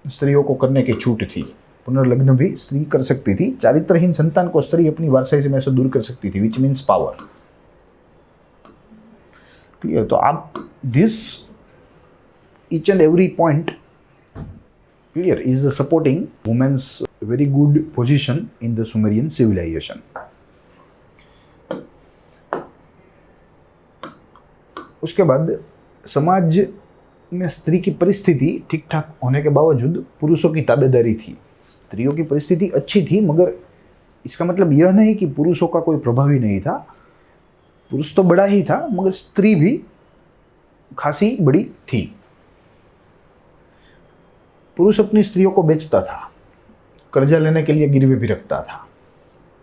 स्त्रियों को करने की छूट थी। पुनर्लग्न भी स्त्री कर सकती थी। चारित्रहीन संतान को स्त्री अपनी वारसाई में से दूर कर सकती थी, विच मीन्स पावर। क्लियर। तो आप this each and every point clear is supporting women's very good position in the Sumerian civilization. उसके बाद समाज में स्त्री की परिस्थिति ठीक ठाक होने के बावजूद पुरुषों की ताबेदारी थी। स्त्रियों की परिस्थिति अच्छी थी, मगर इसका मतलब यह नहीं कि पुरुषों का कोई प्रभाव ही नहीं था। पुरुष तो बड़ा ही था, मगर स्त्री भी खासी बड़ी थी। पुरुष अपनी स्त्रियों को बेचता था, कर्जा लेने के लिए गिरवी भी रखता था।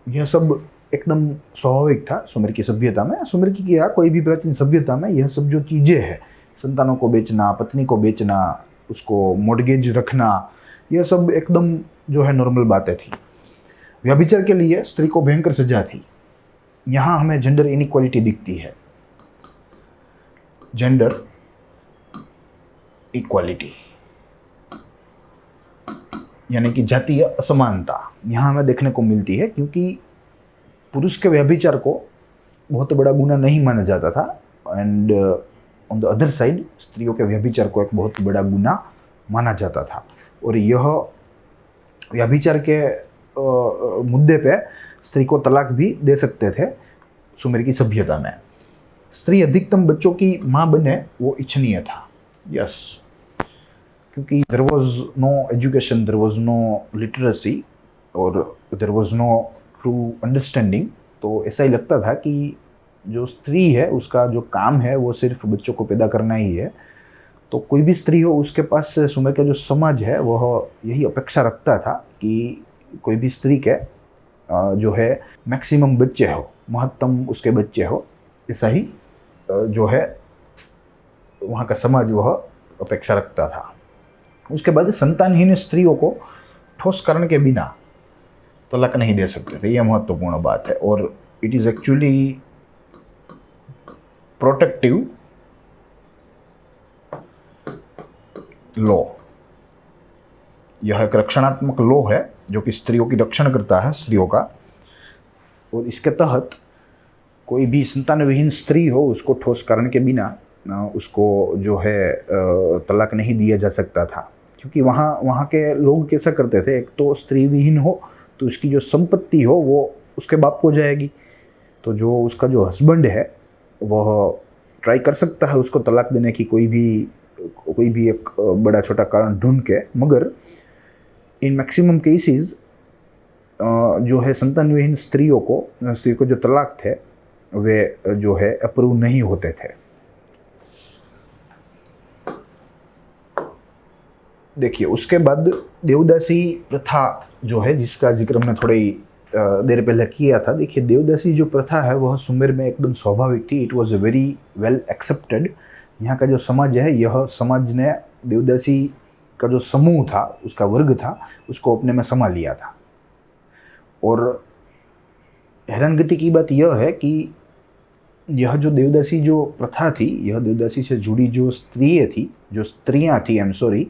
यह सब एकदम स्वाभाविक था सुमेर की सभ्यता में। सुमेर की क्या, कोई भी प्राचीन सभ्यता में यह सब जो चीज़ें हैं, संतानों को बेचना, पत्नी को बेचना, उसको मॉर्गेज रखना, यह सब एकदम जो है नॉर्मल बातें थी। व्यभिचार के लिए स्त्री को भयंकर सजा थी। यहाँ हमें जेंडर इनइक्वालिटी दिखती है। जेंडर इक्वालिटी, यानी कि जातीय असमानता यहाँ हमें देखने को मिलती है, क्योंकि पुरुष के व्यभिचार को बहुत बड़ा गुनाह नहीं माना जाता था, and on the other side स्त्रियों के व्यभिचार को एक बहुत बड़ा गुनाह माना जाता था। और यह व्यभिचार के मुद्दे पे स्त्री को तलाक भी दे सकते थे सुमेर की सभ्यता में। स्त्री अधिकतम बच्चों की माँ बने वो इच्छनीय था, यस, क्योंकि there was no education, there was no literacy और there was no true understanding. तो ऐसा ही लगता था कि जो स्त्री है उसका जो काम है वो सिर्फ बच्चों को पैदा करना ही है। तो कोई भी स्त्री हो उसके पास सुमेर का जो समाज है वह यही अपेक्षा रखता था कि कोई भी स्त्री के जो है मैक्सिमम बच्चे हो, महत्तम उसके बच्चे हो, ऐसा ही जो है वहाँ का समाज वह अपेक्षा रखता था। उसके बाद संतानहीन स्त्रियों को ठोस कारण के बिना तलाक नहीं दे सकते थे, यह महत्वपूर्ण बात है। और it is actually protective law, यह एक रक्षणात्मक लॉ है जो कि स्त्रियों की रक्षण करता है, स्त्रियों का। और इसके तहत कोई भी संतानविहीन स्त्री हो उसको ठोस कारण के बिना उसको जो है तलाक नहीं दिया जा सकता था, क्योंकि वहाँ के लोग कैसा करते थे, एक तो स्त्री विहीन हो तो उसकी जो संपत्ति हो वो उसके बाप को जाएगी, तो जो उसका जो हस्बैंड है वह ट्राई कर सकता है उसको तलाक देने की कोई भी एक बड़ा छोटा कारण ढूंढ के, मगर इन मैक्सिमम केसेस जो है संतानविहीन स्त्री को जो तलाक थे वे जो है अप्रूव नहीं होते थे। देखिए उसके बाद देवदासी प्रथा जो है जिसका जिक्र हमने थोड़ी देर पहले किया था। देखिए देवदासी जो प्रथा है वह सुमेर में एकदम स्वाभाविक थी, it was very well accepted. यहाँ का जो समाज है यह समाज ने देवदासी का जो समूह था, उसका वर्ग था, उसको अपने में समा लिया था। और हैरानगति की बात यह है कि यह जो देवदासी जो प्रथा थी, यह देवदासी से जुड़ी जो स्त्रियाँ थी, आई एम सॉरी,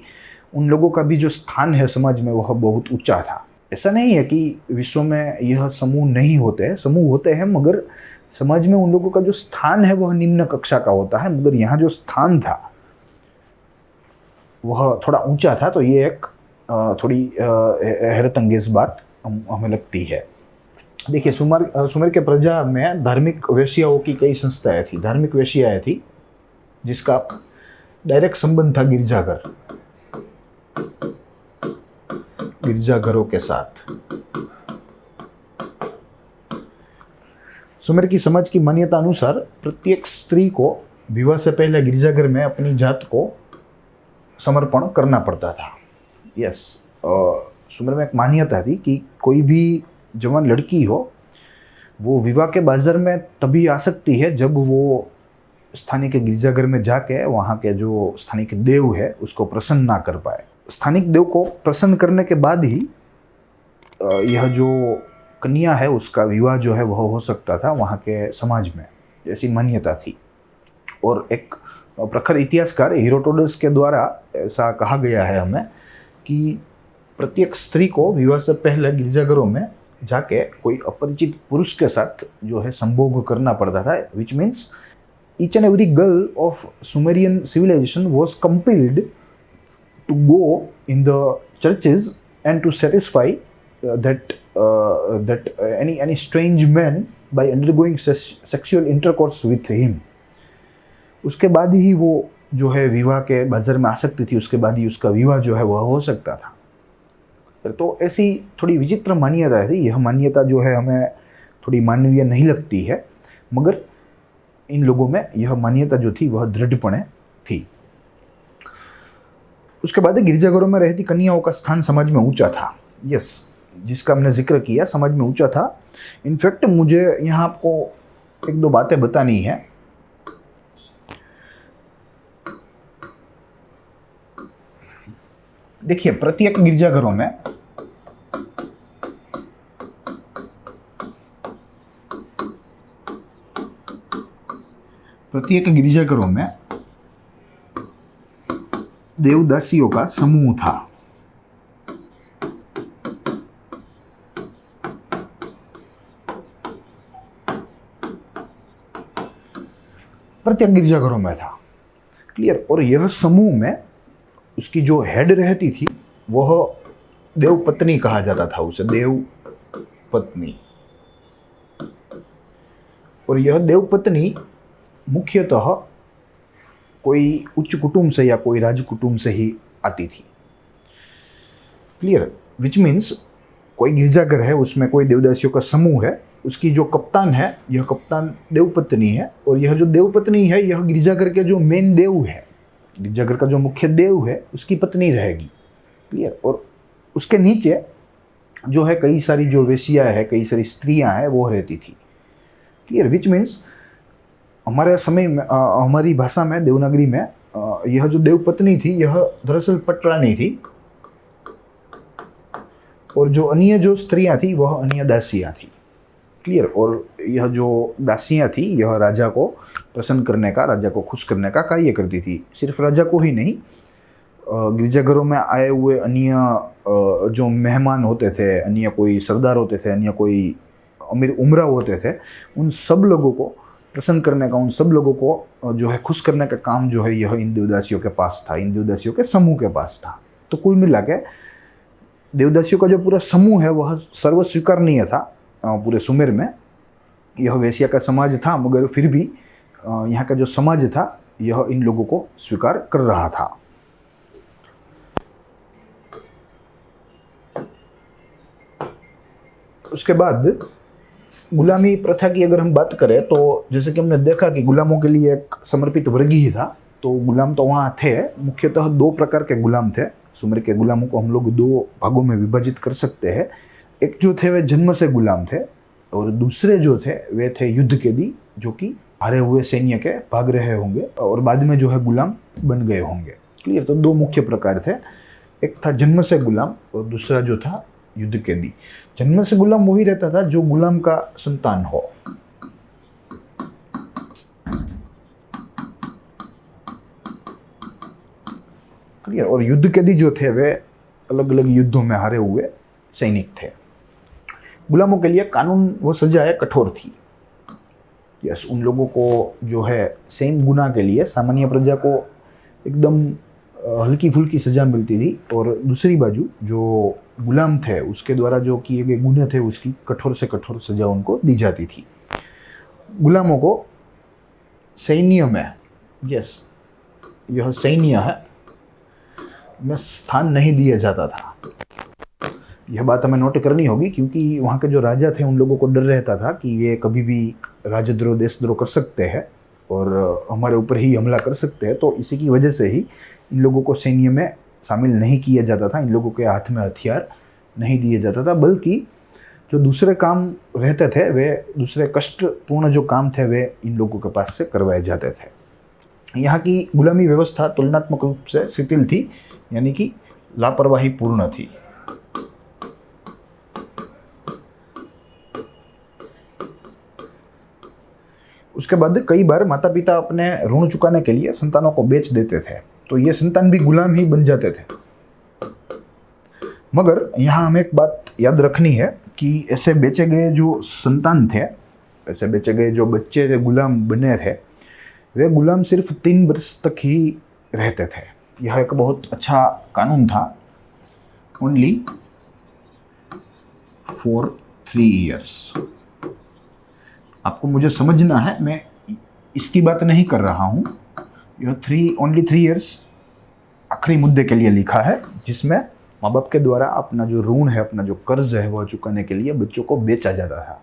उन लोगों का भी जो स्थान है समाज में वह बहुत ऊंचा था। ऐसा नहीं है कि विश्व में यह समूह नहीं होते हैं, समूह होते हैं, मगर समाज में उन लोगों का जो स्थान है वह निम्न कक्षा का होता है, मगर यहाँ जो स्थान था वह थोड़ा ऊंचा था। तो ये एक थोड़ी हैरत अंगेज बात हमें लगती है। देखिए सुमेर के प्रजा में धार्मिक वेश्याओं की कई संस्थाएं थी, धार्मिक वेश्याएं थी जिसका डायरेक्ट संबंध था गिरजाघरों के साथ। सुमेर की समाज की मान्यता अनुसार प्रत्येक स्त्री को विवाह से पहले गिरजाघर में अपनी जात को समर्पण करना पड़ता था। यस, सुमेर में एक मान्यता थी कि कोई भी जवान लड़की हो वो विवाह के बाजार में तभी आ सकती है जब वो स्थानीय के गिरजाघर में जाके वहाँ के जो स्थानिक देव है उसको प्रसन्न ना कर पाए। स्थानिक देव को प्रसन्न करने के बाद ही यह जो कन्या है उसका विवाह जो है वह हो सकता था वहाँ के समाज में, ऐसी मान्यता थी। और एक प्रखर इतिहासकार हेरोडोटस के द्वारा ऐसा कहा गया है हमें कि प्रत्येक स्त्री को विवाह से पहले गिरजाघरों में जाके कोई अपरिचित पुरुष के साथ जो है संभोग करना पड़ता था, which means each and every girl of Sumerian civilization was compelled to go in the churches and to satisfy that any strange man by undergoing sexual intercourse with him। उसके बाद ही वो जो है विवाह के बाजार में आ सकती थी, उसके बाद ही उसका विवाह जो है वह हो सकता था। तो ऐसी थोड़ी विचित्र मान्यता थी। यह मान्यता जो है हमें थोड़ी मानवीय नहीं लगती है, मगर इन लोगों में यह मान्यता जो थी वह दृढ़पणे थी। उसके बाद गिरजाघरों में रहती कन्याओं का स्थान समाज में ऊंचा था। यस, जिसका हमने जिक्र किया, समाज में ऊंचा था। इनफैक्ट मुझे यहाँ आपको एक दो बातें बतानी है। देखिए प्रत्येक गिरजाघरों में देवदासियों का समूह था। प्रत्येक गिरजाघरों में था। क्लियर। और यह समूह में उसकी जो हेड रहती थी वह देवपत्नी कहा जाता था उसे, देवपत्नी। और यह देवपत्नी मुख्यतः कोई उच्च कुटुंब से या कोई राज कुटुंब से ही आती थी। क्लियर। विच मीन्स कोई गिरजाघर है, उसमें कोई देवदासियों का समूह है, उसकी जो कप्तान है यह कप्तान देवपत्नी है। और यह जो देवपत्नी है यह गिरजाघर के जो मेन देव है, गिरजाघर का जो मुख्य देव है, उसकी पत्नी रहेगी। क्लियर। और उसके नीचे जो है कई सारी जो वेश्या है, कई सारी स्त्रियां हैं वो रहती थी। क्लियर। विच मीन्स हमारे समय में हमारी भाषा में देवनागरी में यह जो देवपत्नी थी यह दरअसल पटरानी थी, और जो अन्य जो स्त्रियां थी वह अन्य दासियां थी। क्लियर। और यह जो दासियां थी यह राजा को प्रसन्न करने का, राजा को खुश करने का कार्य करती थी। सिर्फ राजा को ही नहीं, गिरजाघरों में आए हुए अन्य जो मेहमान होते थे, अन्य कोई सरदार होते थे, अन्य कोई अमीर उमरा होते थे, उन सब लोगों को प्रसन्न करने का, उन सब लोगों को जो है खुश करने का काम जो है यह इन देवदासियों के पास था, इन देवदासियों के समूह के पास था। तो कुल मिला के देवदासियों का जो पूरा समूह है वह सर्व स्वीकारनीय था। पूरे सुमेर में यह वेश्या का समाज था, मगर फिर भी यहाँ का जो समाज था यह इन लोगों को स्वीकार कर रहा था। उसके बाद गुलामी प्रथा की अगर हम बात करें तो जैसे कि हमने देखा कि गुलामों के लिए एक समर्पित वर्ग ही था। तो गुलाम तो वहाँ थे, मुख्यतः दो प्रकार के गुलाम थे। सुमेर के गुलामों को हम लोग दो भागों में विभाजित कर सकते हैं। एक जो थे वे जन्म से गुलाम थे, और दूसरे जो थे वे थे युद्ध कैदी, जो कि हारे हुए सैन्य के भाग रहे होंगे और बाद में जो है गुलाम बन गए होंगे। क्लियर। तो दो मुख्य प्रकार थे, एक था जन्म से गुलाम और दूसरा जो था युद्ध कैदी। जन्म से गुलाम वही रहता था जो गुलाम का संतान हो। क्लियर। और युद्ध कैदी जो थे वे अलग अलग युद्धों में हारे हुए सैनिक थे। गुलामों के लिए कानून व सजाएं कठोर थी। यस, उन लोगों को जो है सेम गुनाह के लिए सामान्य प्रजा को एकदम हल्की फुल्की सजा मिलती थी, और दूसरी बाजू जो गुलाम थे उसके द्वारा जो किए गए गुनाह थे उसकी कठोर से कठोर सजा उनको दी जाती थी। गुलामों को सैन्य में, यस यह सैन्य है, में स्थान नहीं दिया जाता था। यह बात हमें नोट करनी होगी, क्योंकि वहाँ के जो राजा थे उन लोगों को डर रहता था कि ये कभी भी राजद्रोह देशद्रोह कर सकते हैं और हमारे ऊपर ही हमला कर सकते हैं। तो इसी की वजह से ही इन लोगों को सैन्य में शामिल नहीं किया जाता था, इन लोगों के हाथ में हथियार नहीं दिए जाता था, बल्कि जो दूसरे काम रहते थे, वे दूसरे कष्टपूर्ण जो काम थे वे इन लोगों के पास से करवाए जाते थे। यहाँ की गुलामी व्यवस्था तुलनात्मक रूप से शिथिल थी, यानी कि लापरवाही पूर्ण थी। उसके बाद कई बार माता पिता अपने ऋण चुकाने के लिए संतानों को बेच देते थे, तो ये संतान भी गुलाम ही बन जाते थे। मगर यहाँ हमें एक बात याद रखनी है कि ऐसे बेचे गए जो संतान थे, ऐसे बेचे गए जो बच्चे थे, गुलाम बने थे, वे गुलाम सिर्फ 3 वर्ष तक ही रहते थे। यह एक बहुत अच्छा कानून था, ओनली फॉर 3 years। आपको मुझे समझना है, मैं इसकी बात नहीं कर रहा हूँ। यह ओनली 3 years आखिरी मुद्दे के लिए लिखा है, जिसमें माँ बाप के द्वारा अपना जो ऋण है, अपना जो कर्ज है वह चुकाने के लिए बच्चों को बेचा जाता था।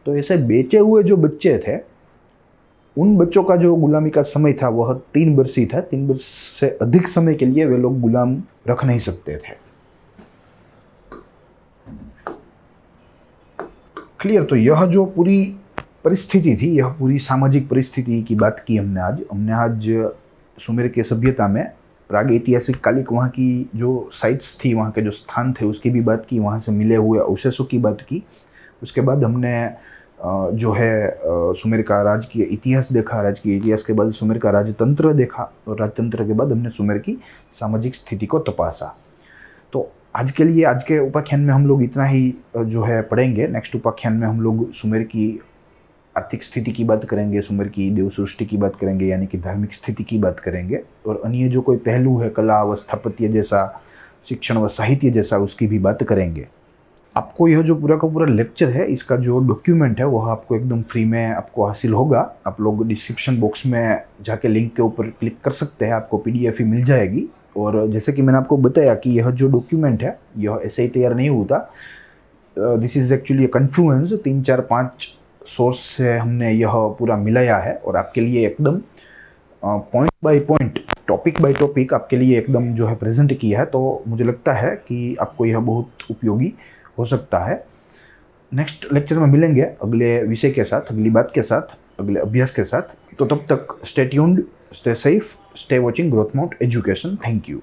तो ऐसे बेचे हुए जो बच्चे थे, उन बच्चों का जो गुलामी का समय था वह 3 वर्ष ही था। 3 वर्ष से अधिक समय के लिए वे लोग गुलाम रख नहीं सकते थे। क्लियर। तो यह जो पूरी परिस्थिति थी, यह पूरी सामाजिक परिस्थिति की बात की हमने आज सुमेर के सभ्यता में प्राग ऐतिहासिक कालिक वहाँ की जो साइट्स थी, वहाँ के जो स्थान थे उसकी भी बात की, वहाँ से मिले हुए अवशेषों की बात की। उसके बाद हमने जो है सुमेर का राजकीय इतिहास देखा, राजकीय इतिहास के बाद सुमेर का राजतंत्र देखा, और राजतंत्र के बाद हमने सुमेर की सामाजिक स्थिति को तपासा। तो आज के लिए आज के उपाख्यान में हम लोग इतना ही जो है पढ़ेंगे। नेक्स्ट उपाख्यान में हम लोग सुमेर की आर्थिक स्थिति की बात करेंगे, सुमेर की देव सृष्टि की बात करेंगे, यानी कि धार्मिक स्थिति की बात करेंगे, और अन्य जो कोई पहलू है कला व स्थापत्य जैसा, शिक्षण व साहित्य जैसा, उसकी भी बात करेंगे। आपको यह जो पूरा का पूरा लेक्चर है, इसका जो डॉक्यूमेंट है वह आपको एकदम फ्री में आपको हासिल होगा। आप लोग डिस्क्रिप्शन बॉक्स में जाके लिंक के ऊपर क्लिक कर सकते हैं, आपको PDF ही मिल जाएगी। और जैसे कि मैंने आपको बताया कि यह जो डॉक्यूमेंट है यह ऐसे ही तैयार नहीं होता, this is actually a confluence, 3 4 5 source से हमने यह पूरा मिलाया है, और आपके लिए एकदम point by point, topic by topic आपके लिए एकदम जो है प्रेजेंट किया है। तो मुझे लगता है कि आपको यह बहुत उपयोगी हो सकता है। नेक्स्ट लेक्चर में मिलेंगे अगले विषय के साथ, अगली बात के साथ, अगले अभ्यास के साथ। तो तब तक stay tuned, stay safe, stay watching growth mount education. Thank you.